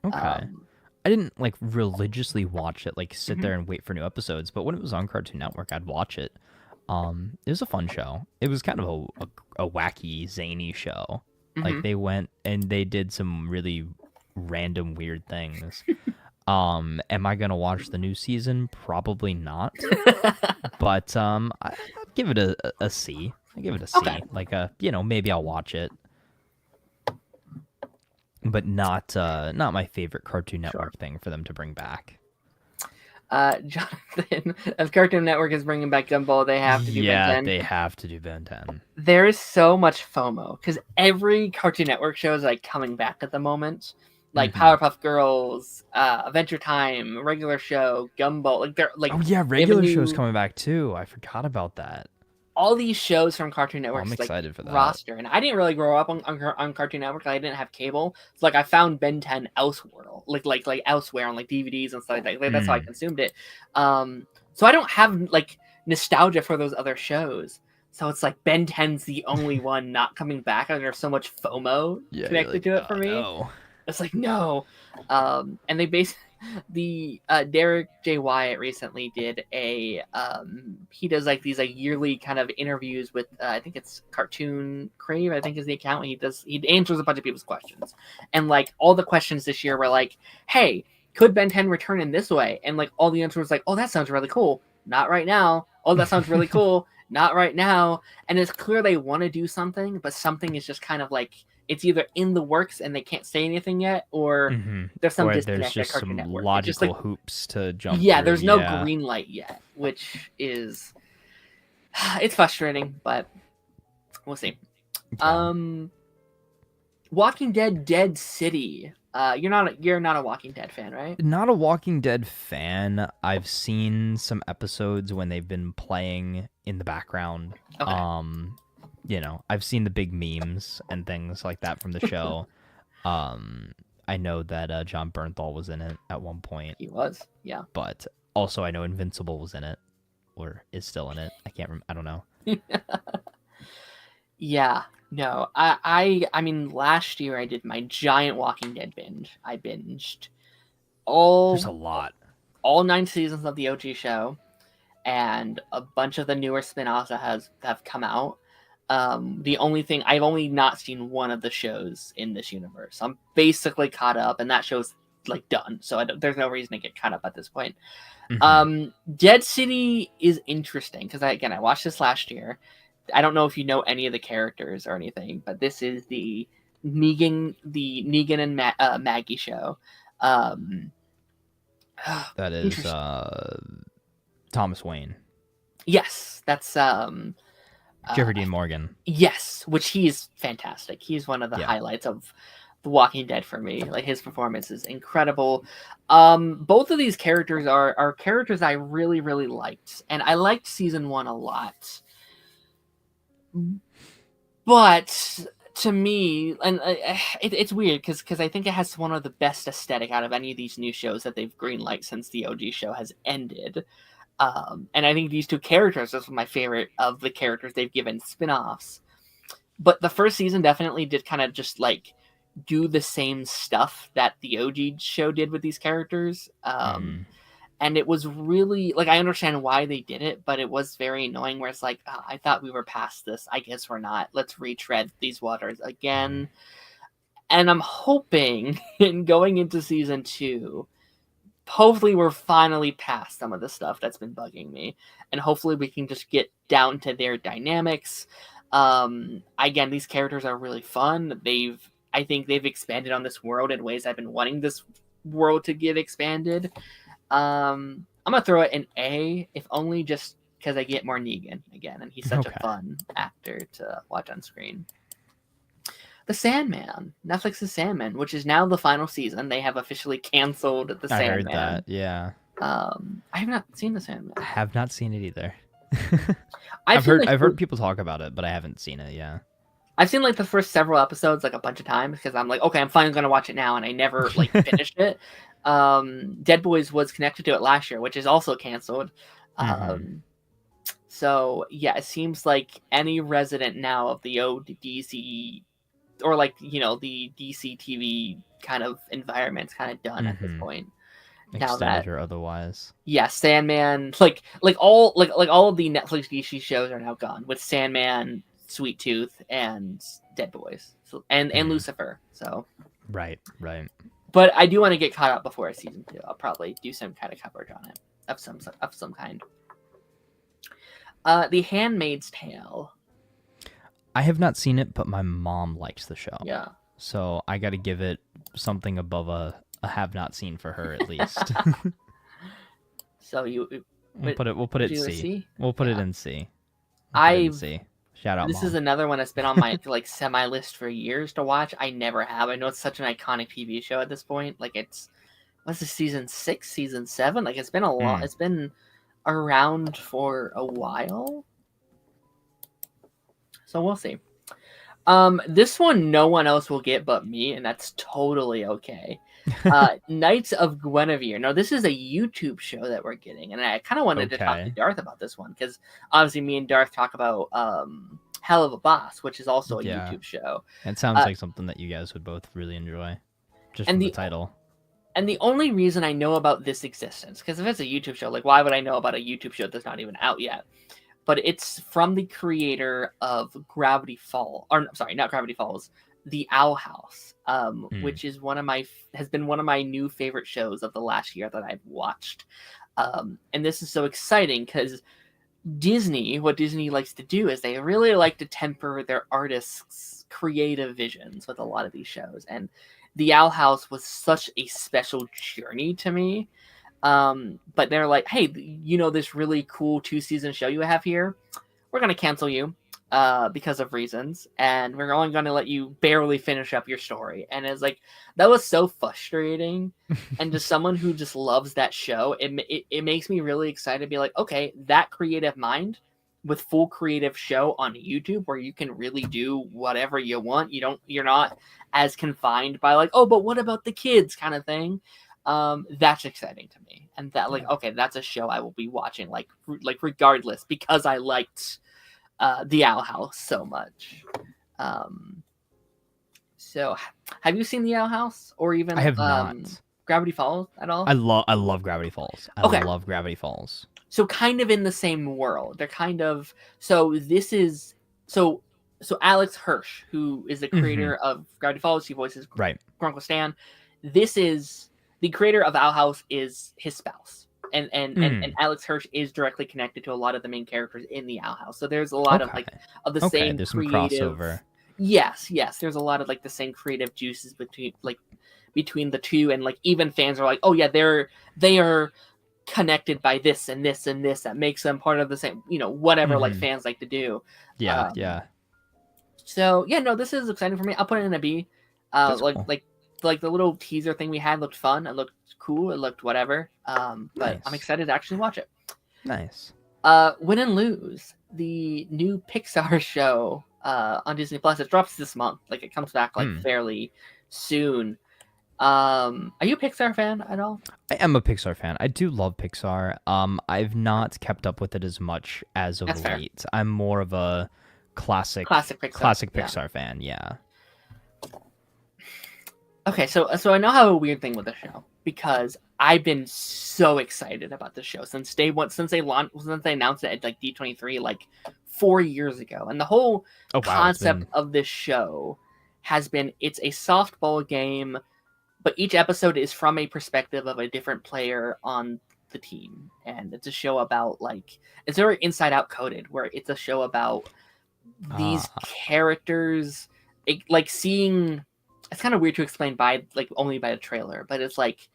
Okay. Um, I didn't like religiously watch it, like sit mhm. there and wait for new episodes, but when it was on Cartoon Network, I'd watch it. It was a fun show. It was kind of a wacky, zany show. Like Mhm. they went and they did some really random, weird things. Am I gonna watch the new season? Probably not. But I'd give it a C. I give it a Okay. C. Like maybe I'll watch it, but not my favorite Cartoon Sure. Network thing for them to bring back. Jonathan, if Cartoon Network is bringing back Gumball, they have to do Ben Yeah, 10. they have to do Ben 10. There is so much FOMO because every Cartoon Network show is like coming back at the moment. Like Mm-hmm. Powerpuff Girls, Adventure Time, regular show, Gumball. Like they're like Oh yeah, they have a regular show's new coming back too. I forgot about that. all these shows from Cartoon Oh, I'm Network's like excited for that. roster, and I didn't really grow up on Cartoon Network. I didn't have cable, so like I found Ben 10 elsewhere, like elsewhere on like DVDs and stuff like that. Like, that's how I Mm. consumed it. So I don't have like nostalgia for those other shows. So it's like Ben 10's the only one not coming back, and there's so much FOMO Yeah, you're connected like, to it oh for me. no. It's like no, and they basically the Derek J. Wyatt recently did a he does like these like yearly kind of interviews with I think it's Cartoon Crave I think is the account. He answers a bunch of people's questions, and like all the questions this year were like, hey, could Ben 10 return in this way? And like all the answers was like, oh, that sounds really cool. Not right now. Oh, that sounds really cool. Not right now. And it's clear they want to do something, but something is just kind of like it's either in the works and they can't say anything yet, or Mm-hmm. there's some Or there's disconnect at just Cartoon some Network. It's just logical like, hoops to jump yeah, through. there's no Yeah. green light yet, which is it's frustrating, but we'll see. Yeah. Walking Dead Dead City. You're not a Walking Dead fan, right? Not a Walking Dead fan. I've seen some episodes when they've been playing in the background. Okay. I've seen the big memes and things like that from the show. I know that John Bernthal was in it at one point, He was. Yeah. but also I know Invincible was in it, or is still in it. I can't remember. I don't know. Yeah. No. I mean last year I did my giant Walking Dead binge. I binged There's a all lot. all 9 seasons of the OG show and a bunch of the newer spin-offs that have come out. The only thing I've only not seen one of the shows in this universe. I'm basically caught up, and that show's like done. So there's no reason to get caught up at this point. Mm-hmm. Dead City is interesting because I watched this last year. I don't know if you know any of the characters or anything, but this is the Negan and Maggie show. Um, That is interesting. Thomas Wayne, Yes, that's Jeffrey Dean Morgan. yes, which he's fantastic. He's one of the Yeah. highlights of The Walking Dead for me. Like his performance is incredible. Both of these characters are characters I really really liked, and I liked season 1 a lot. But to me, and it's weird because I think it has one of the best aesthetic out of any of these new shows that they've greenlight since the OG show has ended. And I think these two characters are my favorite of the characters they've given spin-offs. But the first season definitely did kind of just like do the same stuff that the OG show did with these characters. Mm. And it was really like, I understand why they did it, but it was very annoying where it's like, oh, I thought we were past this. I guess we're not. Let's retread these waters again. And I'm hoping in going into season 2, hopefully we're finally past some of the stuff that's been bugging me, and hopefully we can just get down to their dynamics. Again, these characters are really fun. I think they've expanded on this world in ways I've been wanting this world to get expanded. I'm gonna throw it an A, if only just because I get more Negan again, and he's such a fun actor to watch on screen. The Sandman, Netflix's Sandman, which is now the final season. They have officially canceled the Sandman. I heard that, yeah. I have not seen the Sandman. I have not seen it either. I've heard people talk about it, but I haven't seen it. Yeah, I've seen like the first several episodes like a bunch of times because I'm like, okay, I'm finally gonna watch it now, and I never like finished it. Dead Boys was connected to it last year, which is also canceled. So yeah, it seems like any resident now of the old DC, or like, you know, the DC TV kind of environment's kind of done at this point. Now that, or otherwise. Yeah, Sandman, like all of the Netflix DC shows are now gone, with Sandman, Sweet Tooth, and Dead Boys, so, and Lucifer. So right. But I do want to get caught up before season 2. I'll probably do some kind of coverage on it of some kind. The Handmaid's Tale. I have not seen it, but my mom likes the show. Yeah. So I got to give it something above a have not seen for her at least. So we'll put it C. We'll put it in C. Shout out. This Mom. is another one that's been on my like semi list for years to watch. I never have. I know it's such an iconic TV show at this point. Like, what's this, season 6, season 7? Like, it's been a lot. It's been around for a while. So we'll see. This one no one else will get but me, and that's totally okay. Knights of Guinevere. Now, this is a YouTube show that we're getting, and I kind of wanted to talk to Darth about this one, because obviously me and Darth talk about Hell of a Boss, which is also a YouTube show. It sounds like something that you guys would both really enjoy, just from the title. And the only reason I know about this existence, because if it's a YouTube show, like, why would I know about a YouTube show that's not even out yet? But it's from the creator of Gravity Falls, or sorry, not Gravity Falls, The Owl House, which is has been one of my new favorite shows of the last year that I've watched. And this is so exciting because what Disney likes to do is they really like to temper their artists' creative visions with a lot of these shows. And The Owl House was such a special journey to me. But they're like, hey, you know, this really cool 2-season show you have here, we're going to cancel you because of reasons, and we're only going to let you barely finish up your story. And it's like, that was so frustrating. And to someone who just loves that show, it makes me really excited to be like, okay, that creative mind with full creative show on YouTube where you can really do whatever you want. You're not as confined by like, oh, but what about the kids kind of thing. That's exciting to me, and that, like, okay, that's a show I will be watching, like regardless, because I liked The Owl House so much. So have you seen The Owl House, or even I have not. Gravity Falls at all? I love Gravity Falls. I love Gravity Falls. So kind of in the same world. They're kind of, so this is so Alex Hirsch, who is the creator of Gravity Falls, he voices Grunkle Stan. This is the creator of Owl House is his spouse, and Alex Hirsch is directly connected to a lot of the main characters in the Owl House. So there's a lot of the same there's creative some crossover. Yes, there's a lot of like the same creative juices between the two, and like even fans are like, oh yeah, they are connected by this and this and this that makes them part of the same, you know, whatever like fans like to do. Yeah. So yeah, no, this is exciting for me. I'll put it in a B. Cool. Like the little teaser thing we had looked fun. It looked cool. It looked whatever. But nice. I'm excited to actually watch it. Nice. Win and Lose, the new Pixar show on Disney Plus. It drops this month. Like, it comes back like fairly soon. Are you a Pixar fan at all? I am a Pixar fan. I do love Pixar. I've not kept up with it as much as of late. I'm more of a classic Pixar fan. Yeah. Okay, so I now have a weird thing with the show. because I've been so excited about the show since day one, since they announced it at like D23 like 4 years ago. And the whole concept of this show has been, it's a softball game, but each episode is from a perspective of a different player on the team. And it's a show about, like, it's very Inside Out coded, where it's a show about these characters, like seeing, it's kind of weird to explain by like only by a trailer, but it's like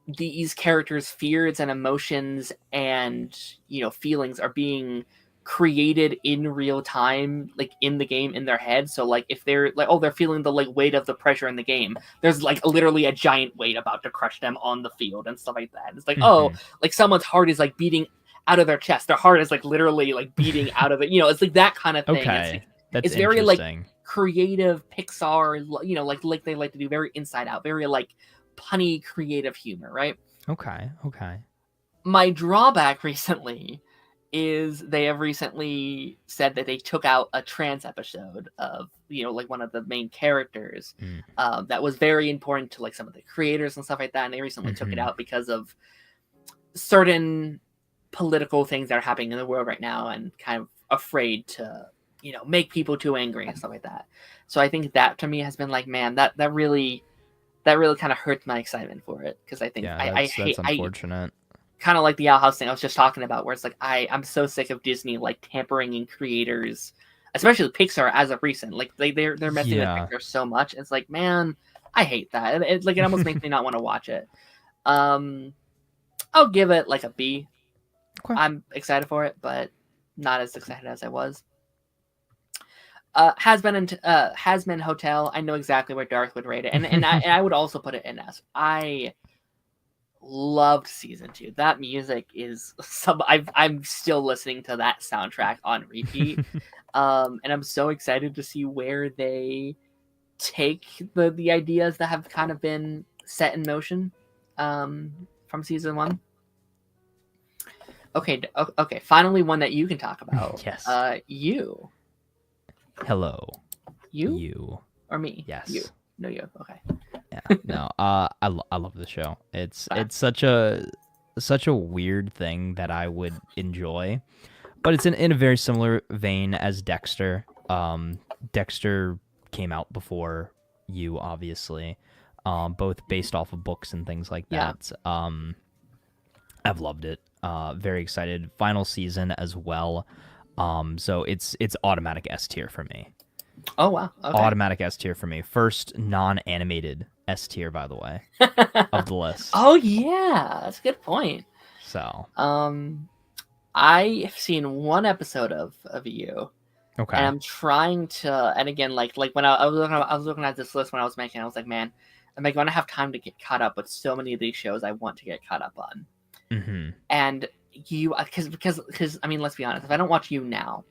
these characters' fears and emotions and, you know, feelings are being created in real time, like in the game, in their head. So like if they're like, oh, they're feeling the like weight of the pressure in the game, there's like literally a giant weight about to crush them on the field and stuff like that. It's like, oh, like someone's heart is like beating out of their chest, their heart is like literally like beating out of it, you know. It's like that kind of thing. Okay, it's very like creative Pixar, you know, like they like to do, very Inside Out, very like punny creative humor, right? Okay. My drawback recently is they have recently said that they took out a trans episode of, you know, like one of the main characters that was very important to like some of the creators and stuff like that, and they recently took it out because of certain political things that are happening in the world right now, and kind of afraid to, you know, make people too angry and stuff like that. So I think that to me has been like, man, that really kind of hurts my excitement for it, because I think that's unfortunate. Kind of like the Owl House thing I was just talking about, where it's like I'm so sick of Disney like tampering in creators, especially Pixar as of recent. Like they're messing with Pixar so much. It's like, man, I hate that. It almost makes me not want to watch it. I'll give it like a B. Okay. I'm excited for it, but not as excited as I was. Has Been Hotel. I know exactly where Darth would rate it, and I would also put it in S. I loved season 2. That music is I'm still listening to that soundtrack on repeat, and I'm so excited to see where they take the ideas that have kind of been set in motion from season 1. Okay. Finally, one that you can talk about. Yes. You. Hello. You or me? Yes. You. No, you. Okay. Yeah. No. I love the show. It's such a weird thing that I would enjoy, but it's in a very similar vein as Dexter. Dexter came out before You, obviously. Both based off of books and things like that. I've loved it. Very excited. Final season as well. So it's automatic S tier for me. Oh wow. Okay. Automatic S tier for me. First non-animated S tier, by the way, of the list. Oh yeah, that's a good point. So I have seen one episode of You. Okay. And I'm trying to, and again, like when I was looking at this list when I was making it, I was like, man, am I going to have time to get caught up with so many of these shows I want to get caught up on? And You, because I mean, let's be honest, if I don't watch You now,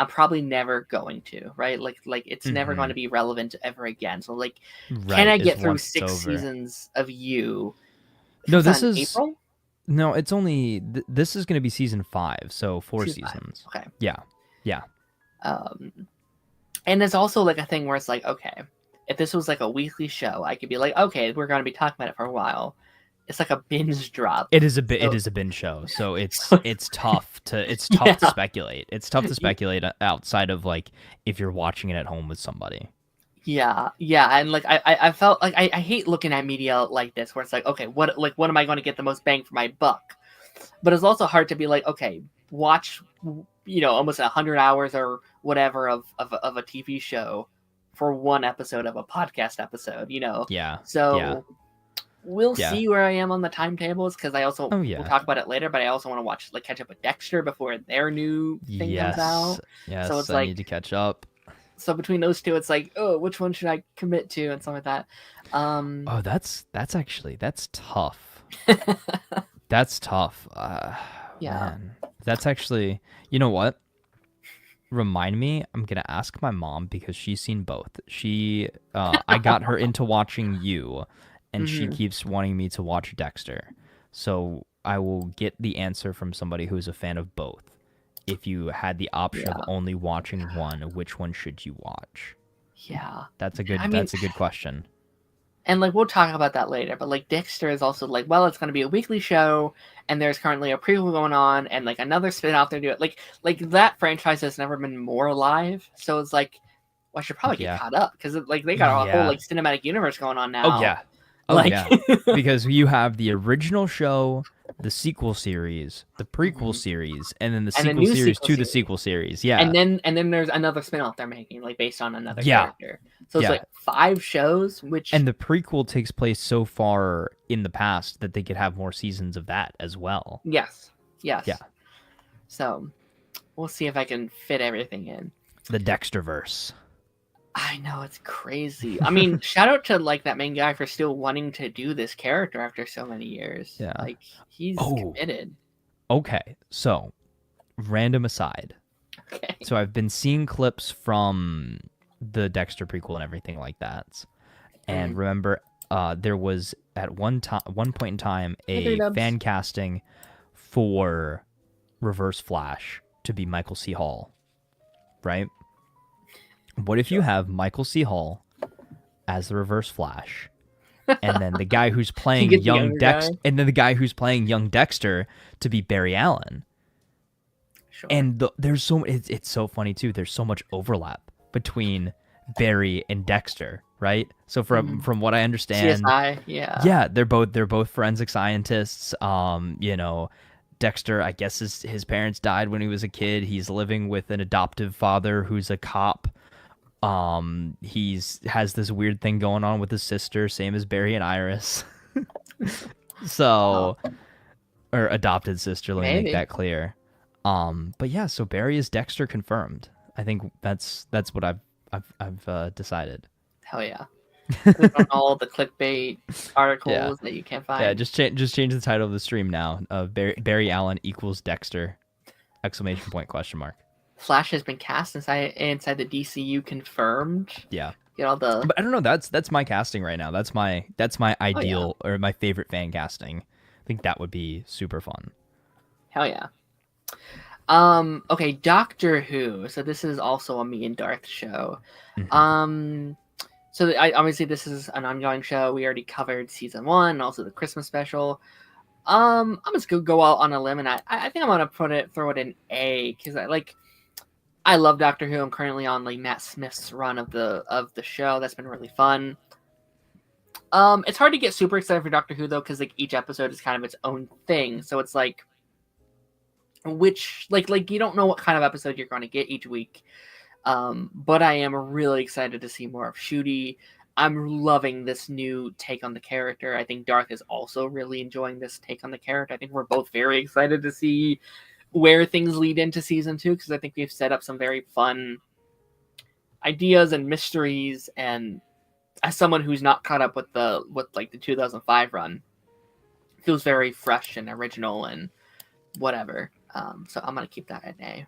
I'm probably never going to, right? Like it's never going to be relevant ever again. So like, can I get through 6 seasons of You? No, this is April. No, it's only this is going to be season 5, so 4 seasons. Okay. Yeah. And there's also like a thing where it's like, okay, if this was like a weekly show, I could be like, okay, we're going to be talking about it for a while. It's like a binge drop. It is a binge show, so it's tough to speculate. It's tough to speculate outside of like if you're watching it at home with somebody. Yeah, and like I felt like I hate looking at media like this, where it's like, okay, what am I going to get the most bang for my buck? But it's also hard to be like, okay, watch, you know, almost 100 hours or whatever of a TV show for one episode of a podcast episode, you know? Yeah. So we'll see where I am on the timetables, because I also we'll talk about it later, but I also want to watch, like, catch up with Dexter before their new thing comes out. Yes, so it's I need to catch up. So between those two, it's like, oh, which one should I commit to and stuff like that. That's tough. That's tough. Man. That's actually, you know what? Remind me, I'm gonna ask my mom, because she's seen both. I got her into watching You, and she keeps wanting me to watch Dexter. So I will get the answer from somebody who's a fan of both. If you had the option of only watching one, which one should you watch? Yeah, that's a good question. And like we'll talk about that later, but like Dexter is also like, well, it's going to be a weekly show, and there's currently a prequel going on, and like another spin-off they're doing. Like that franchise has never been more alive, so it's like, well, I should probably get caught up because like they got a whole like cinematic universe going on now. Oh yeah, because you have the original show, the sequel series, the prequel series, and then the sequel series to the sequel series. Yeah, and then there's another spin-off they're making, like based on another character. So it's like 5 shows, and the prequel takes place so far in the past that they could have more seasons of that as well. Yes. Yeah. So we'll see if I can fit everything in. The Dexterverse. I know, it's crazy. I mean, shout out to like that main guy for still wanting to do this character after so many years. Yeah, like he's committed. Okay, so random aside. Okay. So I've been seeing clips from the Dexter prequel and everything like that, and remember, there was at one point in time a fan casting for Reverse Flash to be Michael C. Hall, right? What if you have Michael C. Hall as the Reverse Flash, and then the guy who's playing young Dexter, and then the guy who's playing young Dexter to be Barry Allen? Sure. And there's so it's so funny too. There's so much overlap between Barry and Dexter, right? So from what I understand, CSI, they're both forensic scientists. You know, Dexter, I guess his parents died when he was a kid. He's living with an adoptive father who's a cop. He's has this weird thing going on with his sister, same as Barry and Iris. So, or adopted sister. Let me make that clear. But yeah, so Barry is Dexter confirmed. I think that's what I've decided. Hell yeah! Click on all the clickbait articles that you can't find. Yeah, just change the title of the stream now. Barry Allen equals Dexter! ! Question mark. Flash has been cast inside the DCU confirmed. Yeah. Get all the. But I don't know. That's my casting right now. That's my ideal or my favorite fan casting. I think that would be super fun. Hell yeah. Okay, Doctor Who. So this is also a me and Darth show. So obviously this is an ongoing show. We already covered season 1, and also the Christmas special. I'm just gonna go out on a limb, and I think I'm gonna throw it in A, because I love Doctor Who. I'm currently on like Matt Smith's run of the show. That's been really fun. It's hard to get super excited for Doctor Who though, because like each episode is kind of its own thing. So it's like, which like you don't know what kind of episode you're going to get each week. But I am really excited to see more of Shooty. I'm loving this new take on the character. I think Darth is also really enjoying this take on the character. I think we're both very excited to see where things lead into season 2, because I think we've set up some very fun ideas and mysteries. And as someone who's not caught up with the 2005 run, it feels very fresh and original and whatever. So I'm gonna keep that at A.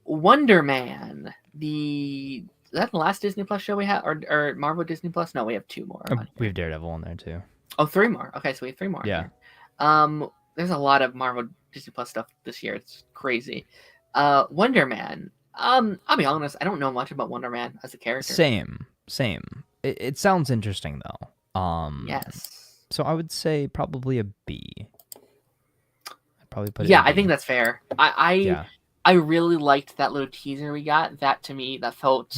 Wonder Man. Is that the last Disney Plus show we have, or Marvel Disney Plus? No, we have 2 more. We have Daredevil in there too. Oh, 3 more. Okay, so we have 3 more. Yeah. There's a lot of Marvel Disney Plus stuff this year. It's crazy. Wonder Man. I'll be honest, I don't know much about Wonder Man as a character. Same. It sounds interesting though. Yes. So I would say probably a B. I'd probably put it. Yeah, I think that's fair. I really liked that little teaser we got. That to me, that felt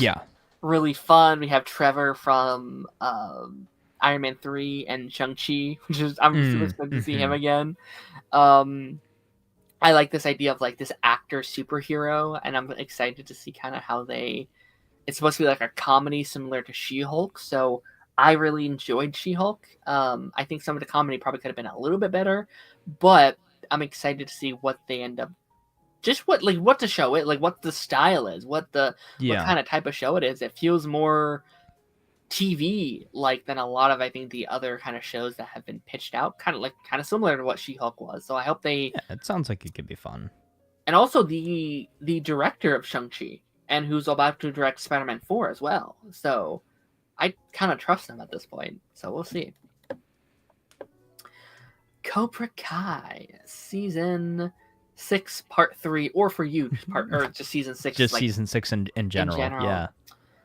really fun. We have Trevor from Iron Man 3 and Shang-Chi, which is I'm super excited to see him again. I like this idea of like this actor superhero, and I'm excited to see kind of how it's supposed to be like a comedy similar to She-Hulk. So I really enjoyed She-Hulk. I think some of the comedy probably could have been a little bit better, but I'm excited to see what they end up, just what the show is, like what the style is, what kind of type of show it is. It feels more TV like than a lot of, I think, the other kind of shows that have been pitched out, kind of similar to what She-Hulk was. So I hope they. Yeah, it sounds like it could be fun. And also the director of Shang-Chi, and who's about to direct Spider-Man 4 as well. So I kind of trust him at this point. So we'll see. Cobra Kai season 6 part 3, or for you just season 6, just season 6 in general. Yeah.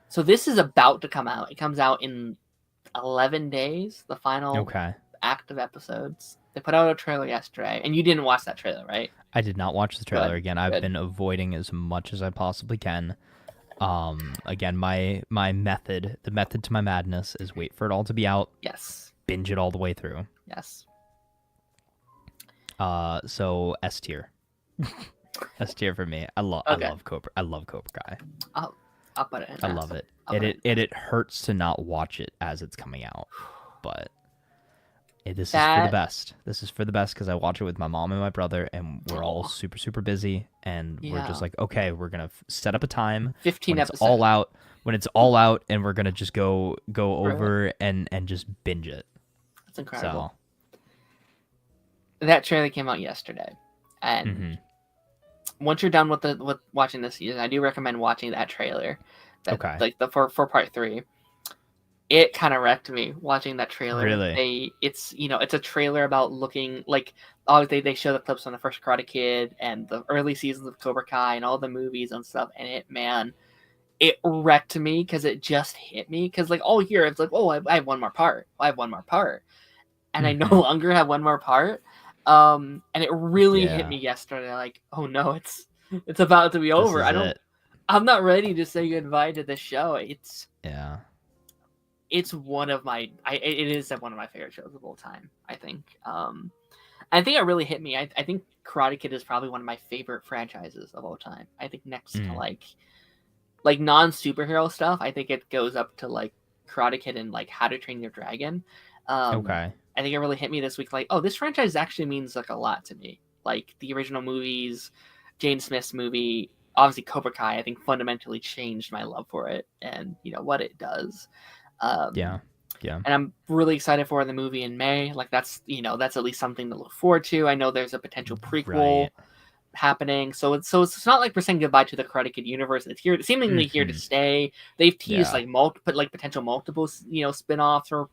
So this is about to come out. It comes out in 11 days, the final Okay. active episodes. They put out a trailer yesterday, and you didn't watch that trailer, right? I did not watch the trailer Good, again. I've good. been avoiding as much as I possibly can. Again, my method, the method to my madness is wait for it all to be out, Yes, binge it all the way through. yes. So S tier. S tier for me. Okay, I love Cobra Kai. I'll I'll put it in I S. love it. I'll put it in S. It hurts to not watch it as it's coming out, but this is for the That best. This is for the best because I watch it with my mom and my brother, and we're all oh super busy, and we're just yeah, like, okay, we're gonna set up a time 15 when it's all episodes. out. When it's all out, and we're gonna just go Bro, over and just binge it. that's incredible. So, That trailer came out yesterday, and hmm once you're done with watching this season, I do recommend watching that trailer. That okay, like the for part 3. It kind of wrecked me watching that trailer. really, It's it's a trailer about looking like obviously they show the clips on the first Karate Kid and the early seasons of Cobra Kai and all the movies and stuff, and it wrecked me because it just hit me because like all year it's like, oh, I have one more part, I have one more part, and I no hmm longer have one more part. And it really hit yeah, me yesterday. Like, oh no, it's about to be this over. is it. I'm not ready to say goodbye to this show. Yeah, It's one of it is one of my favorite shows of all time. I think. I think it really hit me. I think Karate Kid is probably one of my favorite franchises of all time. I think next to mm, like non superhero stuff, I think it goes up to like Karate Kid and like How to Train Your Dragon. Um, okay, I think it really hit me this week. Like, oh, this franchise actually means like a lot to me. Like the original movies, Jane Smith's movie, obviously Cobra Kai. I think fundamentally changed my love for it and what it does. yeah, Um, yeah, and I'm really excited for the movie in May. Like that's at least something to look forward to. I know there's a potential prequel right, happening. So it's not like we're saying goodbye to the Karate Kid universe. It's here, seemingly here to hmm stay. They've teased yeah, like potential multiple spin-offs or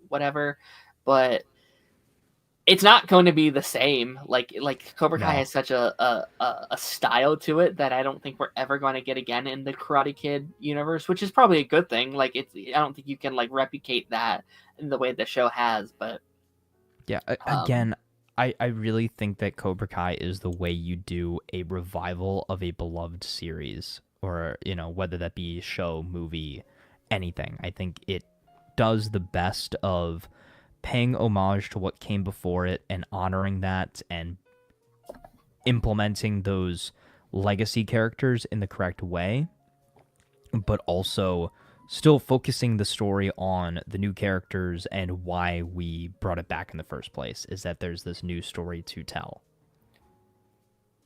whatever, but it's not going to be the same. Like Cobra Kai no, has such a style to it that I don't think we're ever going to get again in the Karate Kid universe, which is probably a good thing. Like I don't think you can like replicate that in the way the show has, but yeah. um Again, I really think that Cobra Kai is the way you do a revival of a beloved series, or whether that be show, movie, anything. I think it does the best of paying homage to what came before it and honoring that and implementing those legacy characters in the correct way, but also still focusing the story on the new characters and why we brought it back in the first place, is that there's this new story to tell.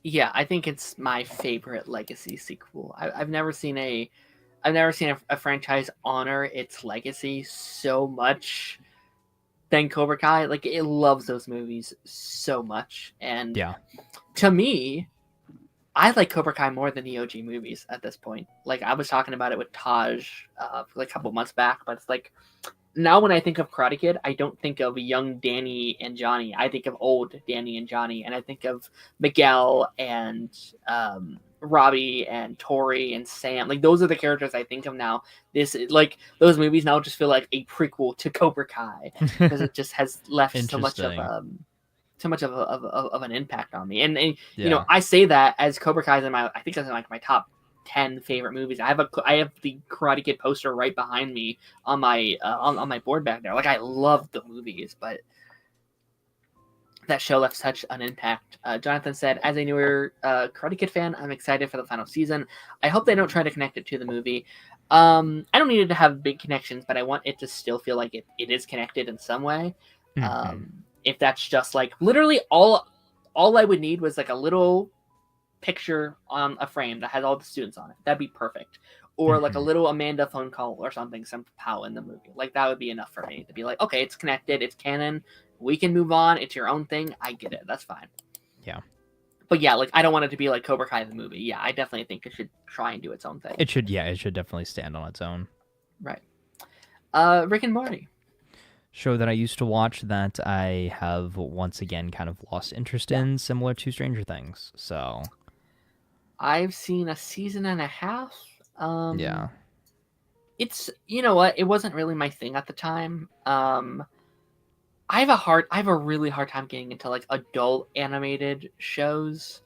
yeah, I think it's my favorite legacy sequel. I've never seen a franchise honor its legacy so much than Cobra Kai. Like it loves those movies so much, and Yeah. to me, I like Cobra Kai more than the OG movies at this point. Like I was talking about it with Taj like a couple months back, but it's like now when I think of Karate Kid, I don't think of young Danny and Johnny. I think of old Danny and Johnny, and I think of Miguel and Robbie and Tori and Sam. Like those are the characters I think of now. This like those movies now just feel like a prequel to Cobra Kai because it just has left Interesting. so much of an impact on me. And Yeah. I say that as Cobra Kai is I think that's in like my top 10 favorite movies. I have the Karate Kid poster right behind me on my on my board back there. Like I love the movies, but that show left such an impact. Jonathan said, as a newer Karate Kid fan, I'm excited for the final season. I hope they don't try to connect it to the movie. I don't need it to have big connections, but I want it to still feel like it is connected in some way. hmm If that's just like literally all I would need was like a little picture on a frame that has all the students on it. That'd be perfect. Or like a hmm little Amanda phone call or something, somehow in the movie. Like that would be enough for me to be like, okay, it's connected, it's canon, we can move on, it's your own thing. I get it. That's fine. Yeah. But yeah, like I don't want it to be like Cobra Kai the movie. Yeah, I definitely think it should try and do its own thing. It should. Yeah. It should definitely stand on its own. Right. Rick and Morty. Show that I used to watch that I have once again kind of lost interest Yeah. in, similar to Stranger Things. So I've seen a season and a half. yeah. it's, you know what, it wasn't really my thing at the time. I have a really hard time getting into like adult animated shows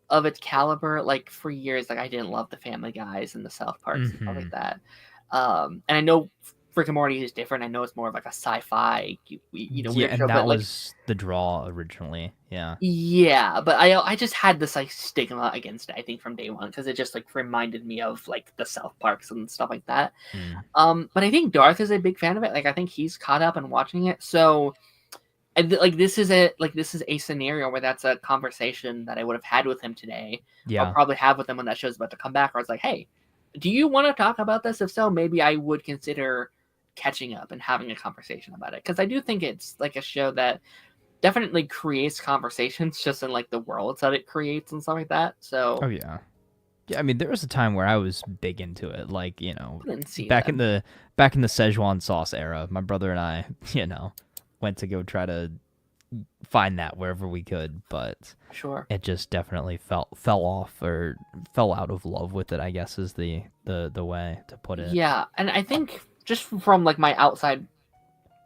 of its caliber. Like for years, like I didn't love the Family Guys and the South Parks and stuff Mm-hmm. like that. And I know Rick and Morty is different. I know it's more of like a sci-fi, Yeah, weird show, and but that like was the draw originally. Yeah. yeah, but I just had this like stigma against it, I think, from day one, because it just like reminded me of like the South Parks and stuff like that. Mm. But I think Darth is a big fan of it. Like I think he's caught up and watching it. So like this is a scenario where that's a conversation that I would have had with him today. I'll Yeah. probably have with him when that show's about to come back. Where I was like, hey, do you want to talk about this? If so, maybe I would consider catching up and having a conversation about it, because I do think it's like a show that definitely creates conversations just in like the worlds that it creates and stuff like that. Oh So yeah. Yeah, I mean, there was a time where I was big into it, like I didn't see back in them. the Szechuan sauce era. My brother and I, went to go try to find that wherever we could, but Sure. it just definitely fell off or fell out of love with it, I guess is the way to put it. Yeah, and I think just from like my outside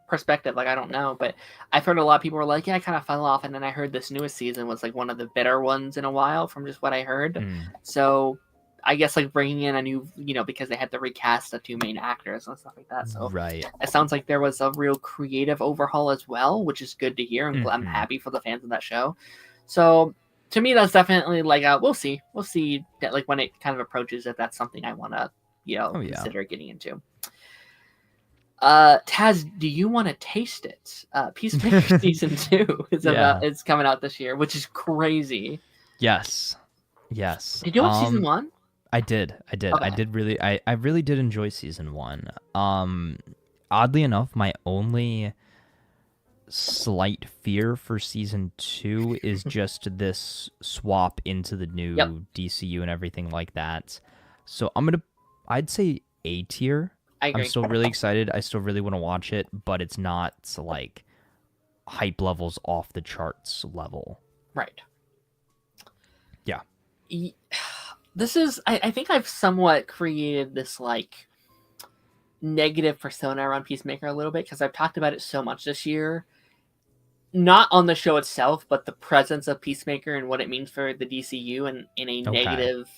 perspective, like I don't know, but I've heard a lot of people were like, yeah, I kind of fell off, and then I heard this newest season was like one of the better ones in a while from just what I heard. Mm. So I guess like bringing in a new, because they had to recast the two main actors and stuff like that. So Right. it sounds like there was a real creative overhaul as well, which is good to hear. I'm Mm-hmm. happy for the fans of that show. So to me, that's definitely like we'll see that like when it kind of approaches, if that's something I want to Oh yeah. consider getting into. Taz, do you want to taste it? Peacemaker season 2 is Yeah. it's coming out this year, which is crazy. Yes. Yes. Did you watch season 1? I did. Okay. I did really I really did enjoy season 1. Oddly enough, my only slight fear for season 2 is just this swap into the new Yep. DCU and everything like that. So I'd say A tier. I I'm agree. still really excited. I still really want to watch it, but it's not like hype levels off the charts level. Right. Yeah. This is I think I've somewhat created this like negative persona around Peacemaker a little bit, because I've talked about it so much this year. Not on the show itself, but the presence of Peacemaker and what it means for the DCU and in a Okay. negative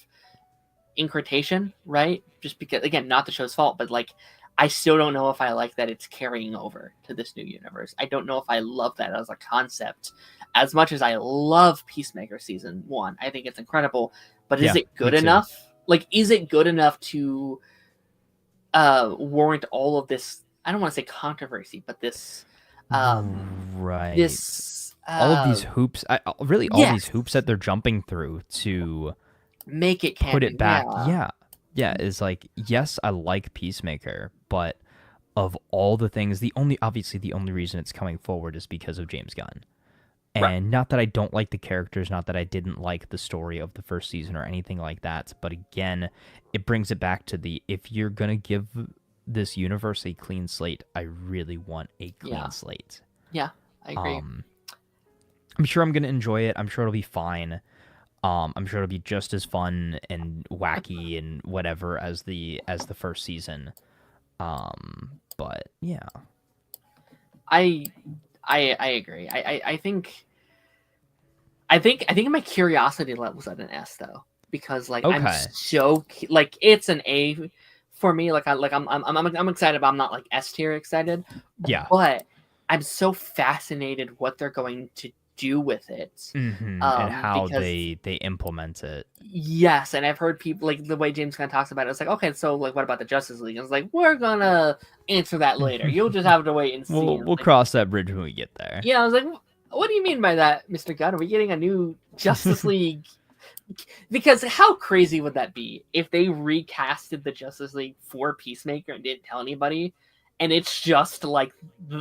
incarnation, right? Just because, again, not the show's fault, but like I still don't know if I like that it's carrying over to this new universe. I don't know if I love that as a concept as much as I love Peacemaker season 1. I think it's incredible, but is Yeah, it good me too. enough? Like, is it good enough to warrant all of this? I don't want to say controversy, but this right. this all of these hoops, all yes. these hoops that they're jumping through to make it canon, put it back. Yeah. Is like, yes, I like Peacemaker, but of all the things, the only reason it's coming forward is because of James Gunn. And Right. not that I don't like the characters, not that I didn't like the story of the first season or anything like that, but again, it brings it back to if you're going to give this universe a clean slate, I really want a clean slate. Yeah, I agree. I'm sure I'm going to enjoy it. I'm sure it'll be fine. I'm sure it'll be just as fun and wacky and whatever as the first season. But yeah. I agree. I think my curiosity level's at an S though, because like I'm Okay. so like it's an A for me. Like I'm excited, but I'm not like S tier excited. Yeah. But I'm so fascinated what they're going to do with it. Mm-hmm. And how because, they implement it. Yes, and I've heard people like the way James kind of talks about it. It's like, okay, so like, what about the Justice League? It's like, we're gonna answer that later. You'll just have to wait and see. We'll like, cross that bridge when we get there. Yeah, I was like, what do you mean by that, Mr. Gunn? Are we getting a new Justice League? Because how crazy would that be if they recasted the Justice League for Peacemaker and didn't tell anybody, and it's just like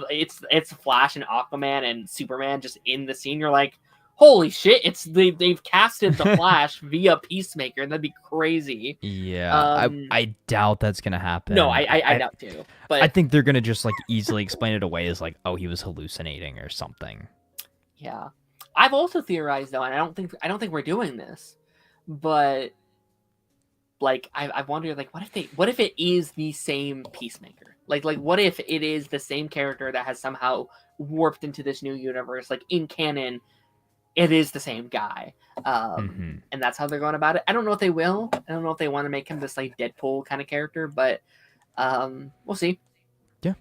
it's Flash and Aquaman and Superman just in the scene? You're like, holy shit! They've casted the Flash via Peacemaker, and that'd be crazy. Yeah, I doubt that's gonna happen. No, I doubt too. But I think they're gonna just like easily explain it away as like, oh, he was hallucinating or something. Yeah, I've also theorized though, and I don't think we're doing this, but like I wonder like what if it is the same Peacemaker? Like what if it is the same character that has somehow warped into this new universe? Like in canon, it is the same guy. And that's how they're going about it. I don't know if they will. I don't know if they want to make him this like Deadpool kind of character, but we'll see. Yeah.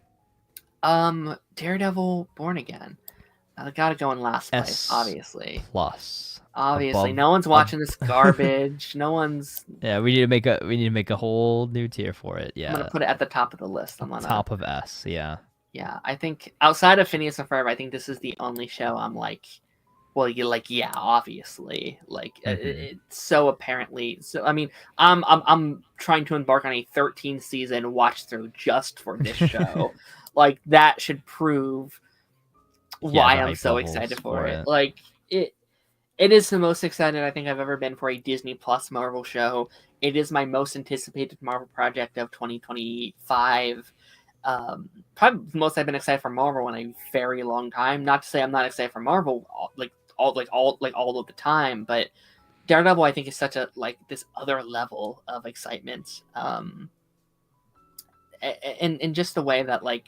Daredevil Born Again. Gotta go in last place, S obviously. Plus. Obviously, Above- no one's watching this garbage. No one's. Yeah, we need to make a whole new tier for it. Yeah. I'm gonna put it at the top of the list. I'm gonna top of S. Yeah. Yeah, I think outside of Phineas and Ferb, I think this is the only show I'm like, well, you like, yeah, obviously, like it's so apparently. So I mean, I'm trying to embark on a 13 season watch through just for this show. Like that should prove why I'm so excited for it. Like it is the most excited I think I've ever been for a Disney Plus Marvel show. It is my most anticipated Marvel project of 2025. Probably the most I've been excited for Marvel in a very long time. Not to say I'm not excited for Marvel all of the time, but Daredevil I think is such a like this other level of excitement. And just the way that like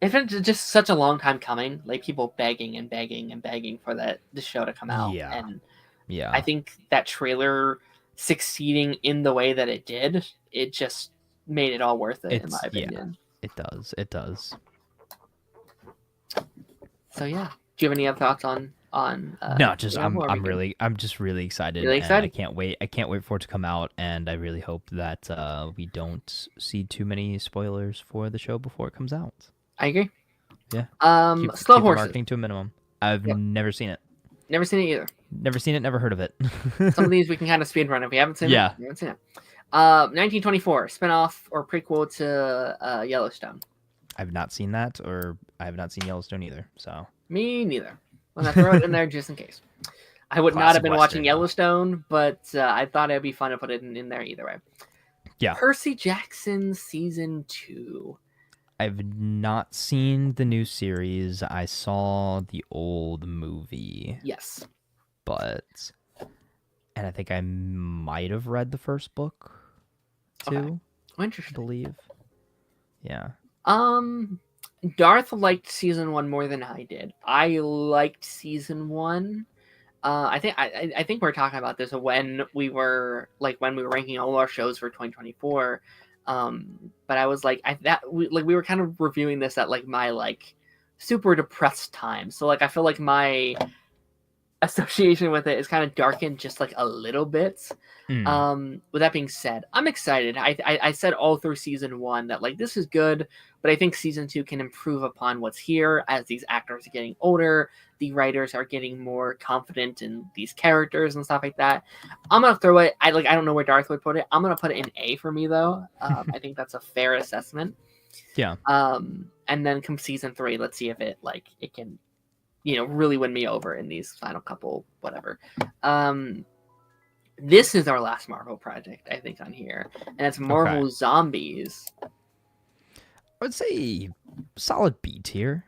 it's been just such a long time coming, like people begging and begging and begging for the show to come out. Yeah. And yeah, I think that trailer succeeding in the way that it did, it just made it all worth it in my opinion. Yeah, it does. So yeah, do you have any other thoughts on no, just I'm just really excited. Really excited. I can't wait for it to come out, and I really hope that we don't see too many spoilers for the show before it comes out. I agree. Yeah. Slow Horses. Marketing to a minimum. I've never seen it. Never seen it either. Never seen it. Never heard of it. Some of these we can kind of speed run if we haven't seen it. Yeah. We haven't seen it. 1924 spinoff or prequel to Yellowstone. I've not seen that, or I have not seen Yellowstone either. So me neither. I'm gonna throw it in there just in case. I would not have been watching Yellowstone, but I thought it'd be fun to put it in there either way. Yeah. Percy Jackson season 2. I've not seen the new series. I saw the old movie. Yes. And I think I might have read the first book too. Okay. Interesting. I believe. Yeah. Darth liked season 1 more than I did. I liked season 1. I think we were talking about this when we were ranking all our shows for 2024. But I was like, we were kind of reviewing this at like my like super depressed time. So like I feel like my association with it is kind of darkened just like a little bit. With that being said, I'm excited. I said all through season 1 that like this is good, but I think season 2 can improve upon what's here as these actors are getting older. The writers are getting more confident in these characters and stuff like that. I'm gonna throw it. I don't know where Darth would put it. I'm gonna put it in A for me though. I think that's a fair assessment. Yeah. And then come season 3, let's see if it can, really win me over in these final couple whatever. This is our last Marvel project, I think, on here, and it's Marvel Zombies. I would say solid B tier.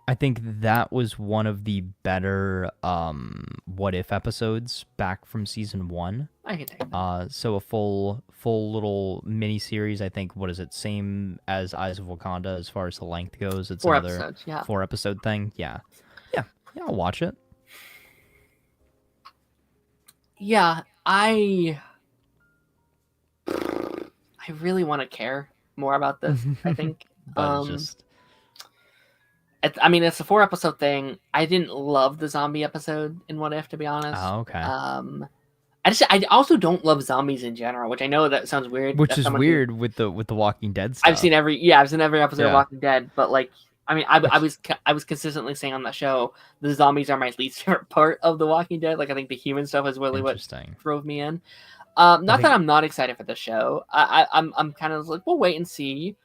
I think that was one of the better What If episodes back from season 1. I can take that. So a full little mini series. I think, what is it? Same as Eyes of Wakanda as far as the length goes. It's 4 another episodes, yeah. 4-episode thing. Yeah, I'll watch it. Yeah, I really want to care more about this. I think. It's a 4-episode thing. I didn't love the zombie episode in What If, to be honest. Oh, okay. I also don't love zombies in general, which I know that sounds weird. Which is weird with the Walking Dead stuff. I've seen every episode of Walking Dead, but like, I was consistently saying on that show, the zombies are my least favorite part of The Walking Dead. Like, I think the human stuff is really what drove me in. That I'm not excited for the show. I'm kind of like, we'll wait and see.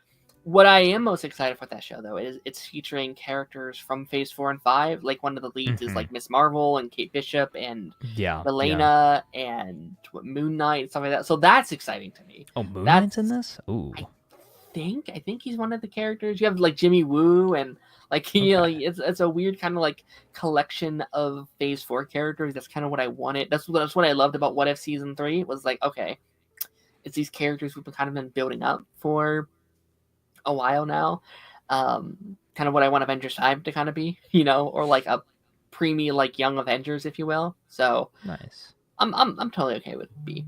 What I am most excited for that show, though, is it's featuring characters from Phase 4 and 5. Like, one of the leads is like Miss Marvel and Kate Bishop and Elena and Moon Knight and stuff like that. So that's exciting to me. Oh, Moon Knight's in this? Ooh. I think he's one of the characters. You have like Jimmy Woo and like it's a weird kind of like collection of Phase 4 characters. That's kind of what I wanted. That's what I loved about What If season 3. It was like, okay, it's these characters we've been building up for a while now. Kind of what I want Avengers 5 to kind of be, or like a preemie like Young Avengers, if you will. So Nice. I'm totally okay with B.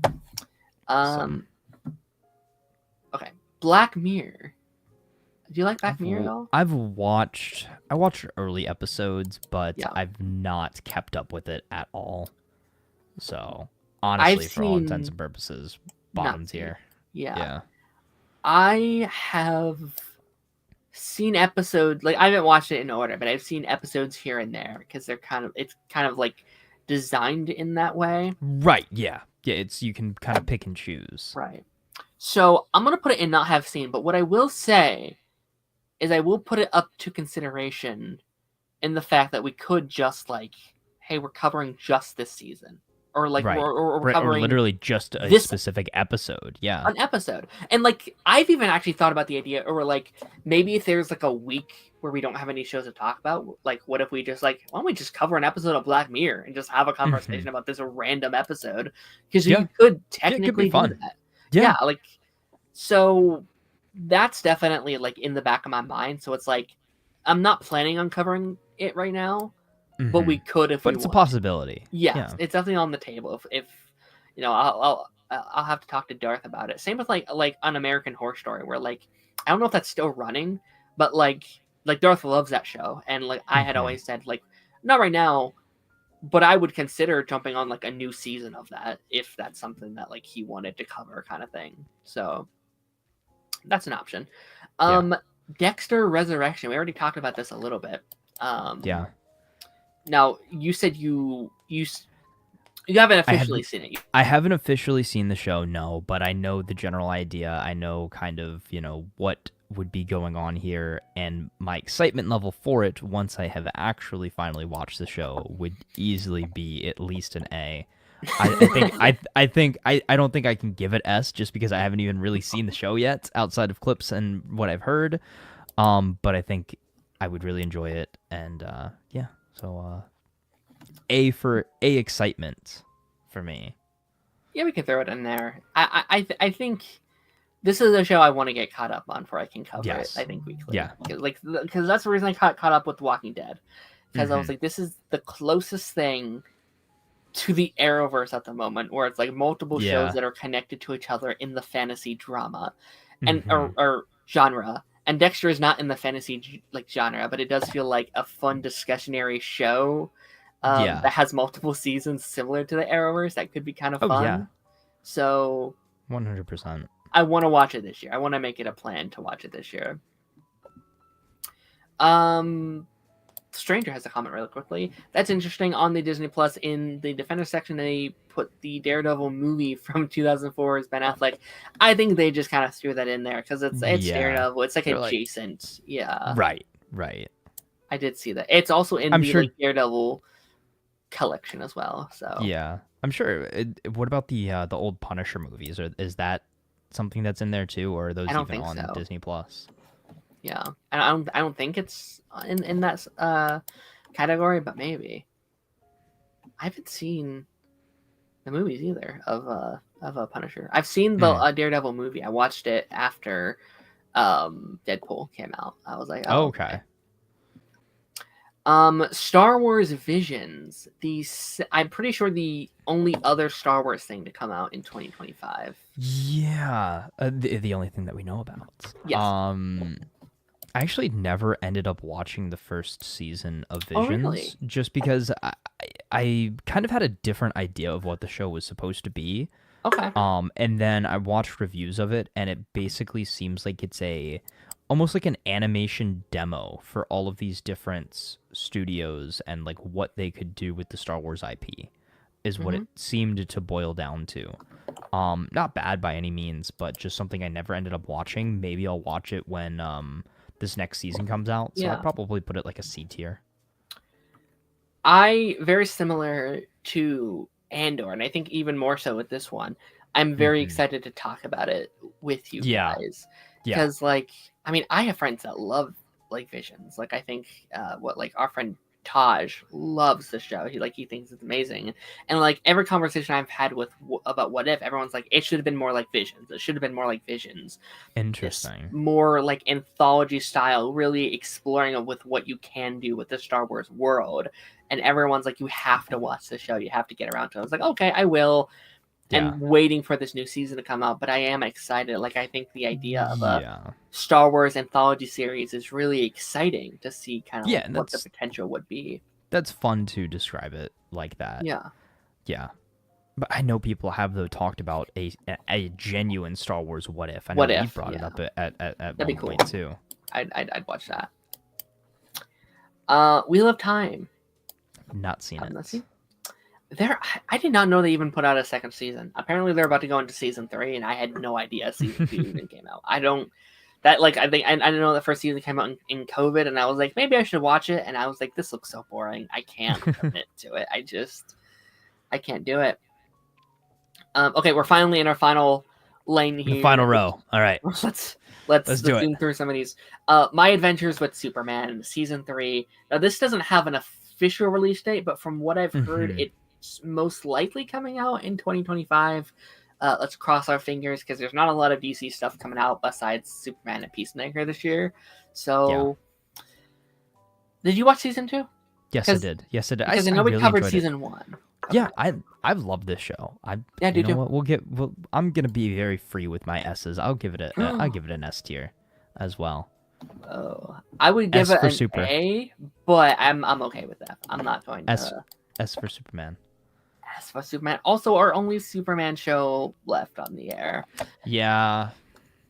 Awesome. Okay, Black Mirror. Do you like Black Mirror at all? I watched early episodes, but Yeah. I've not kept up with it at all. So honestly, for all intents and purposes, bottom tier. Yeah. I have seen episodes, like I haven't watched it in order, but I've seen episodes here and there because it's kind of like designed in that way. Right, yeah. Yeah, you can kind of pick and choose. Right. So I'm gonna put it in not have seen, but what I will say is I will put it up to consideration in the fact that we could just like, hey, we're covering just this season. Or like right. we're covering or literally just a specific episode. Yeah. An episode. And like I've even actually thought about the idea, or like maybe if there's like a week where we don't have any shows to talk about, like what if we just like, why don't we just cover an episode of Black Mirror and just have a conversation about this random episode? Because you could technically do that. Yeah, like so that's definitely like in the back of my mind. So it's like I'm not planning on covering it right now. But we could if we But it's a possibility. Yeah, it's definitely on the table. If I'll have to talk to Darth about it. Same with like on American Horror Story, where like I don't know if that's still running, but like Darth loves that show, and like I had always said like not right now, but I would consider jumping on like a new season of that if that's something that like he wanted to cover, kind of thing. So that's an option. Dexter Resurrection. We already talked about this a little bit. Yeah. Now, you said you haven't officially seen it. I haven't officially seen the show, no, but I know the general idea. I know kind of, what would be going on here, and my excitement level for it once I have actually finally watched the show would easily be at least an A. I don't think I can give it S just because I haven't even really seen the show yet outside of clips and what I've heard. But I think I would really enjoy it, and yeah. So, A for excitement for me. Yeah, we can throw it in there. I think this is a show I want to get caught up on before I can cover it. I think weekly. Yeah. Because that's the reason I got caught up with Walking Dead. Because I was like, this is the closest thing to the Arrowverse at the moment, where it's like multiple shows that are connected to each other in the fantasy drama and or genre. And Dexter is not in the fantasy like genre, but it does feel like a fun discussionary show that has multiple seasons similar to the Arrowverse. That could be kind of fun. Yeah. So 100%. I want to watch it this year. I want to make it a plan to watch it this year. Stranger has a comment really quickly. That's interesting. On the Disney Plus, in the Defender section, they put the Daredevil movie from 2004 as Ben Affleck. I think they just kind of threw that in there because it's Daredevil. It's like adjacent. Right. I did see that. It's also in the Daredevil collection as well. So yeah, I'm sure. What about the old Punisher movies? Or is that something that's in there too, or are those even on Disney Plus? Yeah, and I don't think it's in that category, but maybe. I haven't seen the movies either of a Punisher. I've seen the Daredevil movie. I watched it after Deadpool came out. I was like, oh, okay. Star Wars Visions. I'm pretty sure the only other Star Wars thing to come out in 2025. Yeah, the only thing that we know about. Yes. I actually never ended up watching the first season of Visions, really? Just because I kind of had a different idea of what the show was supposed to be. Okay. And then I watched reviews of it, and it basically seems like it's almost like an animation demo for all of these different studios and like what they could do with the Star Wars IP is what it seemed to boil down to. Not bad by any means, but just something I never ended up watching. Maybe I'll watch it when this next season comes out. So I'll probably put it like a C tier. Very similar to Andor, and I think even more so with this one. I'm very excited to talk about it with you guys. Because I have friends that love like Visions. Like I think our friend Taj loves the show. He thinks it's amazing, and like every conversation I've had about What If, everyone's like, it should have been more like Visions. It should have been more like Visions. Interesting. More like anthology style, really exploring with what you can do with the Star Wars world. And everyone's like, you have to watch the show. You have to get around to it. I was like, okay, I will. And waiting for this new season to come out, but I am excited. Like, I think the idea of a Star Wars anthology series is really exciting to see kind of what the potential would be. That's fun to describe it like that. Yeah. But I know people have talked about a genuine Star Wars What If. I know you brought it up at one point too. I'd watch that. Wheel of Time. Not seen it. I did not know they even put out a second season. Apparently, they're about to go into season 3, and I had no idea season 2 even came out. I know the first season came out in COVID, and I was like, maybe I should watch it. And I was like, this looks so boring. I can't commit to it. I can't do it. Okay, we're finally in our final lane here. The final row. All right, let's zoom through some of these. My Adventures with Superman season 3. Now, this doesn't have an official release date, but from what I've heard, it's most likely coming out in 2025. Let's cross our fingers, because there's not a lot of DC stuff coming out besides Superman and Peacemaker this year. So, did you watch season 2? Yes, I did. Because I know we covered season 1. Okay. Yeah, I've loved this show. I'm gonna be very free with my S's. I'll give it an S tier as well. Oh, I would give it an A, but I'm okay with that. I'm not going to S for Superman. S for Superman. Also, our only Superman show left on the air. Yeah.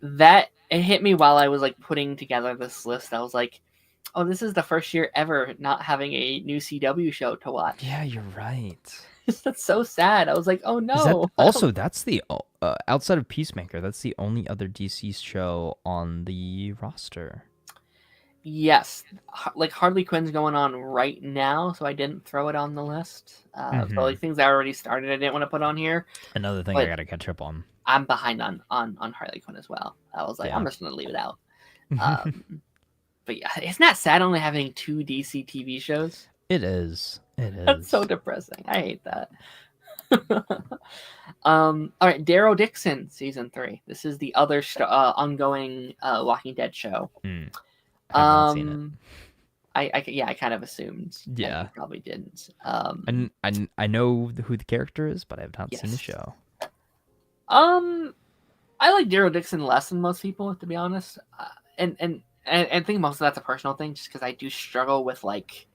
That it hit me while I was like putting together this list. I was like, oh, this is the first year ever not having a new CW show to watch. Yeah, you're right. That's so sad. I was like, oh no. That's the outside of Peacemaker, that's the only other DC show on the roster. Yes, like Harley Quinn's going on right now, so I didn't throw it on the list. So like things I already started, I didn't want to put on here. Another thing I gotta catch up on. I'm behind on Harley Quinn as well. I was like, I'm just gonna leave it out. But yeah, isn't that sad only having 2 DC TV shows? It is. That's so depressing. I hate that. All right, Daryl Dixon season 3. This is the other ongoing Walking Dead show. I've not seen it. I kind of assumed. Yeah, you probably didn't. And I know who the character is, but I have not seen the show. I like Daryl Dixon less than most people, to be honest. And I think most of that's a personal thing, just because I do struggle with like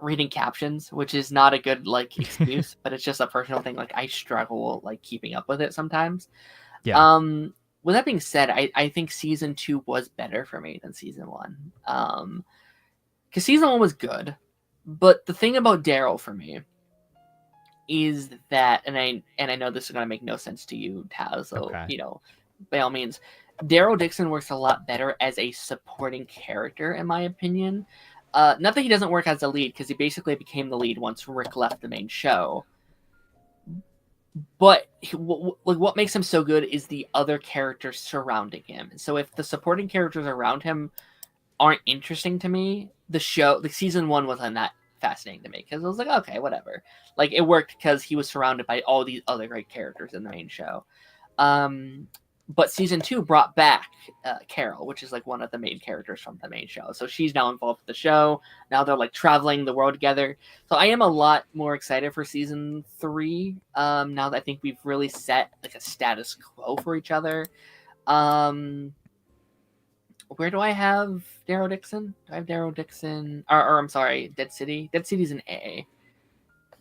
reading captions, which is not a good like excuse, but it's just a personal thing. Like I struggle like keeping up with it sometimes. Yeah. With that being said, I think season 2 was better for me than season 1. Because season 1 was good, but the thing about Daryl for me is that, and I know this is gonna make no sense to you, Taz. So by all means, Daryl Dixon works a lot better as a supporting character, in my opinion. Not that he doesn't work as a lead, because he basically became the lead once Rick left the main show. But what makes him so good is the other characters surrounding him. So if the supporting characters around him aren't interesting to me, the season 1 wasn't that fascinating to me, because I was like, okay, whatever. Like it worked because he was surrounded by all these other great characters in the main show. But season 2 brought back Carol, which is like one of the main characters from the main show. So she's now involved with the show. Now they're like traveling the world together. So I am a lot more excited for season 3. Now that I think we've really set like a status quo for each other. Where do I have Daryl Dixon? Do I have Daryl Dixon? Or I'm sorry, Dead City. Dead City's an A.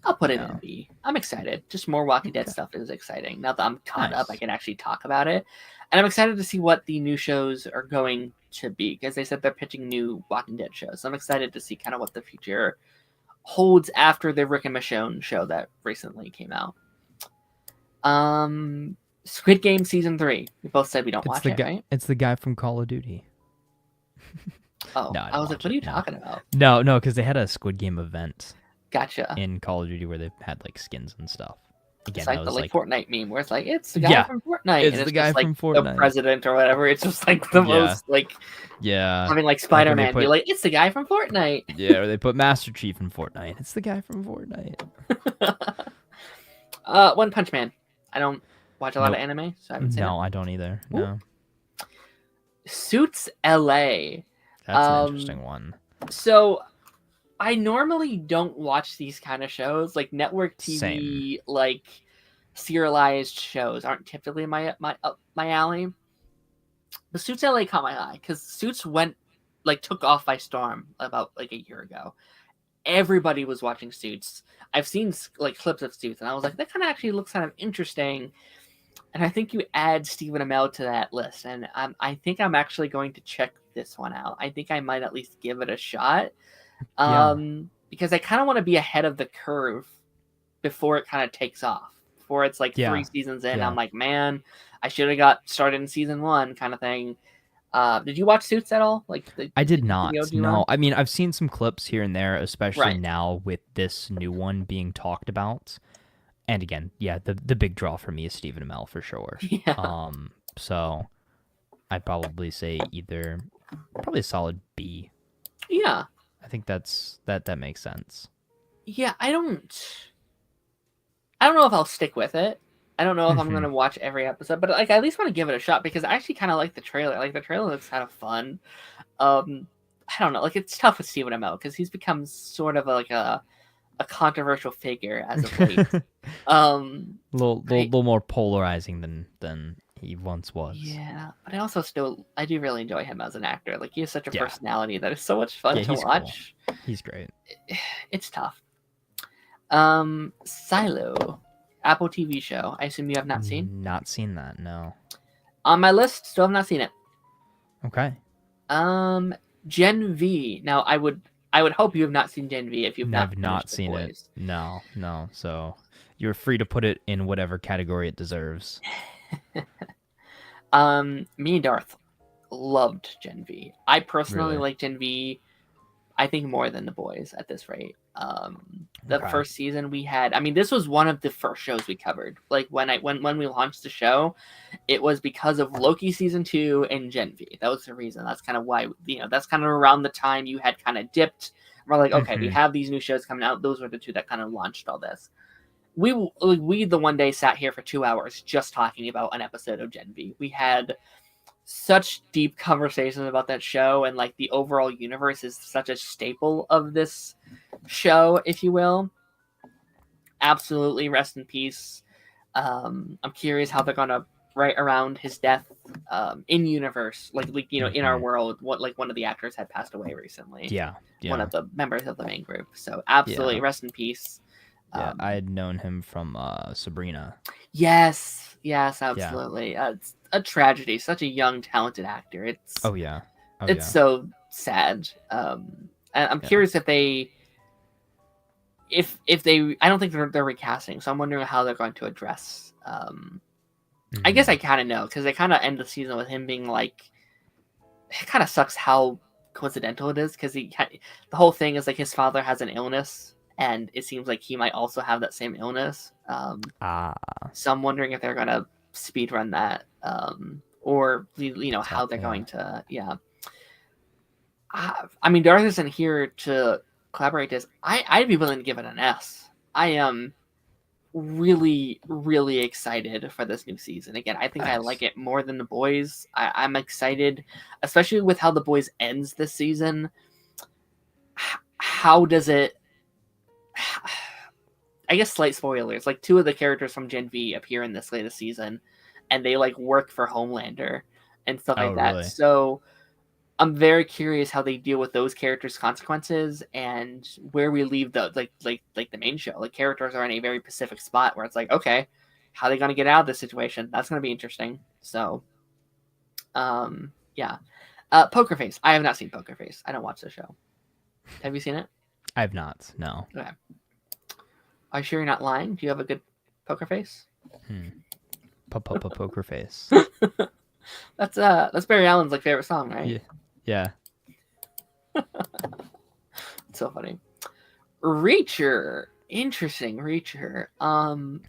I'll put it in B. I'm excited. Just more Walking Dead stuff is exciting. Now that I'm caught up, I can actually talk about it. And I'm excited to see what the new shows are going to be, because they said they're pitching new Walking Dead shows. So I'm excited to see kind of what the future holds after the Rick and Michonne show that recently came out. Squid Game season 3. We both said we don't watch it, right? It's the guy from Call of Duty. Oh, no, I was like, what are you talking about? No, because they had a Squid Game event. Gotcha. In Call of Duty where they had like skins and stuff. It's again, that like the was like, Fortnite meme where it's like it's the guy yeah, from Fortnite, it's and the it's guy just like from the Fortnite. president or whatever. It's just like the Yeah, most like yeah. having like Like when they Spider-Man be put, like, it's the guy from Fortnite. yeah, or they put Master Chief in Fortnite. It's the guy from Fortnite. One Punch Man. I don't watch a lot of Nope. anime, so I haven't seen it. No, I don't either. Ooh. No, Suits LA. that's an Um, interesting one. so I normally don't watch these kind of shows. Like network Same. TV, like serialized shows aren't typically my alley. But Suits LA caught my eye because Suits took off by storm about like a year ago. Everybody was watching Suits. I've seen like clips of Suits, and I was like, that kind of actually looks kind of interesting. And I think you add Stephen Amell to that list, and I think I'm actually going to check this one out. I think I might at least give it a shot, Yeah. because I kind of want to be ahead of the curve before it kind of takes off. Before it's like Yeah. 3 seasons in, Yeah. I'm like, man, I should have got started in season 1, kind of thing. Did you watch Suits at all? Like I did the not. OG No, one? I mean I've seen some clips here and there, especially Right. now with this new one being talked about. And again, yeah, the big draw for me is Stephen Amell for sure. Yeah. So I'd probably say probably a solid B. Yeah. I think that makes sense. Yeah, I don't know if I'll stick with it. I don't know if I'm Mhm. gonna watch every episode, but like I at least want to give it a shot because I actually kind of like the trailer. Like the trailer looks kind of fun. I don't know. Like it's tough with Stephen Amell because he's become sort of like a controversial figure as of late. little more polarizing than he once was. Yeah, but I do really enjoy him as an actor. Like he has such a Yeah. personality that is so much fun Yeah, to he's watch. cool. He's great. It's tough. Silo, Apple TV show. I assume you have not seen. Not seen that. No. On my list, still have not seen it. Okay. Gen V. Now, I would hope you have not seen Gen V if you've not. I've not finished The seen Boys. it. No. So you're free to put it in whatever category it deserves. Me and Darth loved Gen V. I personally Really? like Gen V. I think more than The Boys at this rate. The Okay. first season we had, I mean, this was one of the first shows we covered. Like when we launched the show, it was because of Loki season 2 and Gen V. That was the reason. That's kind of why, that's kind of around the time you had kind of dipped. We're like, okay, we Mhm. have these new shows coming out. Those were the two that kind of launched all this. We the one day sat here for 2 hours just talking about an episode of Gen V. We had such deep conversations about that show, and like the overall universe is such a staple of this show, if you will. Absolutely, rest in peace. I'm curious how they're gonna write around his death in universe, like in our world. What like one of the actors had passed away recently. Yeah. One of the members of the main group. So absolutely, Yeah. rest in peace. Yeah, I had known him from Sabrina. Yes, absolutely. It's a tragedy. Such a young, talented actor. It's Yeah. it's so sad. And I'm curious if they, I don't think they're recasting, so I'm wondering how they're going to address. I guess I kind of know because they kind of end the season with him being like, it kind of sucks how coincidental it is because the whole thing is like his father has an illness. And it seems like he might also have that same illness. So I'm wondering if they're going to speed run that, or how they're going to. Yeah. I mean, Darth isn't here to collaborate this. I'd be willing to give it an S. I am really, really excited for this new season. Again, I think I like it more than The Boys. I'm excited, especially with how The Boys ends this season. How does it? I guess slight spoilers. Like 2 of the characters from Gen V appear in this latest season, and they like work for Homelander and stuff like that. Really? So I'm very curious how they deal with those characters' consequences and where we leave the like the main show. Like characters are in a very specific spot where it's like, okay, how are they gonna get out of this situation? That's gonna be interesting. So, yeah. Poker Face. I have not seen Poker Face. I don't watch the show. Have you seen it? I have not. No. Okay. Are you sure you're not lying? Do you have a good poker face? Poker face. That's Barry Allen's like favorite song, right? Yeah. It's so funny. Reacher. Interesting, Reacher.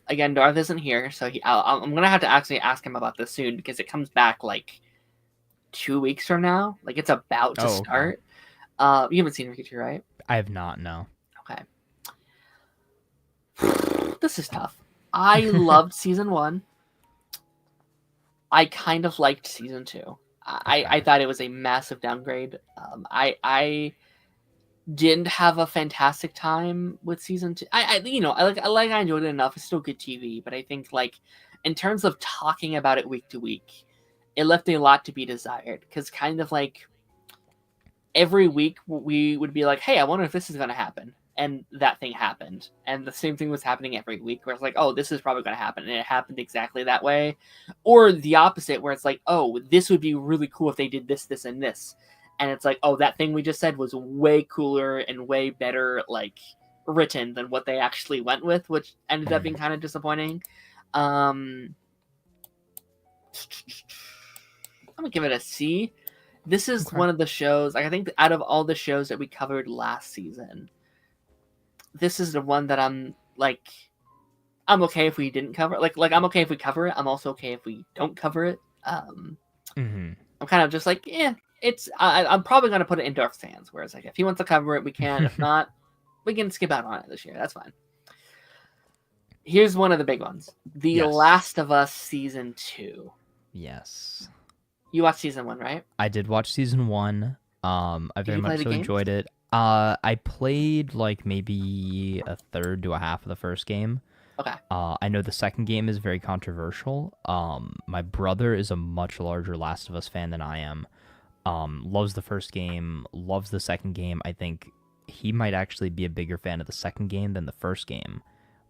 Again, Darth isn't here, so I'm gonna have to actually ask him about this soon because it comes back like 2 weeks from now. Like it's about to Oh, okay. start. You haven't seen Reacher, right? I have not, no. Okay. This is tough. I loved season 1. I kind of liked season 2. I Okay. thought it was a massive downgrade. I didn't have a fantastic time with season 2. I enjoyed it enough. It's still good TV, but I think like in terms of talking about it week to week, it left a lot to be desired. Because kind of like every week we would be like, hey, I wonder if this is going to happen. And that thing happened. And the same thing was happening every week where it's like, oh, this is probably going to happen. And it happened exactly that way. Or the opposite where it's like, oh, this would be really cool if they did this, this, and this. And it's like, oh, that thing we just said was way cooler and way better, like, written than what they actually went with, which ended up being kind of disappointing. I'm going to give it a C. This is Okay. one of the shows, like, I think out of all the shows that we covered last season, this is the one that I'm like, I'm okay if we didn't cover it. Like I'm okay if we cover it. I'm also okay if we don't cover it. Mm-hmm. I'm kind of just like, yeah, I'm probably gonna put it in Darth's hands. Whereas like if he wants to cover it, we can. If not, we can skip out on it this year. That's fine. Here's one of the big ones: The Yes. Last of Us season 2. Yes. You watched season 1, right? I did watch season 1. I Did very you play much the so games? enjoyed it. I played like maybe a third to a half of the first game. Okay. I know the second game is very controversial. My brother is a much larger Last of Us fan than I am. Loves the first game, loves the second game. I think he might actually be a bigger fan of the second game than the first game,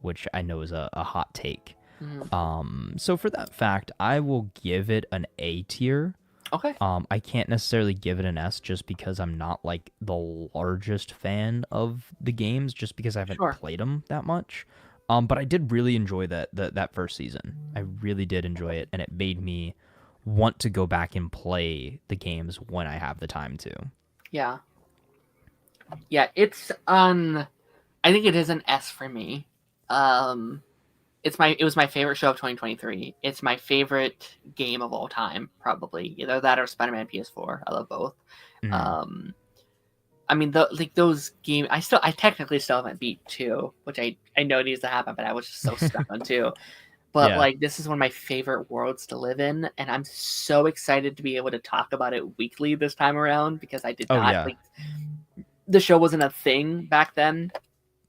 which I know is a hot take. Mm-hmm. So for that fact, I will give it an A tier. Okay. I can't necessarily give it an S just because I'm not like the largest fan of the games, just because I haven't Sure. played them that much. But I did really enjoy that first season. I really did enjoy it, and it made me want to go back and play the games when I have the time to. Yeah. Yeah. It's on. I think it is an S for me. It was my favorite show of 2023. It's my favorite game of all time, probably. Either that or Spider-Man PS4. I love both. Mhm. I mean, those games. I technically still haven't beat 2, which I know needs to happen, but I was just so stuck on 2. But Yeah. like, this is one of my favorite worlds to live in, and I'm so excited to be able to talk about it weekly this time around because I did Oh not yeah. like the show wasn't a thing back then.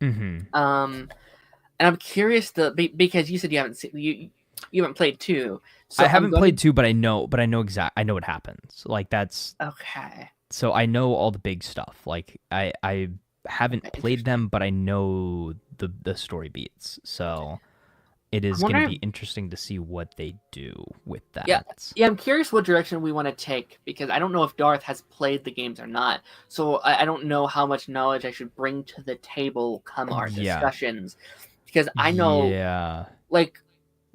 Hmm. And I'm curious because you said you haven't played 2, so I haven't played 2, but I know I know what happens. Like that's Okay. so I know all the big stuff. Like I haven't played them, but I know the story beats. So it is going to be interesting to see what they do with that. Yeah, I'm curious what direction we want to take because I don't know if Darth has played the games or not. So I don't know how much knowledge I should bring to the table come our discussions. Because I know,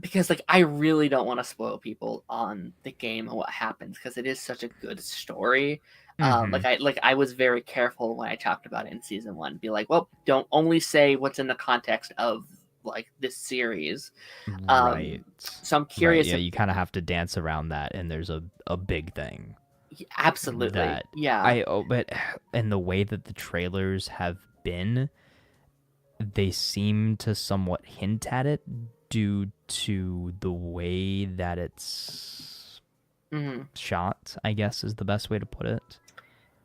because I really don't want to spoil people on the game and what happens because it is such a good story. I was very careful when I talked about it in season 1. Be like, well, don't only say what's in the context of like this series. Right. So I'm curious. Right, yeah, you kind of have to dance around that, and there's a big thing. Absolutely. Yeah. But in the way that the trailers have been, they seem to somewhat hint at it due to the way that it's shot, I guess is the best way to put it.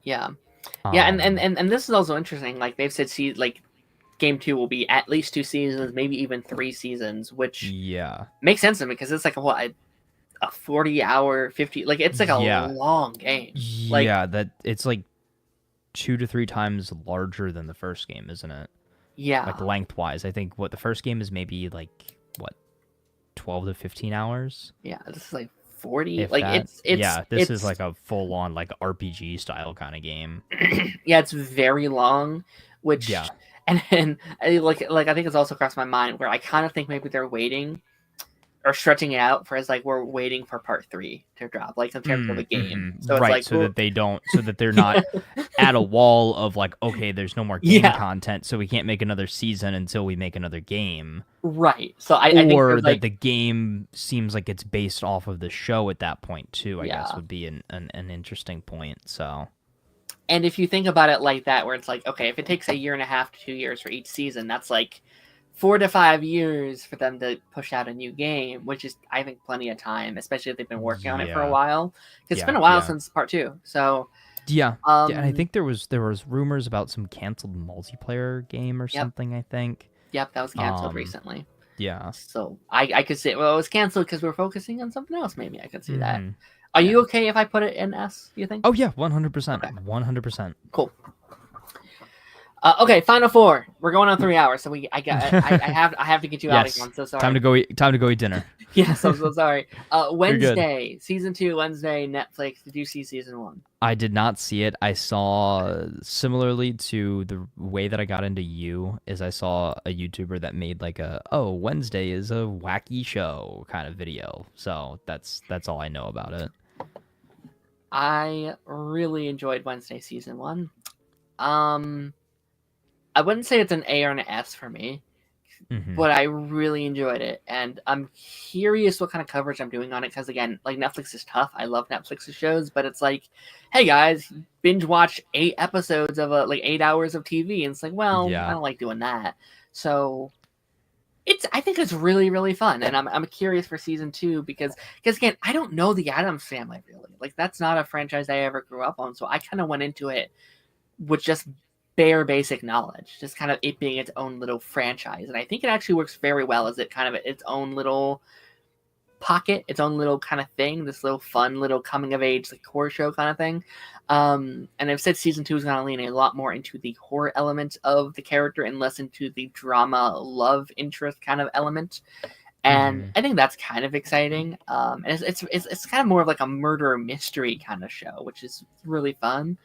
Yeah. Yeah, and this is also interesting. Like they've said game 2 will be at least 2 seasons, maybe even 3 seasons, which makes sense to me because it's like a 40-hour, 50, like it's like a long game. That it's like 2 to 3 times larger than the first game, isn't it? Yeah. Like lengthwise, I think the first game is maybe like 12 to 15 hours. Yeah, this is like 40. If like that. it's this is like a full on like RPG style kind of game. Yeah, it's very long, which and I think it's also crossed my mind where I kind of think maybe they're waiting or stretching it out for as like we're waiting for part 3 to drop, like in terms of a game. So it's Right, like so that they don't, so that they're not at a wall of like, okay, there's no more game yeah, content, so we can't make another season until we make another game. right. So I think Or there's that like, the game seems like it's based off of the show at that point too, I guess yeah. would be an interesting point. So And if you think about it like that, where it's like, okay, if it takes a year and a half to 2 years for each season, that's like 4 to 5 years for them to push out a new game, which is, I think, plenty of time, especially if they've been working on it for a yeah. while. Because it's been Yeah, a while yeah. since part 2. So, Yeah. Yeah, and I think there was rumors about some canceled multiplayer game or yep, something, I think. yep, that was canceled Um recently. yeah. So I could say, well, it was canceled because we're focusing on something else. Maybe I could see that. Mhm. Are Yeah. you okay if I put it in S? Do you think? Oh yeah, 100%. Okay. 100%. Cool. Okay, final 4. We're going on 3 hours, so I have to get you out of here. I'm so sorry. Time to go eat dinner. Yes, I'm so sorry. You're good. Wednesday, season 2, Wednesday, Netflix. Did you see season 1? I did not see it. I saw, similarly to the way that I got into You, is I saw a YouTuber that made like a, oh, Wednesday is a wacky show kind of video. So that's all I know about it. I really enjoyed Wednesday season 1. I wouldn't say it's an A or an S for me, but I really enjoyed it, and I'm curious what kind of coverage I'm doing on it, because again, like, Netflix is tough. I love Netflix's shows, but it's like, hey guys, binge watch 8 episodes of 8 hours of TV, and it's like, well, Yeah. I don't like doing that. So I think it's really, really fun, and I'm curious for season 2 because again, I don't know the Addams Family really. Like, that's not a franchise I ever grew up on, so I kind of went into it with just bare basic knowledge, just kind of it being its own little franchise, and I think it actually works very well as it kind of its own little pocket, its own little kind of thing, this little fun little coming of age like horror show kind of thing. And I've said season 2 is going to lean a lot more into the horror element of the character and less into the drama love interest kind of element. And I think that's kind of exciting. And it's kind of more of like a murder mystery kind of show, which is really fun.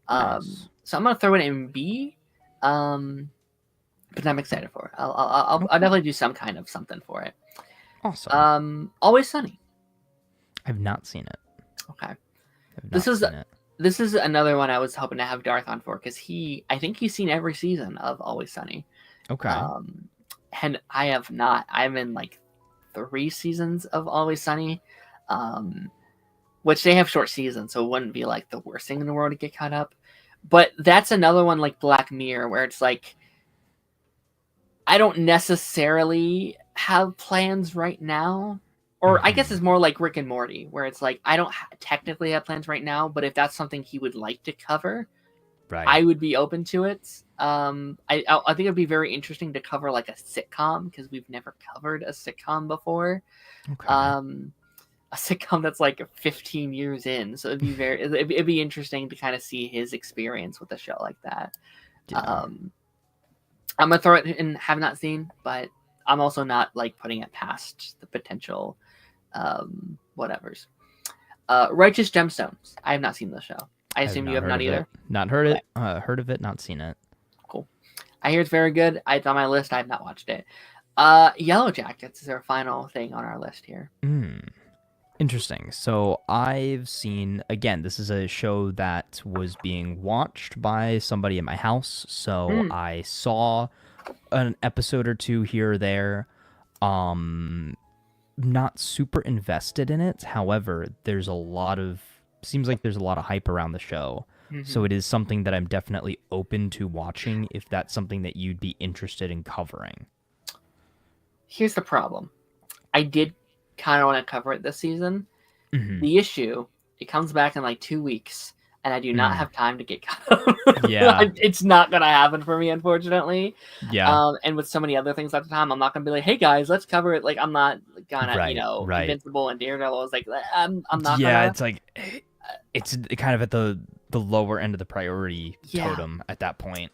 Nice. So I'm gonna throw it in B, but I'm excited for it. I'll definitely do some kind of something for it. Awesome. Always Sunny. I've not seen it. Okay. This is another one I was hoping to have Darth on for, because I think he's seen every season of Always Sunny. Okay. And I have not. I'm in like 3 seasons of Always Sunny, which they have short seasons, so it wouldn't be like the worst thing in the world to get caught up. But that's another one like Black Mirror, where it's like, I don't necessarily have plans right now. Or I guess it's more like Rick and Morty, where it's like, I don't technically have plans right now, but if that's something he would like to cover, right, I would be open to it. I think it'd be very interesting to cover like a sitcom, because we've never covered a sitcom before. Okay. A sitcom that's like 15 years in, so it'd be interesting to kind of see his experience with a show like that. Yeah. I'm gonna throw it in have not seen, but I'm also not like putting it past the potential whatevers. Righteous Gemstones. I have not seen the show. I assume you have not either. Not heard it. Heard of it, not seen it. Cool. I hear it's very good. It's on my list. I have not watched it. Yellow Jackets is our final thing on our list here. Interesting. So I've seen, again, this is a show that was being watched by somebody at my house. So I saw an episode or 2 here or there. Not super invested in it. However, seems like there's a lot of hype around the show. So it is something that I'm definitely open to watching if that's something that you'd be interested in covering. Here's the problem. I did kind of want to cover it this season. The issue, it comes back in like 2 weeks, and I do not have time to get caught up. Yeah. It's not going to happen for me, unfortunately. Yeah. And with so many other things at the time, I'm not going to be like, hey guys, let's cover it. Like, I'm not gonna, Right. Invincible and Daredevil. I was like, I'm not Yeah, gonna. it's like, it's kind of at the lower end of the priority totem at that point.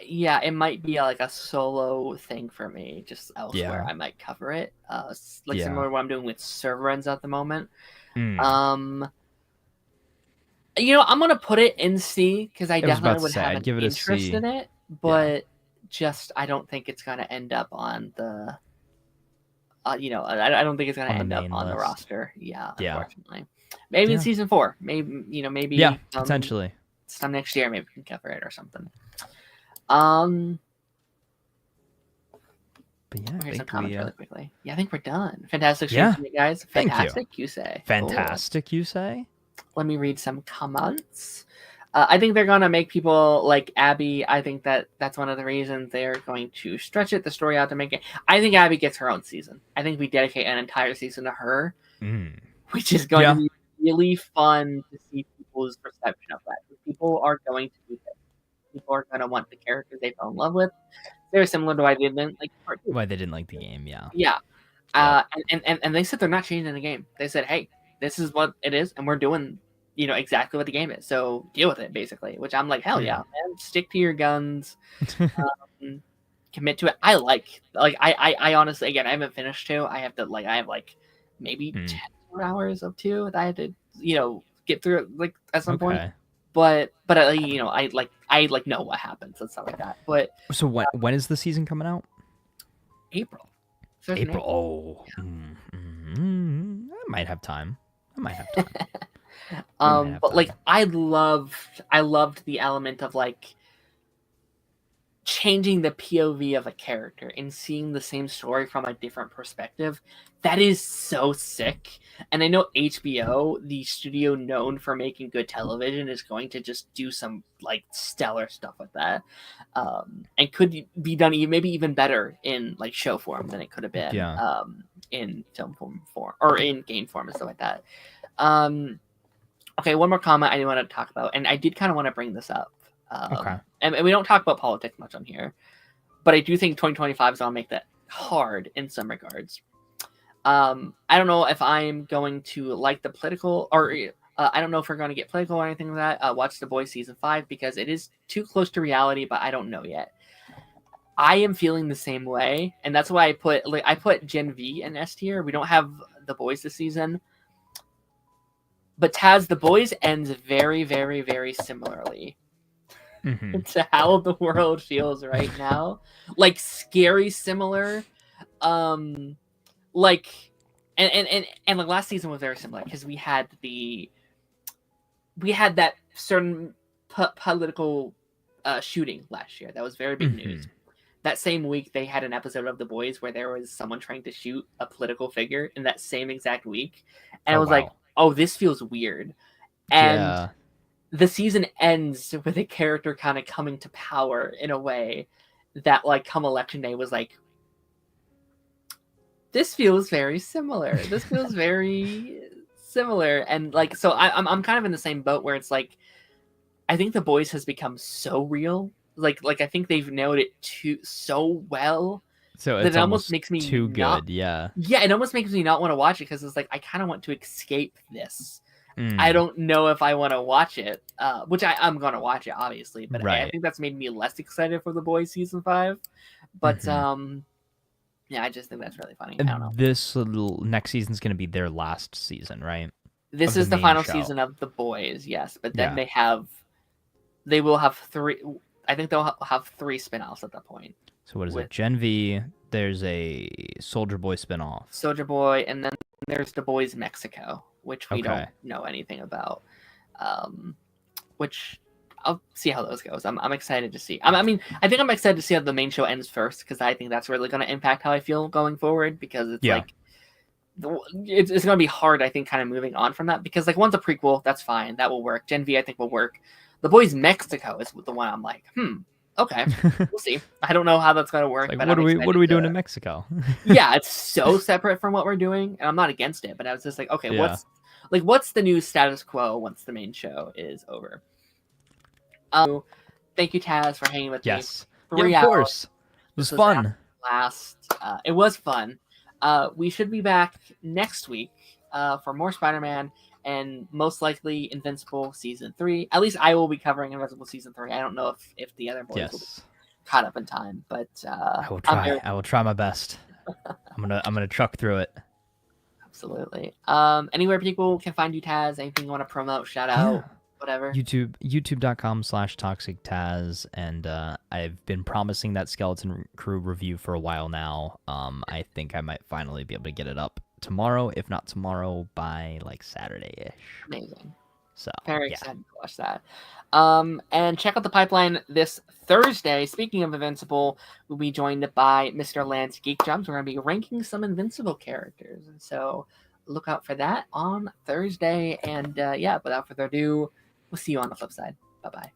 Yeah, it might be like a solo thing for me, just elsewhere. Yeah. I might cover it, similar to what I'm doing with DAREN'S at the moment. I'm gonna put it in C, because I definitely would have an interest in it, but just I don't think it's gonna end up on the I don't think it's gonna On the end up main on the list. roster. Yeah, Yeah. unfortunately. Maybe in Yeah. season 4. Maybe Yeah, potentially. some next year. Maybe we can cover it or something. Um, But yeah, I here's some think comments we really quickly. Yeah, I think we're done. Fantastic stream yeah. tonight, guys. Thank you. Fantastic, you say. Fantastic, Cool. you say? Let me read some comments. I think they're gonna make people like Abby. I think that's one of the reasons they're going to stretch the story out to make it. I think Abby gets her own season. I think we dedicate an entire season to her, which is going to be really fun to see people's perception of that. People are going to do this. People are going to want the characters they fell in love with. Very similar to why they didn't like part 2. Why they didn't like the game, yeah. Yeah. And they said they're not changing the game. They said, hey, this is what it is, and we're doing exactly what the game is. So deal with it, basically. Which I'm like, hell yeah, man. Stick to your guns. Commit to it. I honestly, again, I haven't finished 2. I have to I have maybe 10 more hours of 2 that I had to get through at some point. But I know what happens and stuff like that. But so when is the season coming out? April. April. Oh, I might have time. But I loved the element of changing the POV of a character and seeing the same story from a different perspective. That is so sick. And I know HBO, the studio known for making good television, is going to just do some stellar stuff with that, and could be done maybe even better in show form than it could have been in film form or in game form and stuff like that. Okay, one more comment I do want to talk about, and I did kind of want to bring this up. And we don't talk about politics much on here, but I do think 2025 is going to make that hard in some regards. I don't know if I'm going to like the political, or I don't know if we're going to get political or anything like that. Watch The Boys season 5 because it is too close to reality, but I don't know yet. I am feeling the same way, and that's why I put Gen V in S tier. We don't have The Boys this season, but Taz, The Boys ends very, very, very similarly to how the world feels right now. Scary similar. And last season was very similar because we had that certain political shooting last year. That was very big news. That same week, they had an episode of The Boys where there was someone trying to shoot a political figure in that same exact week. And I was like, oh, this feels weird. And the season ends with a character kind of coming to power in a way that, come election day, was like, this feels very similar. This feels very similar. And so I'm kind of in the same boat where it's I think The Boys has become so real. I think they've nailed it so well. So that it almost makes me too good. Yeah, it almost makes me not want to watch it because it's I kind of want to escape this. I don't know if I want to watch it, which I'm going to watch it, obviously. But I think that's made me less excited for The Boys season 5. But yeah, I just think that's really funny. I don't know. This next season's going to be their last season, right? This is the final season of The Boys, yes. But then they will have 3. I think they'll have 3 spinoffs at that point. So what is it? Gen V. There's a Soldier Boy spinoff. Soldier Boy, and then there's The Boys Mexico, which we don't know anything about. Which I'll see how those goes. I'm excited to see. I think I'm excited to see how the main show ends first because I think that's really going to impact how I feel going forward. Because it's it's going to be hard. I think kind of moving on from that because one's a prequel, that's fine, that will work. Gen V I think will work. The Boys Mexico is the one I'm like, okay, we'll see. I don't know how that's going to work. But what are we doing in Mexico? Yeah, it's so separate from what we're doing, and I'm not against it. But I was just okay, what's the new status quo once the main show is over? Thank you, Taz, for hanging with me. Yes, of course. It was fun. It was fun. We should be back next week for more Spider-Man. And most likely Invincible Season 3. At least I will be covering Invincible Season 3. I don't know if the other boys will be caught up in time, but I will try. I will try my best. I'm gonna truck through it. Absolutely. Anywhere people can find you, Taz? Anything you want to promote? Shout out? whatever. YouTube.com/ToxicTaz, and I've been promising that Skeleton Crew review for a while now. I think I might finally be able to get it up tomorrow, if not tomorrow, by like Saturday-ish. Amazing. So Very yeah. excited to watch that. And check out the pipeline this Thursday. Speaking of Invincible, we'll be joined by Mr. Lance Geek Jumps. We're going to be ranking some Invincible characters. And so look out for that on Thursday. And yeah, without further ado, we'll see you on the flip side. Bye-bye.